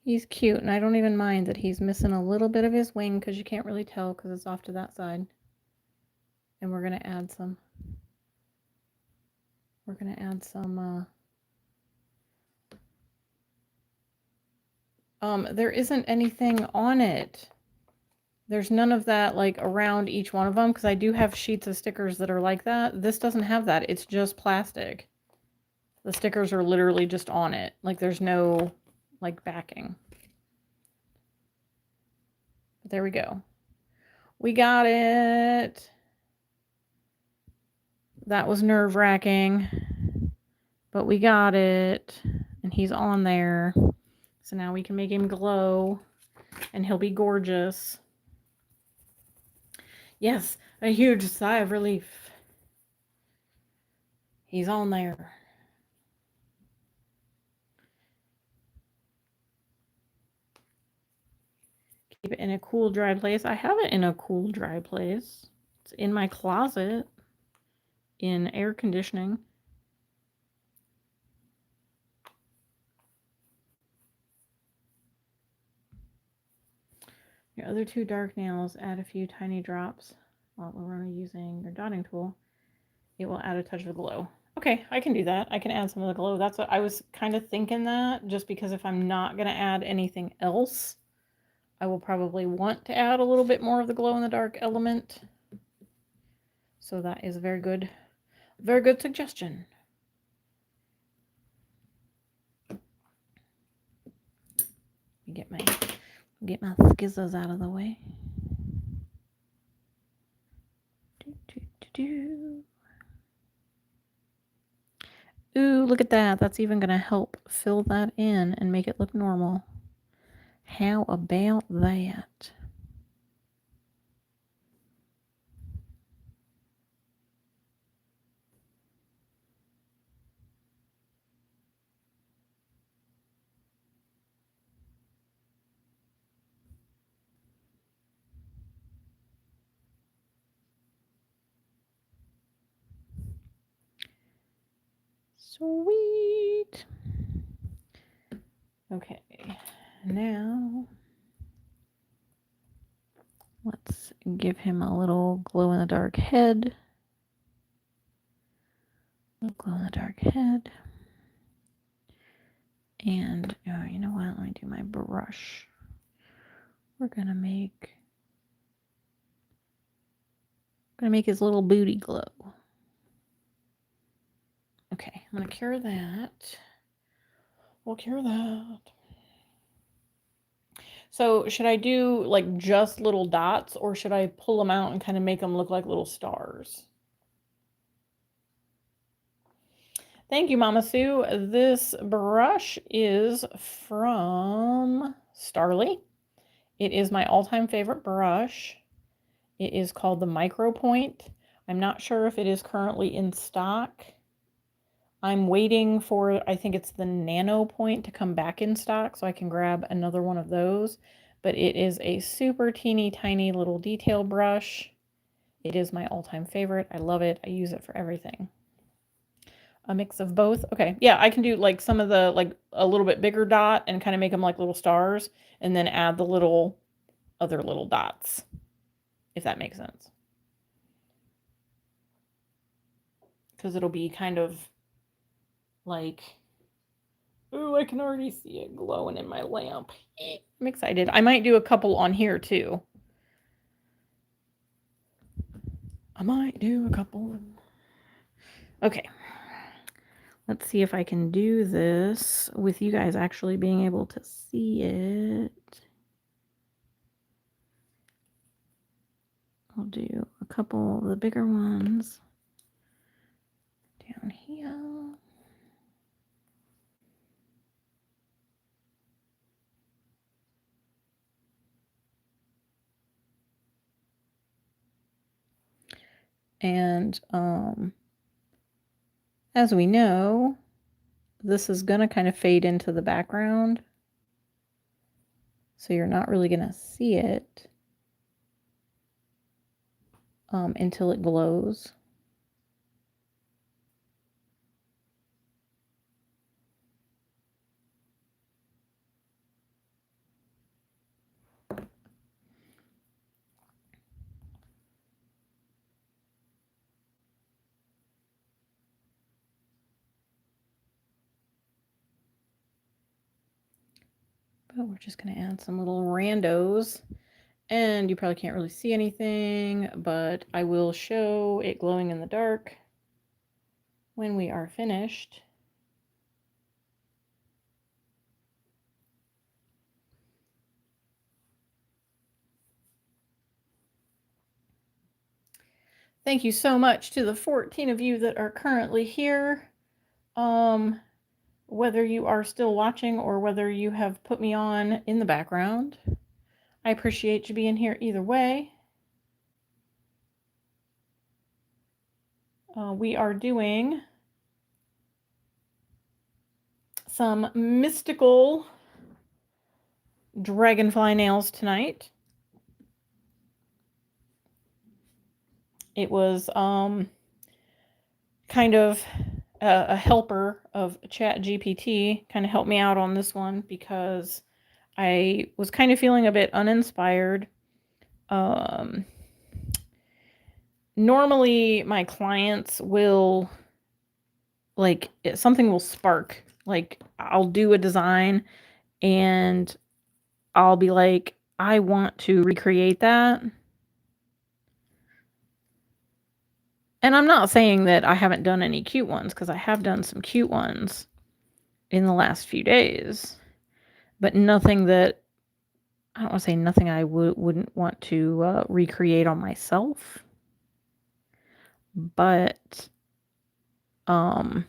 He's cute, and I don't even mind that he's missing a little bit of his wing because you can't really tell because it's off to that side. And we're going to add some... We're going to add some... there isn't anything on it. There's none of that like around each one of them because I do have sheets of stickers that are like that. This doesn't have that. It's just plastic. The stickers are literally just on it. Like there's no like backing. But there we go. We got it. That was nerve-wracking. But we got it. And he's on there. So now we can make him glow. And he'll be gorgeous. Yes, a huge sigh of relief. He's on there. Keep it in a cool, dry place. I have it in a cool, dry place. It's in my closet in air conditioning. Your other two dark nails, add a few tiny drops while we're using your dotting tool. It will add a touch of glow. Okay, I can do that. I can add some of the glow. That's what I was kind of thinking, that just because if I'm not going to add anything else, I will probably want to add a little bit more of the glow-in-the-dark element. So that is a very good suggestion. Get my skizzles out of the way. Ooh, look at that. That's even going to help fill that in and make it look normal. How about that? Sweet. Okay, now let's give him a little glow-in-the-dark head. Glow-in-the-dark head. And you know what? Let me do my brush. We're gonna make his little booty glow. Okay, I'm gonna cure that. We'll cure that. So should I do like just little dots, or should I pull them out and kind of make them look like little stars? Thank you, Mama Sue. This brush is from Starly. It is my all-time favorite brush. It is called the Micro Point. I'm not sure if it is currently in stock. I'm waiting for, I think it's the Nano Point to come back in stock so I can grab another one of those. But it is a super teeny tiny little detail brush. It is my all-time favorite. I love it. I use it for everything. A mix of both. Okay. Yeah, I can do like some of the, like a little bit bigger dot and kind of make them like little stars and then add the little other little dots, if that makes sense. Because it'll be kind of like, ooh, I can already see it glowing in my lamp. I'm excited. I might do a couple on here too. I might do a couple. Okay. Let's see if I can do this with you guys actually being able to see it. I'll do a couple of the bigger ones down here. And as we know, this is going to kind of fade into the background. So you're not really going to see it until it glows. But we're just going to add some little randos. And you probably can't really see anything, but I will show it glowing in the dark when we are finished. Thank you so much to the 14 of you that are currently here. Whether you are still watching or whether you have put me on in the background, I appreciate you being here either way. We are doing some mystical dragonfly nails tonight. It was kind of a helper of ChatGPT, kind of helped me out on this one because I was kind of feeling a bit uninspired. Normally my clients will, like, something will spark. Like, I'll do a design and I'll be like, I want to recreate that. And I'm not saying that I haven't done any cute ones, because I have done some cute ones in the last few days, but nothing that, I don't want to say nothing I wouldn't want to recreate on myself. But I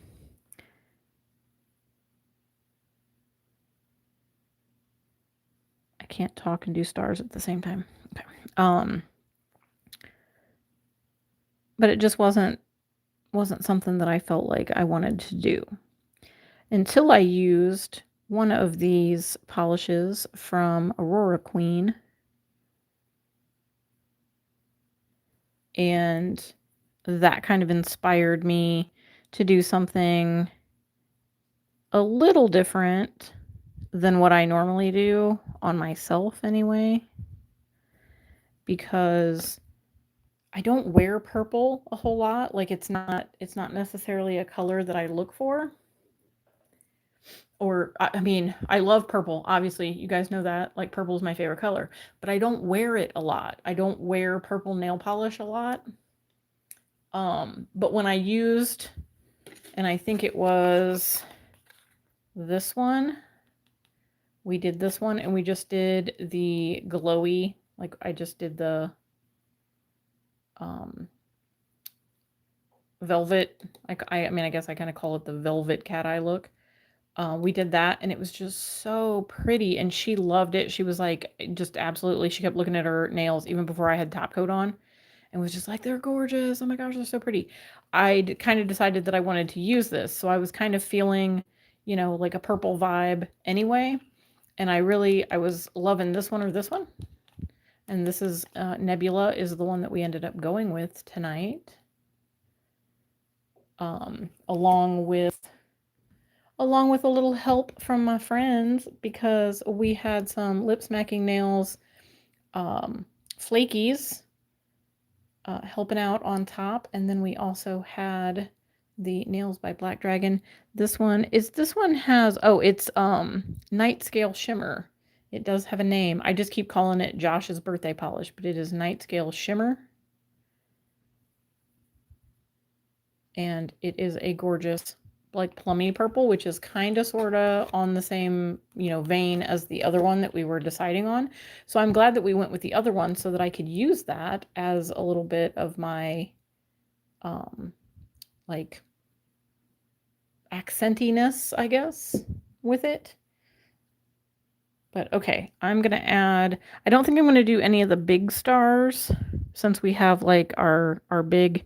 can't talk and do stars at the same time. Okay. But it just wasn't something that I felt like I wanted to do until I used one of these polishes from Aurora Queen. And that kind of inspired me to do something a little different than what I normally do on myself anyway, because I don't wear purple a whole lot. Like, it's not necessarily a color that I look for. Or, I mean, I love purple. Obviously, you guys know that. Like, purple is my favorite color. But I don't wear it a lot. I don't wear purple nail polish a lot. But when I used, and I think it was this one, we did this one, and we just did the glowy, like I just did the velvet, like I mean, I guess I kind of call it the velvet cat eye look. We did that, and it was just so pretty, and she loved it. She was like, just absolutely, she kept looking at her nails even before I had top coat on, and was just like, they're gorgeous. Oh my gosh, they're so pretty. I kind of decided that I wanted to use this. So I was kind of feeling, you know, like a purple vibe anyway. And I was loving this one or this one. And this is Nebula is the one that we ended up going with tonight. Along with a little help from my friends, because we had some lip smacking nails flakies helping out on top, and then we also had the nails by Black Dragon. This one has, oh, it's night scale shimmer. It does have a name. I just keep calling it Josh's birthday polish, but it is night scale shimmer. And it is a gorgeous, like, plummy purple, which is kind of sort of on the same, you know, vein as the other one that we were deciding on. So I'm glad that we went with the other one so that I could use that as a little bit of my like accentiness, I guess, with it. But okay, I'm gonna add, I don't think I'm gonna do any of the big stars, since we have like our big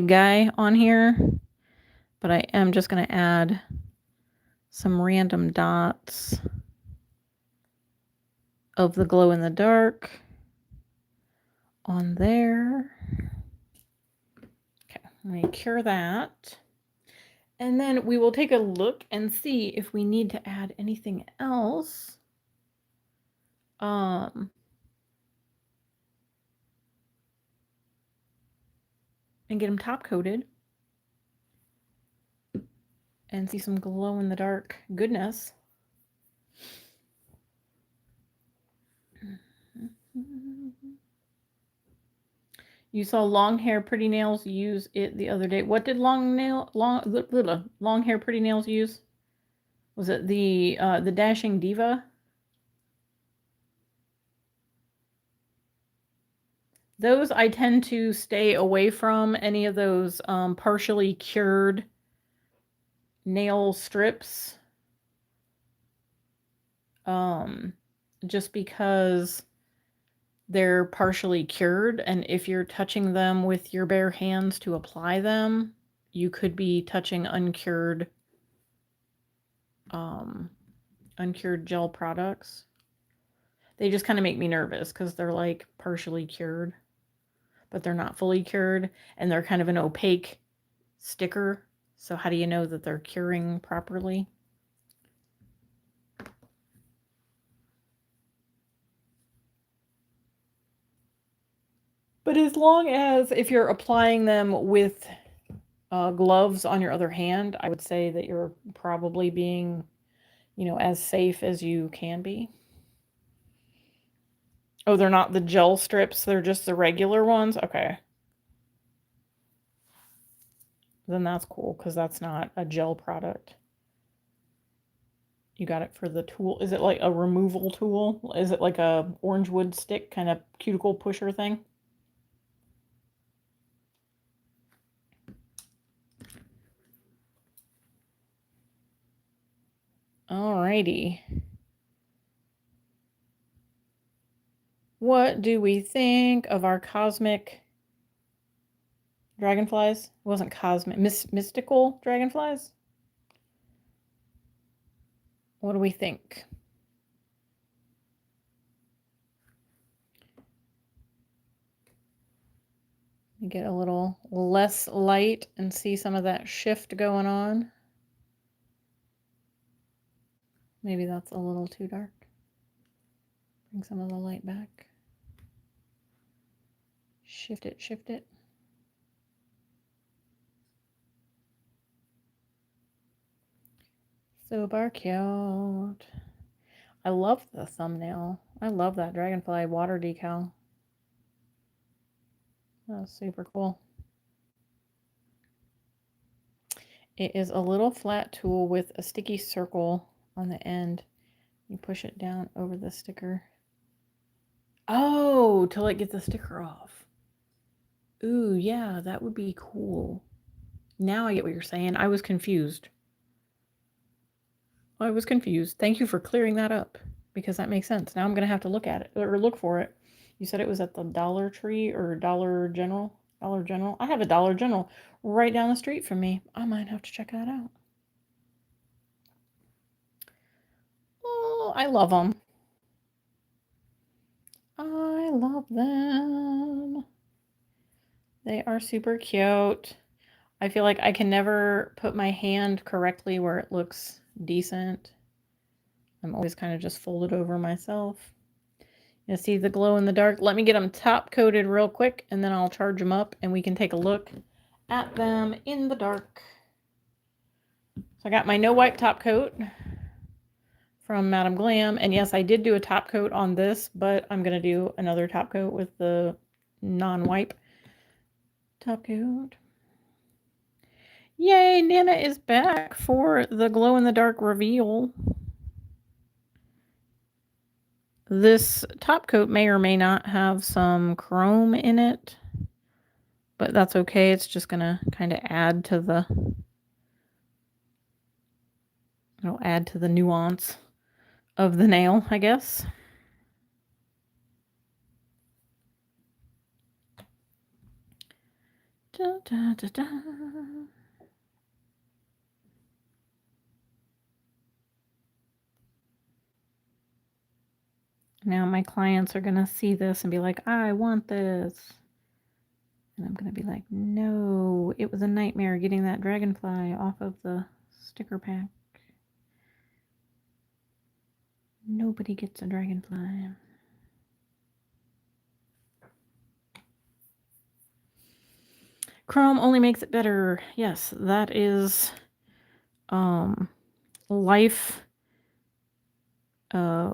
guy on here, but I am just going to add some random dots of the glow in the dark on there. Okay, let me cure that. And then we will take a look and see if we need to add anything else. And get them top coated and see some glow in the dark goodness. You saw long hair pretty nails use it the other day. What did long hair pretty nails use? Was it the Dashing Diva? Those I tend to stay away from, any of those partially cured nail strips. Just because they're partially cured, and if you're touching them with your bare hands to apply them, you could be touching uncured gel products. They just kind of make me nervous because they're like partially cured, but they're not fully cured, and they're kind of an opaque sticker. So how do you know that they're curing properly? But as long as, if you're applying them with gloves on your other hand, I would say that you're probably being, you know, as safe as you can be. Oh, they're not the gel strips, they're just the regular ones? Okay. Then that's cool, because that's not a gel product. You got it for the tool. Is it like a removal tool? Is it like a orange wood stick kind of cuticle pusher thing? Alrighty. What do we think of our cosmic dragonflies? It wasn't cosmic, mystical dragonflies? What do we think? You get a little less light and see some of that shift going on. Maybe that's a little too dark. Bring some of the light back. Shift it, shift it. Super cute. I love the thumbnail. I love that dragonfly water decal. That's super cool. It is a little flat tool with a sticky circle on the end. You push it down over the sticker. Oh, to like get the sticker off. Ooh, yeah, that would be cool. Now I get what you're saying. I was confused. Thank you for clearing that up. because that makes sense. Now I'm going to have to look at it or look for it. You said it was at the Dollar Tree or Dollar General? Dollar General. I have a Dollar General right down the street from me. I might have to check that out. Oh, I love them. I love them. They are super cute. I feel like I can never put my hand correctly where it looks decent. I'm always kind of just folded over myself. You see the glow in the dark? Let me get them top coated real quick and then I'll charge them up and we can take a look at them in the dark. So I got my no wipe top coat from Madame Glam. And yes, I did do a top coat on this, but I'm going to do another top coat with the non-wipe top coat. Yay, Nana is back for the glow in the dark reveal. This top coat may or may not have some chrome in it, but that's okay. It's just going to kind of add to the, it'll add to the nuance of the nail, I guess. Da, da, da, da. Now my clients are going to see this and be like, I want this. And I'm going to be like, no, it was a nightmare getting that dragonfly off of the sticker pack. Nobody gets a dragonfly. Chrome only makes it better. Yes, that is life,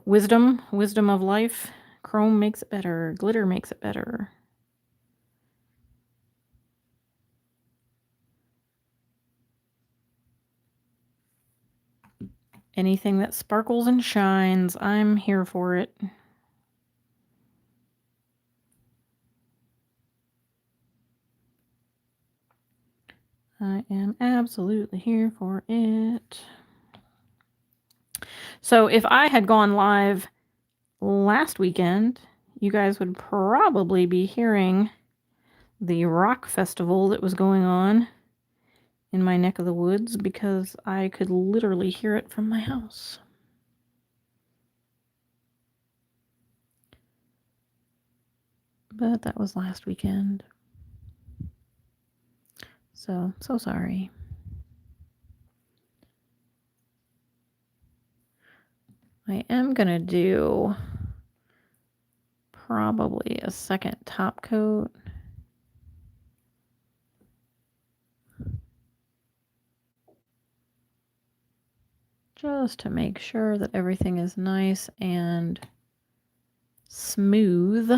wisdom of life. Chrome makes it better. Glitter makes it better. Anything that sparkles and shines, I'm here for it. I am absolutely here for it. So if I had gone live last weekend, you guys would probably be hearing the rock festival that was going on in my neck of the woods because I could literally hear it from my house. But that was last weekend. So sorry. I am going to do probably a second top coat. Just to make sure that everything is nice and smooth.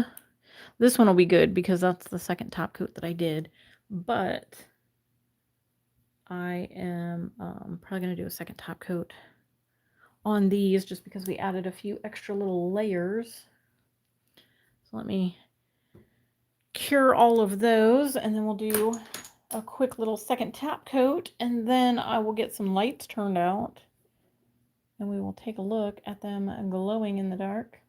This one will be good because that's the second top coat that I did. But I am probably going to do a second top coat on these just because we added a few extra little layers. So let me cure all of those and then we'll do a quick little second top coat and then I will get some lights turned out and we will take a look at them glowing in the dark.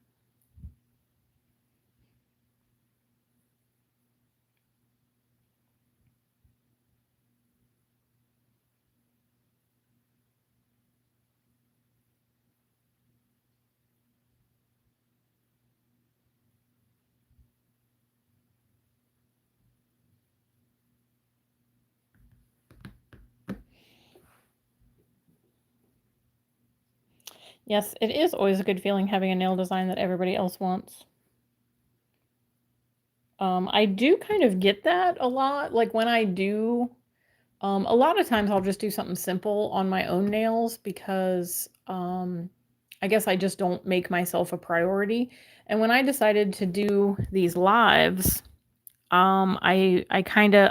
Yes, it is always a good feeling having a nail design that everybody else wants. I do kind of get that a lot. Like when I do, a lot of times I'll just do something simple on my own nails because I guess I just don't make myself a priority. And when I decided to do these lives, I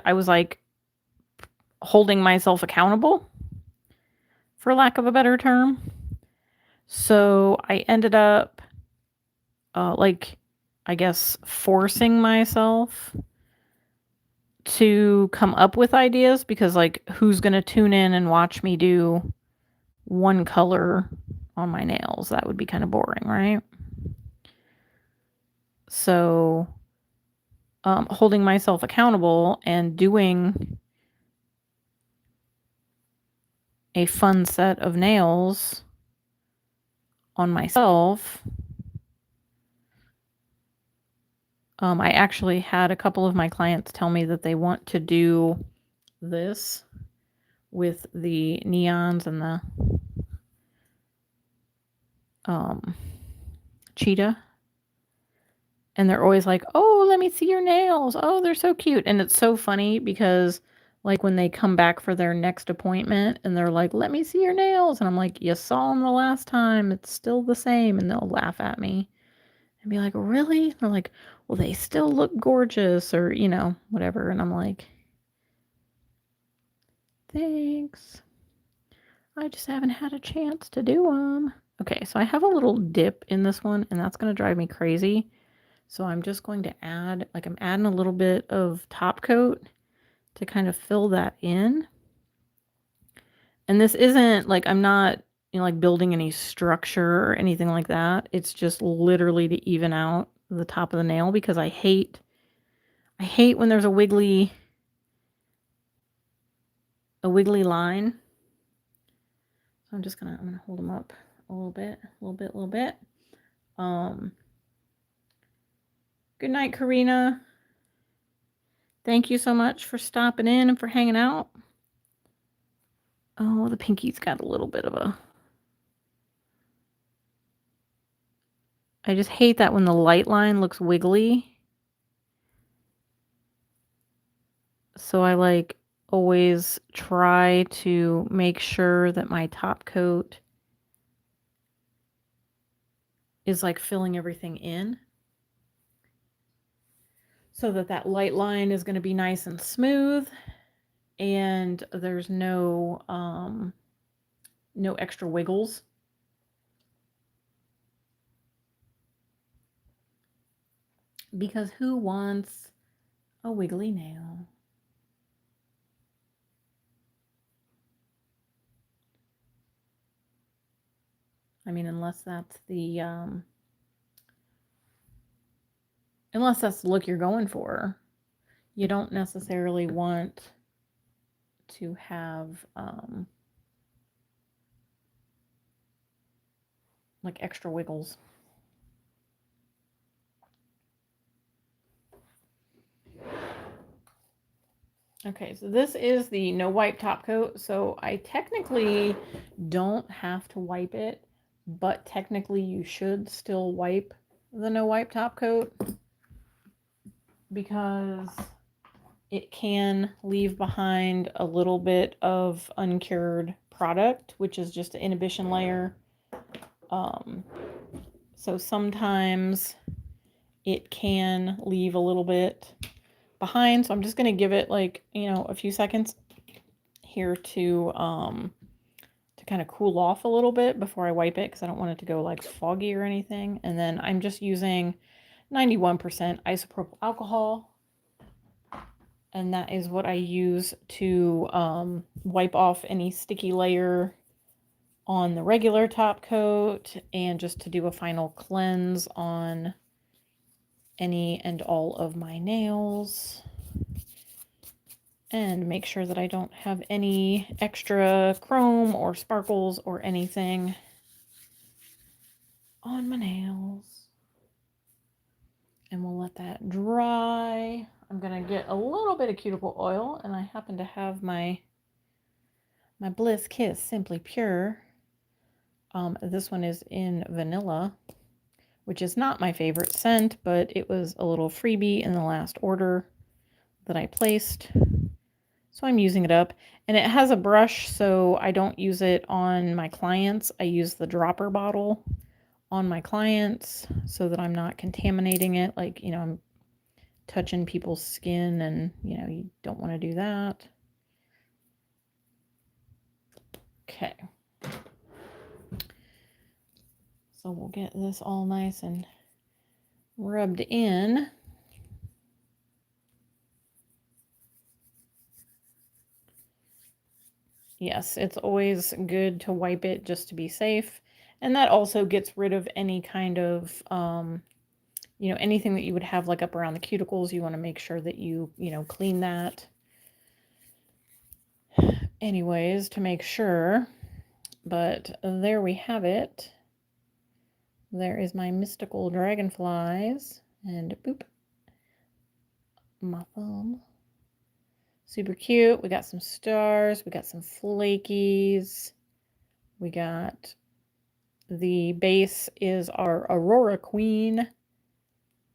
was like holding myself accountable, for lack of a better term. So I ended up I guess forcing myself to come up with ideas because like who's going to tune in and watch me do one color on my nails. That would be kind of boring, right? So holding myself accountable and doing a fun set of nails on myself. I actually had a couple of my clients tell me that they want to do this with the neons and the cheetah. And they're always like, oh, let me see your nails. Oh, they're so cute. And it's so funny because like when they come back for their next appointment and they're like, let me see your nails. And I'm like, you saw them the last time. It's still the same. And they'll laugh at me and be like, really? And they're like, well, they still look gorgeous or, you know, whatever. And I'm like, thanks. I just haven't had a chance to do them. Okay, so I have a little dip in this one and that's going to drive me crazy. So I'm just going to add, like I'm adding a little bit of top coat to kind of fill that in. And this isn't like, I'm not, you know, like building any structure or anything like that. It's just literally to even out the top of the nail because I hate when there's a wiggly line. So I'm going to hold them up a little bit. Good night, Karina. Thank you so much for stopping in and for hanging out. Oh, the pinky's got a little bit of a... I just hate that when the light line looks wiggly. So I like always try to make sure that my top coat is like filling everything in. So that light line is going to be nice and smooth. And there's no extra wiggles. Because who wants a wiggly nail? I mean, unless that's the look you're going for. You don't necessarily want to have like extra wiggles. Okay, so this is the no wipe top coat. So I technically don't have to wipe it, but technically you should still wipe the no wipe top coat because it can leave behind a little bit of uncured product, which is just an inhibition layer. So sometimes it can leave a little bit behind. So I'm just going to give it like, you know, a few seconds here to kind of cool off a little bit before I wipe it because I don't want it to go like foggy or anything. And then I'm just using 91% isopropyl alcohol. And that is what I use to wipe off any sticky layer on the regular top coat and just to do a final cleanse on any and all of my nails and make sure that I don't have any extra chrome or sparkles or anything on my nails. And we'll let that dry. I'm gonna get a little bit of cuticle oil, and I happen to have my Bliss Kiss Simply Pure. This one is in vanilla, which is not my favorite scent, but it was a little freebie in the last order that I placed. So I'm using it up. And it has a brush, so I don't use it on my clients. I use the dropper bottle on my clients so that I'm not contaminating it. Like, you know, I'm touching people's skin and, you know, you don't want to do that. Okay. So we'll get this all nice and rubbed in. Yes, it's always good to wipe it just to be safe. And that also gets rid of any kind of, you know, anything that you would have like up around the cuticles. You want to make sure that you know, clean that anyways to make sure. But there we have it. There is my mystical dragonflies. And boop, my thumb. Super cute. We got some stars. We got some flakies. We got the base is our Aurora Queen.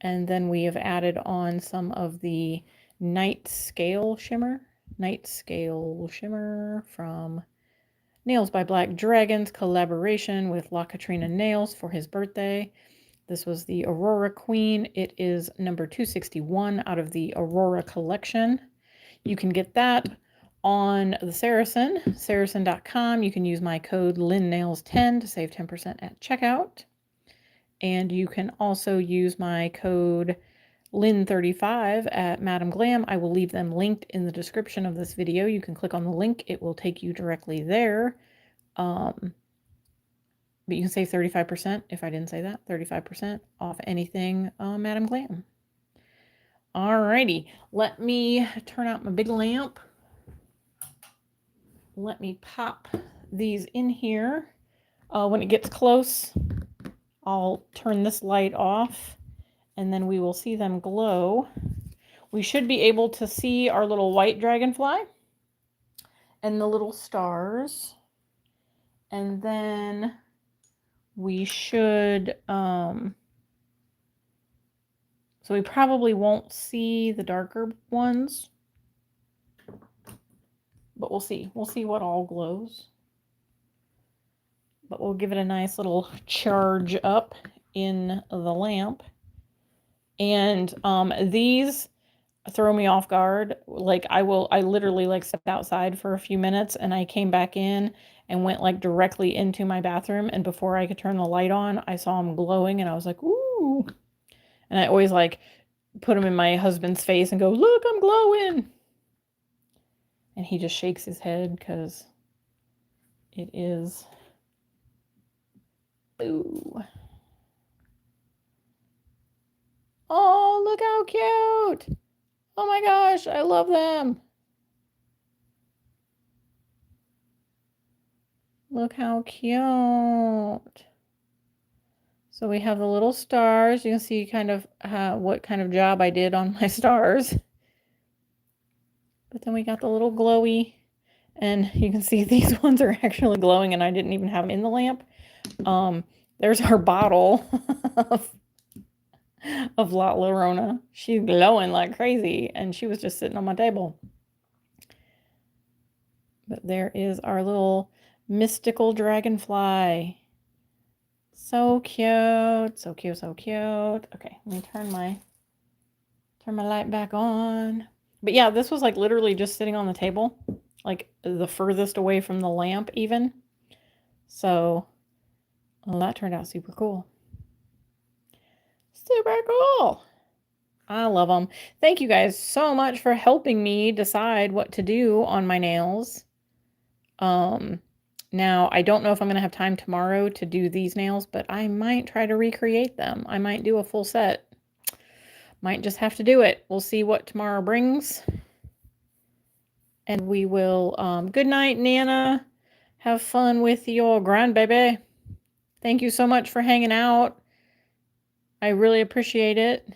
And then we have added on some of the Night Scale Shimmer. Night Scale Shimmer from Nails by Black Dragons collaboration with La Katrina Nails for his birthday. This was the Aurora Queen. It is number 261 out of the Aurora collection. You can get that on the Saracen.com. You can use my code LYNNAILS10 to save 10% at checkout. And you can also use my code Lynn35 at Madam Glam. I will leave them linked in the description of this video. You can click on the link. It will take you directly there. But you can save 35%, if I didn't say that, 35% off anything Madam Glam. Alrighty, let me turn out my big lamp. Let me pop these in here. When it gets close, I'll turn this light off and then we will see them glow. We should be able to see our little white dragonfly and the little stars. And then we should, so we probably won't see the darker ones, but we'll see. We'll see what all glows. But we'll give it a nice little charge up in the lamp. And these throw me off guard. Like I literally like stepped outside for a few minutes and I came back in and went like directly into my bathroom. And before I could turn the light on, I saw them glowing and I was like, ooh. And I always like put them in my husband's face and go, look, I'm glowing. And he just shakes his head because it is. Ooh. Oh, look how cute. Oh my gosh, I love them. Look how cute. So we have the little stars. You can see kind of what kind of job I did on my stars. But then we got the little glowy. And you can see these ones are actually glowing and I didn't even have them in the lamp. There's our bottle of La Llorona. She's glowing like crazy and she was just sitting on my table. But there is our little mystical dragonfly. So cute, so cute, so cute. Okay, let me turn my light back on. But yeah, this was like literally just sitting on the table, like the furthest away from the lamp even. So well, that turned out super cool. Super cool. I love them. Thank you guys so much for helping me decide what to do on my nails. Now, I don't know if I'm going to have time tomorrow to do these nails, but I might try to recreate them. I might do a full set. Might just have to do it. We'll see what tomorrow brings. And we will, good night, Nana. Have fun with your grandbaby. Thank you so much for hanging out. I really appreciate it.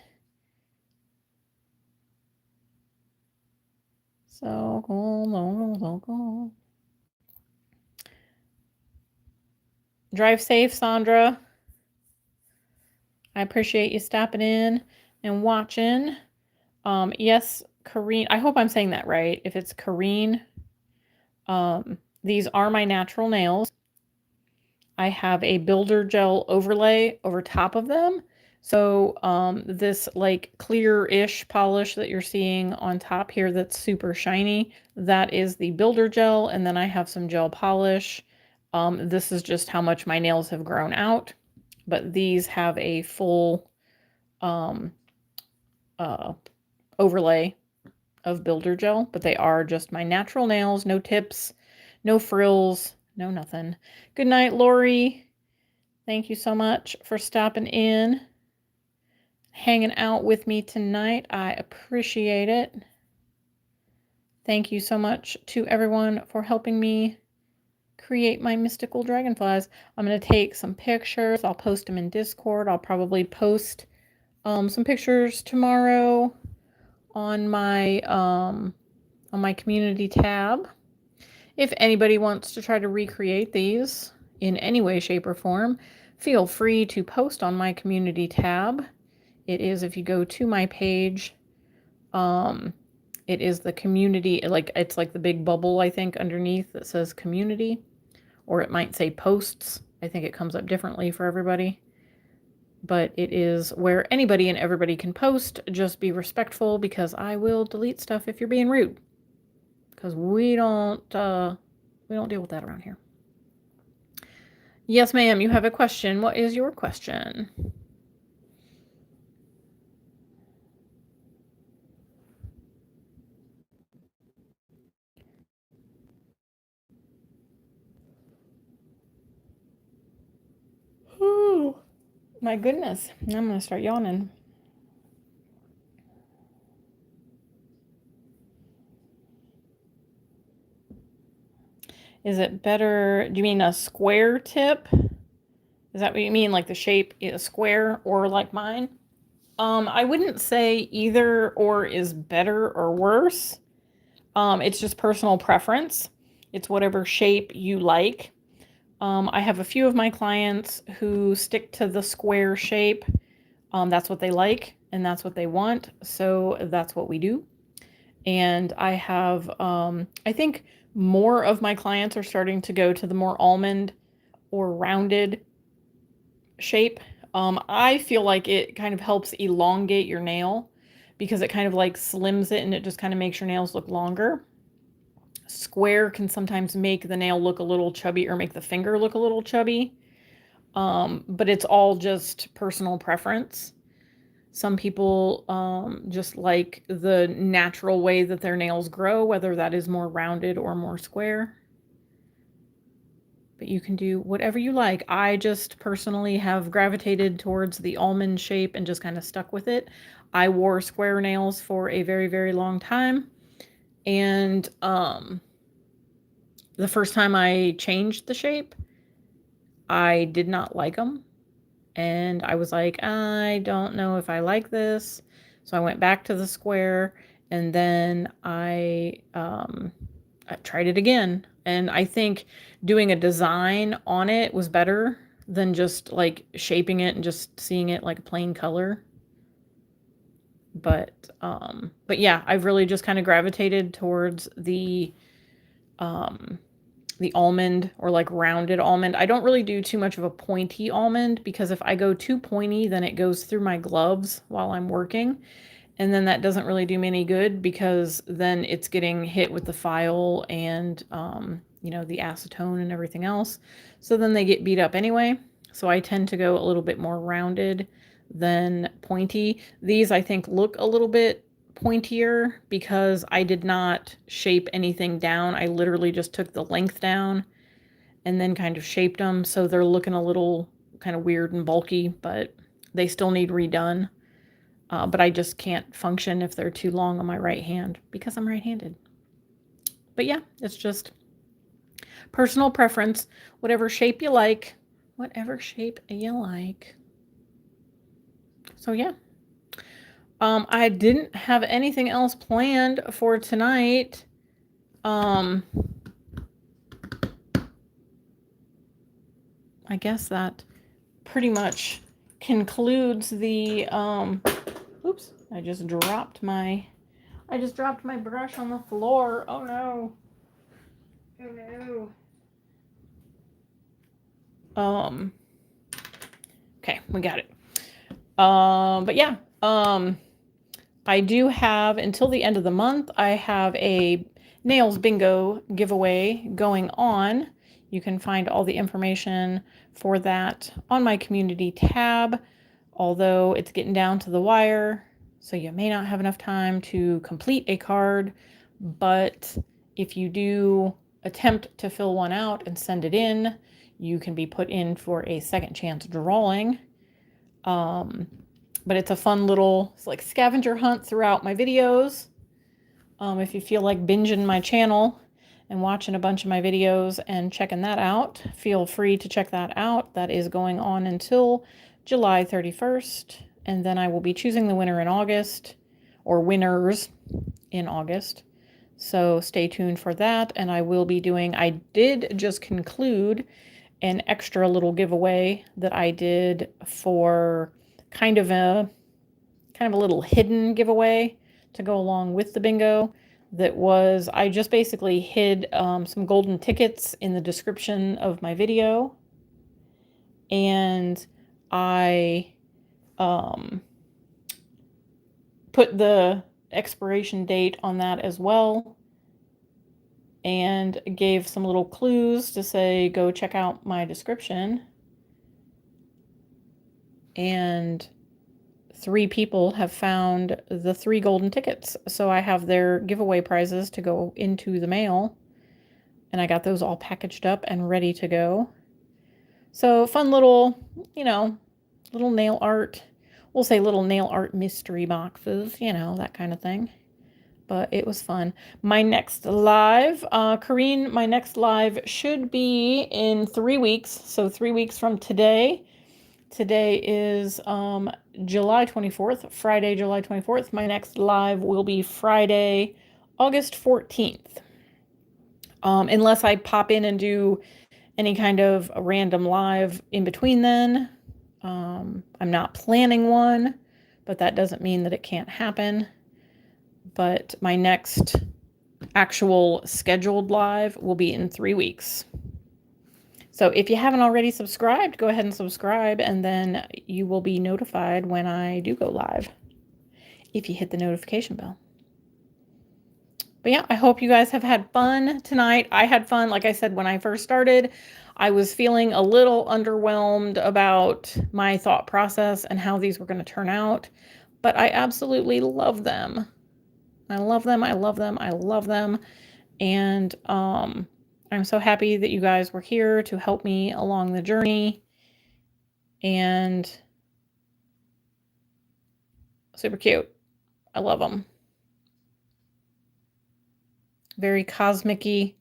So cool, so cool. Drive safe, Sandra. I appreciate you stopping in and watching. Yes, Kareen. I hope I'm saying that right. If it's Kareen, these are my natural nails. I have a builder gel overlay over top of them. So this like clear-ish polish that you're seeing on top here that's super shiny, that is the builder gel. And then I have some gel polish. This is just how much my nails have grown out. But these have a full overlay of builder gel, but they are just my natural nails, no tips, no frills, no nothing. Good night, Lori. Thank you so much for stopping in, hanging out with me tonight. I appreciate it. Thank you so much to everyone for helping me create my mystical dragonflies. I'm going to take some pictures. I'll post them in Discord. I'll probably post some pictures tomorrow on my community tab. If anybody wants to try to recreate these in any way, shape, or form, feel free to post on my community tab. It is, if you go to my page, it is the community, like it's like the big bubble, I think, underneath that says community, or it might say posts. I think it comes up differently for everybody. But it is where anybody and everybody can post. Just be respectful, because I will delete stuff if you're being rude. Because we don't deal with that around here. Yes, ma'am, you have a question. What is your question? Oh, my goodness. I'm going to start yawning. Is it better? Do you mean a square tip? Is that what you mean? Like the shape is square, or like mine? I wouldn't say either or is better or worse. It's just personal preference. It's whatever shape you like. I have a few of my clients who stick to the square shape. That's what they like and that's what they want. So that's what we do. And I have, I think more of my clients are starting to go to the more almond or rounded shape. I feel like it kind of helps elongate your nail, because it kind of like slims it and it just kind of makes your nails look longer. Square can sometimes make the nail look a little chubby, or make the finger look a little chubby. But it's all just personal preference. Some people just like the natural way that their nails grow, whether that is more rounded or more square. But you can do whatever you like. I just personally have gravitated towards the almond shape and just kind of stuck with it. I wore square nails for a very, very long time. And the first time I changed the shape, I did not like them. And I was like, I don't know if I like this. So I went back to the square, and then I tried it again. And I think doing a design on it was better than just like shaping it and just seeing it like a plain color. But yeah, I've really just kind of gravitated towards the almond, or like rounded almond. I don't really do too much of a pointy almond, because if I go too pointy, then it goes through my gloves while I'm working. And then that doesn't really do me any good, because then it's getting hit with the file and, the acetone and everything else. So then they get beat up anyway. So I tend to go a little bit more rounded than pointy. These, I think, look a little bit pointier because I did not shape anything down. I literally just took the length down and then kind of shaped them. So they're looking a little kind of weird and bulky, but they still need redone. But I just can't function if they're too long on my right hand, because I'm right-handed. But yeah, it's just personal preference. Whatever shape you like. Whatever shape you like. So yeah. I didn't have anything else planned for tonight. I guess that pretty much concludes the, oops, I just dropped my brush on the floor. Oh no. Oh no. Okay, we got it. But yeah, I do have, until the end of the month, I have a nails bingo giveaway going on. You can find all the information for that on my community tab, although it's getting down to the wire, so you may not have enough time to complete a card. But if you do attempt to fill one out and send it in, you can be put in for a second chance drawing. But it's a fun little, it's like scavenger hunt throughout my videos. If you feel like binging my channel and watching a bunch of my videos and checking that out, feel free to check that out. That is going on until July 31st. And then I will be choosing the winner in August, or winners in August. So stay tuned for that. And I will be doing, I did just conclude an extra little giveaway that I did for kind of a little hidden giveaway to go along with the bingo. That was, I just basically hid some golden tickets in the description of my video, and I put the expiration date on that as well, and gave some little clues to say go check out my description. And 3 people have found the 3 golden tickets. So I have their giveaway prizes to go into the mail. And I got those all packaged up and ready to go. So fun little, little nail art. We'll say little nail art mystery boxes, that kind of thing. But it was fun. My next live, Corrine, my next live should be in 3 weeks. So 3 weeks from today. Today is July 24th, Friday, July 24th. My next live will be Friday, August 14th. Unless I pop in and do any kind of a random live in between then. I'm not planning one, but that doesn't mean that it can't happen. But my next actual scheduled live will be in 3 weeks. So if you haven't already subscribed, go ahead and subscribe, and then you will be notified when I do go live if you hit the notification bell. But yeah, I hope you guys have had fun tonight. I had fun. Like I said, when I first started, I was feeling a little underwhelmed about my thought process and how these were going to turn out. But I absolutely love them. I love them. I love them. I love them. And I'm so happy that you guys were here to help me along the journey. And super cute. I love them. Very cosmic-y.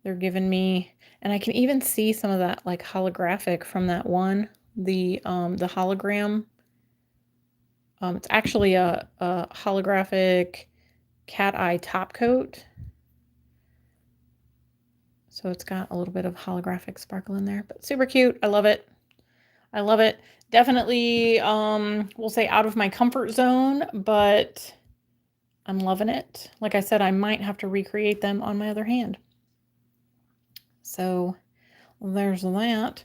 They're giving me, and I can even see some of that like holographic from that one, the hologram. It's actually a holographic cat eye top coat. So it's got a little bit of holographic sparkle in there, but super cute. I love it. I love it. Definitely, we'll say out of my comfort zone, but I'm loving it. Like I said, I might have to recreate them on my other hand. So there's that.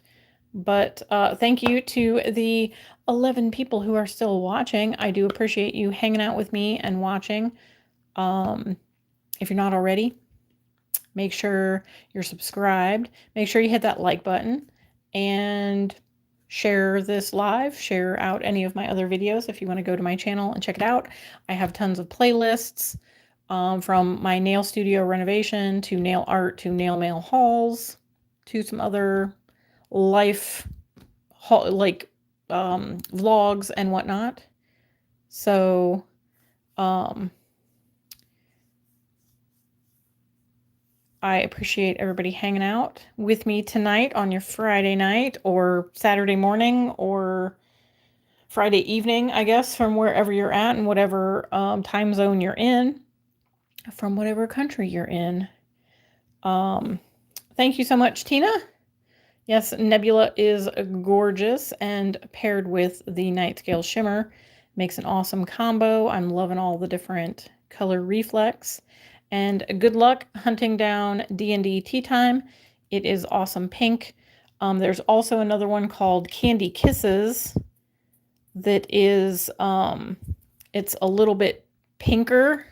But thank you to the 11 people who are still watching. I do appreciate you hanging out with me and watching. If you're not already, make sure you're subscribed. Make sure you hit that like button and share this live. Share out any of my other videos if you want to go to my channel and check it out. I have tons of playlists from my nail studio renovation to nail art to nail mail hauls to some other life like vlogs and whatnot. So I appreciate everybody hanging out with me tonight on your Friday night or Saturday morning or Friday evening, I guess, from wherever you're at and whatever time zone you're in, from whatever country you're in. Thank you so much, Tina. Yes, Nebula is gorgeous, and paired with the Night Scale Shimmer makes an awesome combo. I'm loving all the different color reflex. And good luck hunting down D&D Tea Time. It is awesome pink. There's also another one called Candy Kisses that is, it's a little bit pinker.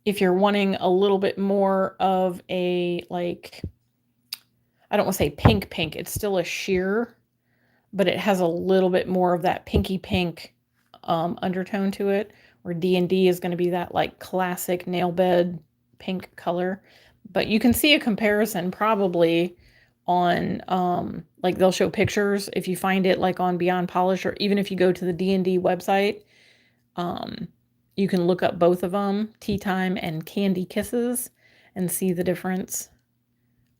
If you're wanting a little bit more of a, like, I don't want to say pink, it's still a sheer, but it has a little bit more of that pinky pink undertone to it, where D&D is going to be that like classic nail bed pink color. But you can see a comparison probably on like they'll show pictures if you find it like on Beyond Polish, or even if you go to the D&D website, you can look up both of them, Tea Time and Candy Kisses, and see the difference.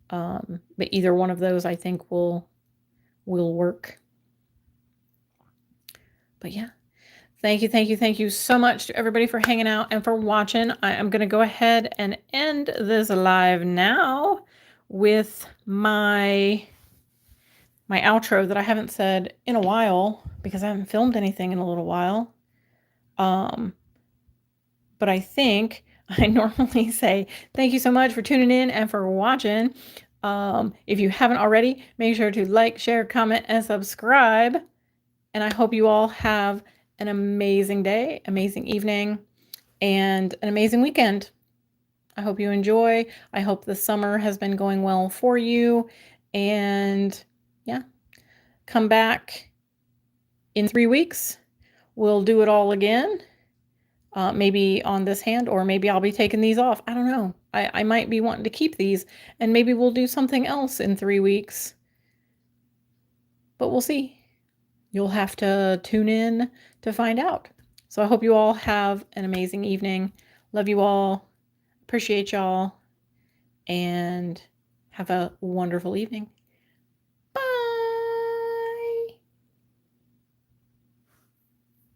But either one of those I think will work. But yeah, thank you so much to everybody for hanging out and for watching. I am going to go ahead and end this live now with my outro that I haven't said in a while because I haven't filmed anything in a little while. But I think I normally say thank you so much for tuning in and for watching. If you haven't already, make sure to like, share, comment, and subscribe. And I hope you all have an amazing day, amazing evening, and an amazing weekend. I hope you enjoy. I hope the summer has been going well for you. And yeah, come back in 3 weeks. We'll do it all again. Maybe on this hand, or maybe I'll be taking these off. I don't know. I might be wanting to keep these, and maybe we'll do something else in 3 weeks. But we'll see. You'll have to tune in to find out. So I hope you all have an amazing evening. Love you all. Appreciate y'all. And have a wonderful evening.